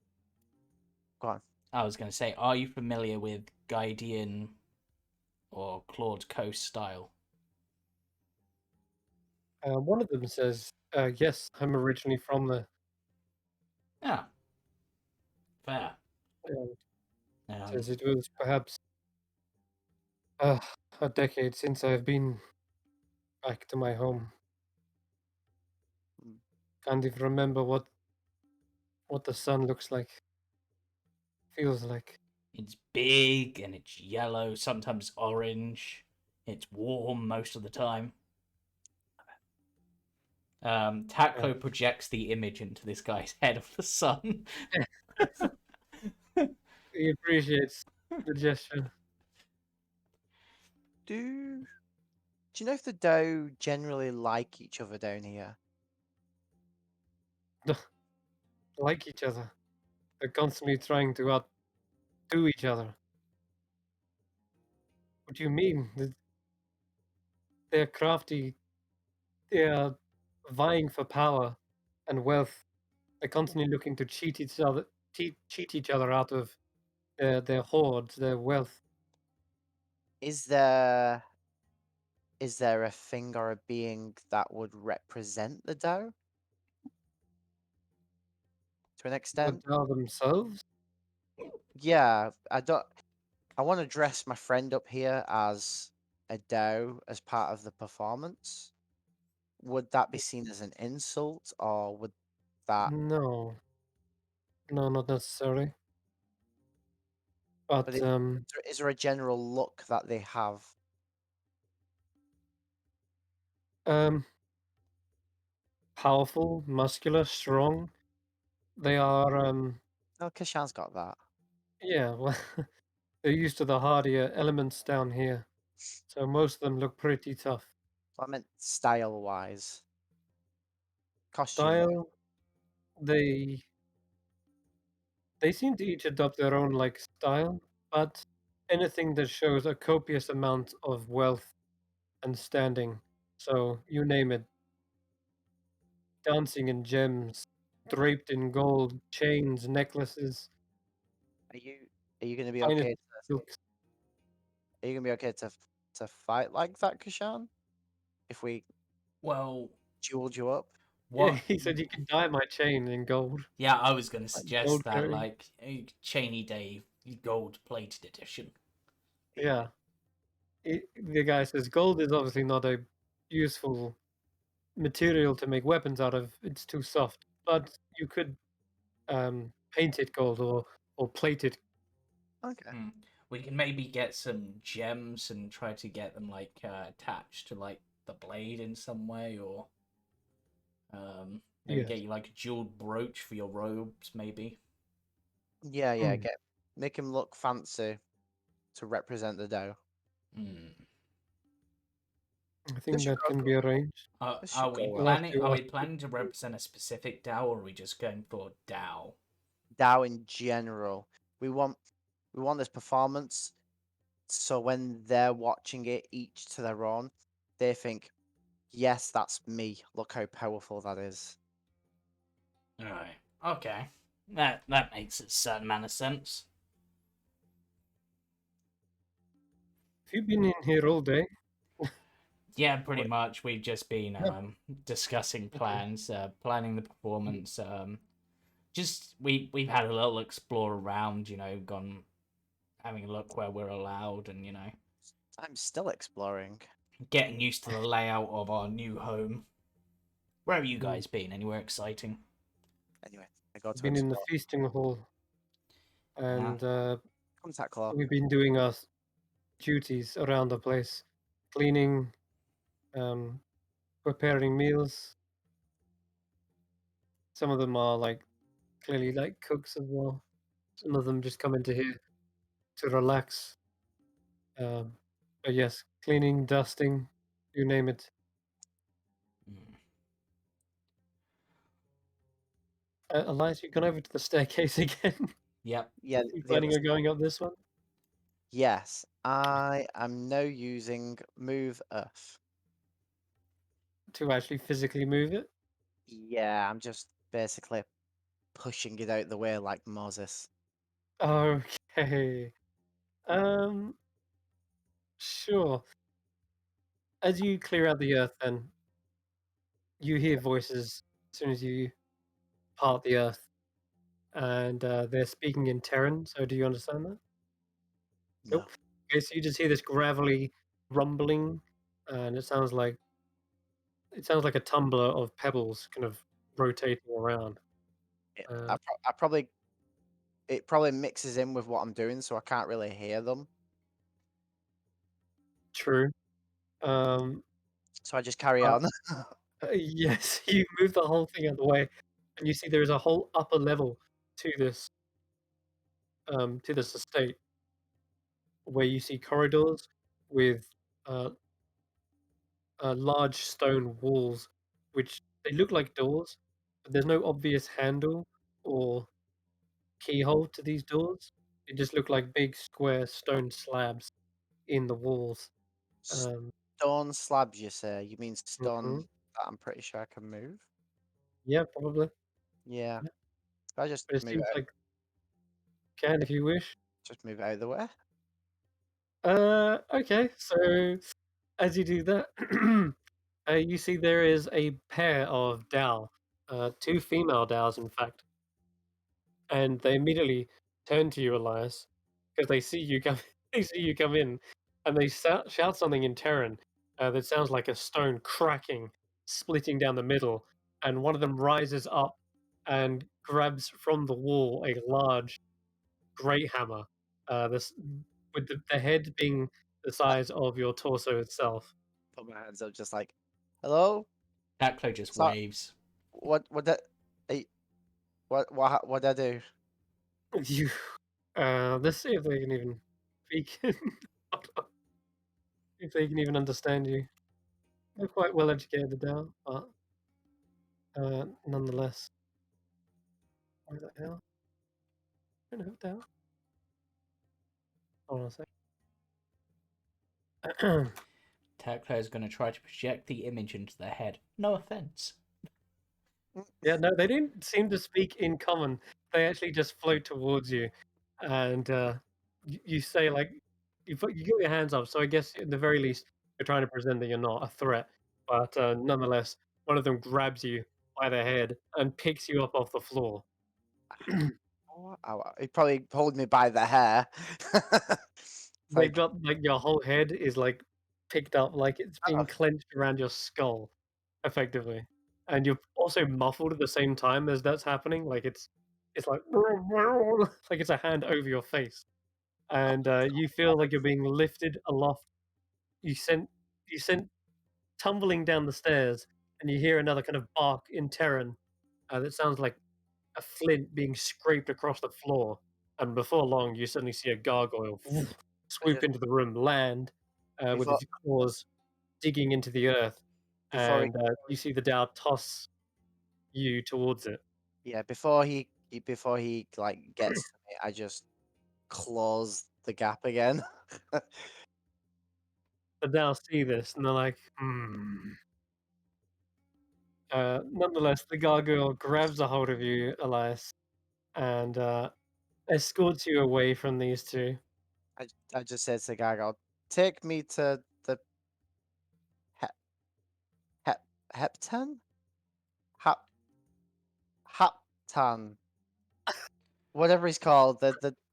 Go on. I was going to say, are you familiar with Guidian or Claude Coast style? One of them says, yes, I'm originally from the... Yeah. Fair. Says it was perhaps a decade since I've been back to my home. Mm. Can't even remember what the sun looks like, feels like. It's big and it's yellow, sometimes orange. It's warm most of the time. Taklo projects the image into this guy's head of the sun. He appreciates the gesture. Do you know if the Dow generally like each other down here? Like each other. They're constantly trying to outdo each other. What do you mean? They're crafty. They are vying for power and wealth. They're constantly looking to cheat each other out of their hoards, their wealth. Is there a thing or a being that would represent the Dow? To an extent? Are themselves? Yeah, I want to dress my friend up here as a Dow as part of the performance. Would that be seen as an insult, or would that? No. No, not necessarily. But But is there a general look that they have? Powerful, muscular, strong. They are Oh, Kesh'an's got that. yeah, well, they're used to the hardier elements down here. So most of them look pretty tough. I meant style-wise. Costume. Style, they seem to each adopt their own like style, but anything that shows a copious amount of wealth and standing. So you name it. Dancing in gems, draped in gold, chains, necklaces, Are you going to be finest okay? silks. Are you going to be okay to fight like that, Kesh'an? If we Well, jeweled you up? what? Yeah, he said you can dye my chain in gold. Yeah, I was going to Like suggest gold that, coating. like, a Cheney Day gold plated edition. Yeah. The guy says gold is obviously not a useful material to make weapons out of. It's too soft. But you could paint it gold or plate it. Okay. We can maybe get some gems and try to get them like attached to like the blade in some way, or maybe Yes. get you like a jeweled brooch for your robes, maybe. Yeah, yeah. Hmm. Make him look fancy to represent the Dow. I think should that go can for- be arranged. This should Are we go well. We'll have planning? to Are we ask- planning to represent a specific Dow, or are we just going for Dow? Dow in general. We want this performance, so when they're watching it, each to their own, they think, Yes, that's me. Look how powerful that is. Right. Okay. That makes a certain amount of sense. Have you been in here all day? Yeah, pretty much. We've just been discussing Okay. plans, planning the performance. Just we've had a little explore around, gone having a look where we're allowed, and I'm still exploring. getting used to the layout of our new home. Where have you Mm. guys been? Anywhere exciting? Anyway, I got to Been in the explore. feasting hall, and Contact claw. we've been doing our duties around the place, cleaning, preparing meals. Some of them are like clearly like cooks as well. Some of them just come into here to relax. But yes, cleaning, dusting, you name it. Mm. Elias, you've gone over to the staircase again. Yep. Yeah, You the planning other. on going up this one? Yes, I am now using Move Earth. To actually physically move it? Yeah, I'm just basically pushing it out the way like Moses. Okay. Um, sure. As you clear out the earth, then you hear voices as soon as you part the earth, and they're speaking in Terran. So, do you understand that? No. Nope. Okay, so you just hear this gravelly rumbling, and it sounds like a tumbler of pebbles kind of rotating around. I probably it probably mixes in with what I'm doing, so I can't really hear them. True. Um, So I just carry but on. yes, you move the whole thing out of the way, and you see there is a whole upper level to this estate, where you see corridors with uh, large stone walls, which they look like doors, but there's no obvious handle or keyhole to these doors. They just look like big square stone slabs in the walls. Um, Stone slabs, you say? You mean stone mhm. that I'm pretty sure I can move? Yeah, probably. Yeah. Yeah. I just But it move seems out, like can if you wish. just move out of the way. Okay. So as you do that, you see there is a pair of Dao, two female Daos, in fact, and they immediately turn to you, Elias, because they see you come. They see you come in, and they shout something in Terran that sounds like a stone cracking, splitting down the middle, and one of them rises up and grabs from the wall a large great hammer. This with the head being the size of your torso itself. Put my hands up, just like, hello. Backflow just So waves. what that? What I do? You, let's see if they can even speak. If they can even understand you. They're quite well educated now, but nonetheless. Why the hell? I don't know down. Hold on a sec. Backflow is going to try to project the image into their head. No offense. Yeah, no, they didn't seem to speak in common. They actually just float towards you, and you say like you get your hands up. So I guess at the very least you're trying to present that you're not a threat. But nonetheless, one of them grabs you by the head and picks you up off the floor. He probably pulled me by the hair. It's They like, got like your whole head is like picked up, like it's oh, being clenched around your skull, effectively, and you're also muffled at the same time as that's happening. Like it's like like it's a hand over your face, and you feel like you're being lifted aloft. You sent tumbling down the stairs, and you hear another kind of bark in Terran that sounds like a flint being scraped across the floor. And before long, you suddenly see a gargoyle swoop just into the room, land with before its claws digging into the earth, before he and you see the Dow toss you towards it. yeah before he like gets to me, I just close the gap again. The Dow see this, and they're like, "Hmm." Nonetheless, the gargoyle grabs a hold of you, Elias, and escorts you away from these two. I just said to Gargoyle, take me to the Heptan? Haptan. Whatever he's called.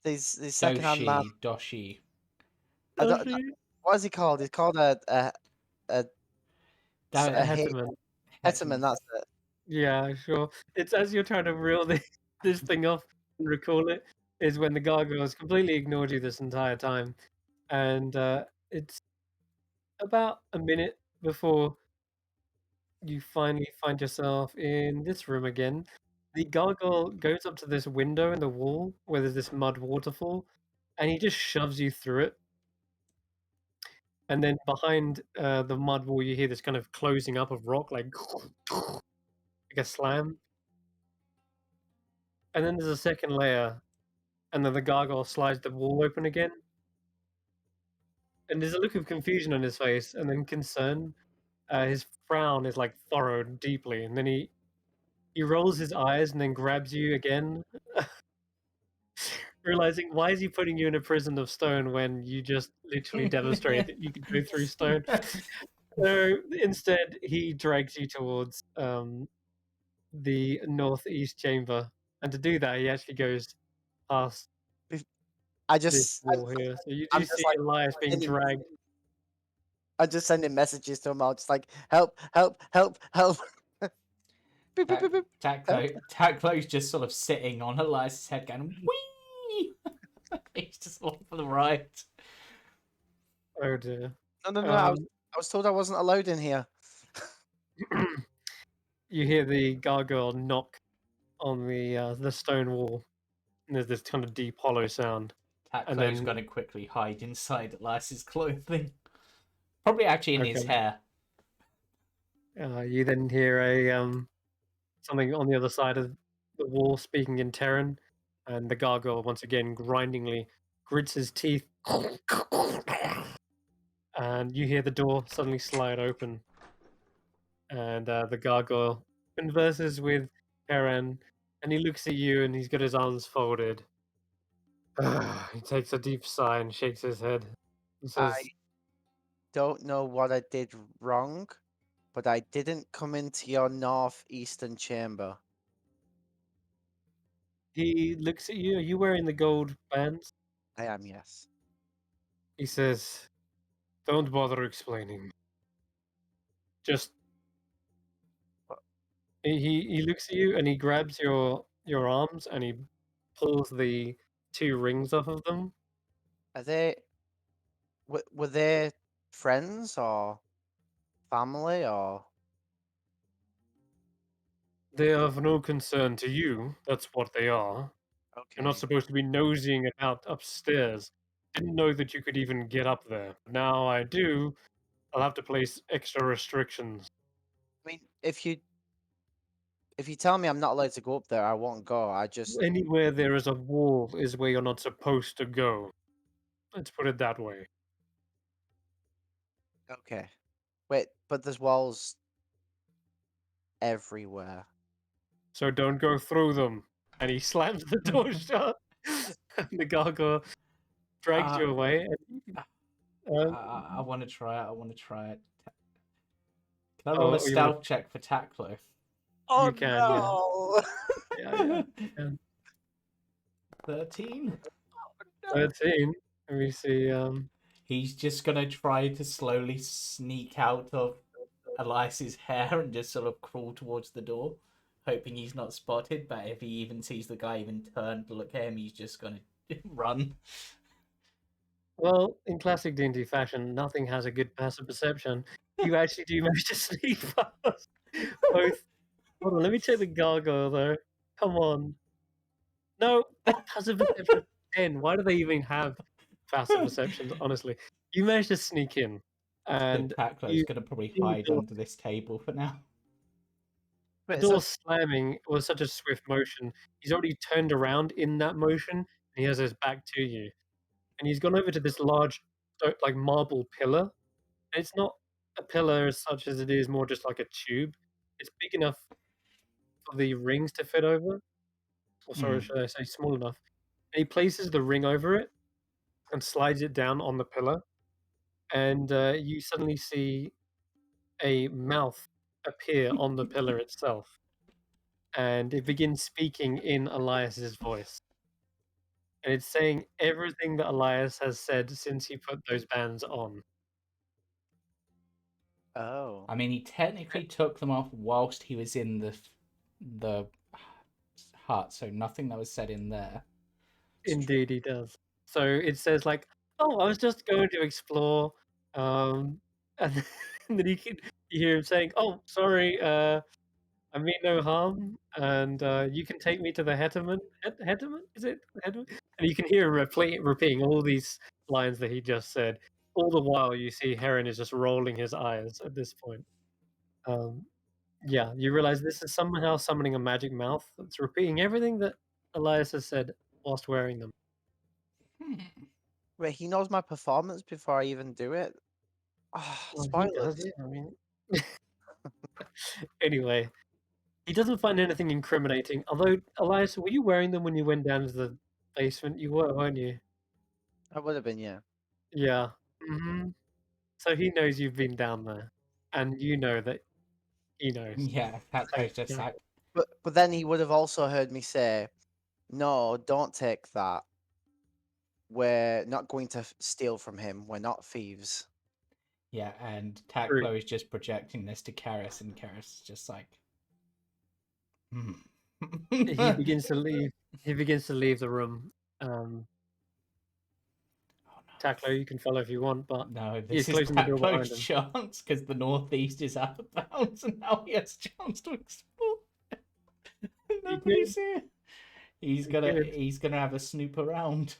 These second-hand man. Doshi. I don't, what is he called? He's called a Hetman. Hetman, that's it. Yeah, sure. It's as you're trying to reel this thing off and recall it, is when the gargoyles completely ignored you this entire time. And it's about a minute before you finally find yourself in this room again. The gargoyle goes up to this window in the wall where there's this mud waterfall, and he just shoves you through it. And then behind the mud wall, you hear this kind of closing up of rock, like a slam. And then there's a second layer, and then the gargoyle slides the wall open again. And there's a look of confusion on his face, and then concern. His frown is like furrowed deeply, and then he rolls his eyes and then grabs you again, realizing why is he putting you in a prison of stone when you just literally demonstrate that you can go through stone. So instead, he drags you towards the northeast chamber, and to do that, he actually goes past I this just wall here. So you I'm do just see like Elias being sending- dragged. I'm just sending messages to him. I'm just like, help, help, help, help. Boop, boop, boop, boop. Taklo's just sort of sitting on Elias's head going, wee! He's just off for the ride. Oh dear. No. I was told I wasn't allowed in here. You hear the gargoyle knock on the stone wall, and there's this kind of deep, hollow sound. And Taklo's then- going to quickly hide inside Elias's clothing. Probably actually in his Okay. hair. You then hear a something on the other side of the wall speaking in Terran, and the gargoyle once again grindingly grits his teeth, and you hear the door suddenly slide open, and the gargoyle converses with Terran, and he looks at you, and he's got his arms folded. He takes a deep sigh and shakes his head. He says, I don't know what I did wrong, but I didn't come into your northeastern chamber. he looks at you. Are you wearing the gold bands? I am, yes. He says, "Don't bother explaining. Just." He looks at you and he grabs your arms and he pulls the two rings off of them. Are they? Were they friends or family or? They are of no concern to you. That's what they are. Okay. You're not supposed to be nosing about upstairs. Didn't know that you could even get up there. Now I do. I'll have to place extra restrictions. I mean, if you tell me I'm not allowed to go up there, I won't go. I just Anywhere there is a wall is where you're not supposed to go. Let's put it that way. okay. Wait, but there's walls everywhere. So don't go through them. And he slams the door shut. And the gargoyle drags you away. And, I want to try it. Can I Oh, roll a you stealth check for Taklo? Oh can, yeah. no! yeah, you can. 13? 13. Let me see. He's just going to try to slowly sneak out of Elias's hair and just sort of crawl towards the door, hoping he's not spotted. But if he even sees the guy even turn to look at him, he's just going to run. Well, in classic D&D fashion, nothing has a good passive perception. You actually do manage to sneak past both. Hold on, let me check the gargoyle though. Come on. No, passive perception 10. Why do they even have passive perceptions? Honestly, you managed to sneak in, and Taklo's you going to probably see the hide door. under this table for now. The Wait, door slamming was such a swift motion. He's already turned around in that motion, and he has his back to you. And he's gone over to this large, like marble pillar. And it's not a pillar as such as it is more just like a tube. It's big enough for the rings to fit over. Or sorry, Mm. should I say small enough? And he places the ring over it and slides it down on the pillar, and you suddenly see a mouth appear on the pillar itself, and it begins speaking in Elias's voice. And it's saying everything that Elias has said since he put those bands on. Oh. I mean, he technically took them off whilst he was in the hut, so nothing that was said in there. Indeed, he does. So it says like, "Oh, I was just going to explore," and then you hear him saying, "Oh, sorry, I mean no harm, and you can take me to the Hetterman. Hetterman? Is it Hetterman?" And you can hear him repeating all these lines that he just said. All the while, you see Heron is just rolling his eyes at this point. Yeah, you realize this is somehow summoning a magic mouth that's repeating everything that Elias has said whilst wearing them. Wait, he knows my performance before I even do it? Ah, Well, he spoilers. does it. I mean, anyway, he doesn't find anything incriminating. Although, Elias, were you wearing them when you went down to the basement? You were, weren't you? I would have been, yeah. Yeah. So he knows you've been down there, and you know that he knows. Yeah, that's So, just yeah. like, But then he would have also heard me say, "No, don't take that. We're not going to steal from him. We're not thieves." yeah, and True. Taklo is just projecting this to Karius, and Karius is just like, He begins to leave. He begins to leave the room. Oh, no. Taklo, you can follow if you want, but No, he's this is closing the door Taklo's behind him. chance because the northeast is out of bounds, and now he has a chance to explore. Nobody's here. He's gonna have a snoop around.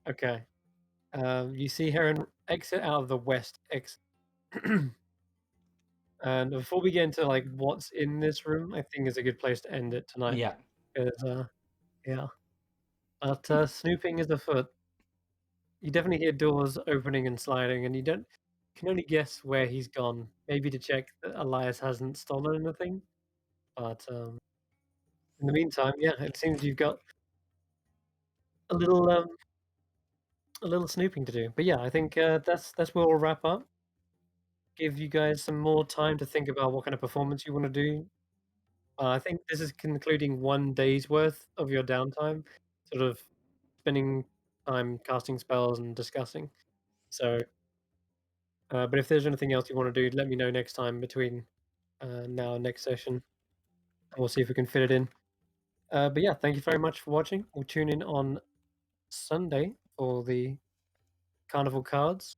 Okay. You see Heron exit out of the west exit. And before we get into like what's in this room, I think is a good place to end it tonight. Yeah. Because yeah. But snooping is afoot. You definitely hear doors opening and sliding, and you can only guess where he's gone. Maybe to check that Elias hasn't stolen anything. But in the meantime, yeah, it seems you've got a little snooping to do. But yeah, I think that's where we'll wrap up. Give you guys some more time to think about what kind of performance you want to do. I think this is concluding 1 day's worth of your downtime, sort of spending time casting spells and discussing. So, but if there's anything else you want to do, let me know next time between now and next session, and we'll see if we can fit it in. But yeah, thank you very much for watching. We'll tune in on Sunday for the Carnival cards,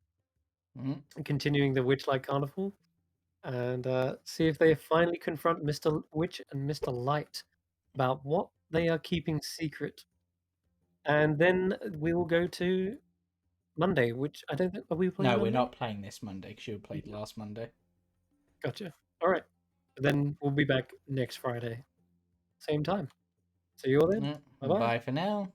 continuing the Witchlight Carnival, and see if they finally confront Mr. Witch and Mr. Light about what they are keeping secret. And then we will go to Monday, which I don't think are we playing. No, Monday? we're not playing this Monday because you played last Monday. Gotcha. All right. Then we'll be back next Friday, same time. See you all then. Yeah. Bye-bye. Bye for now.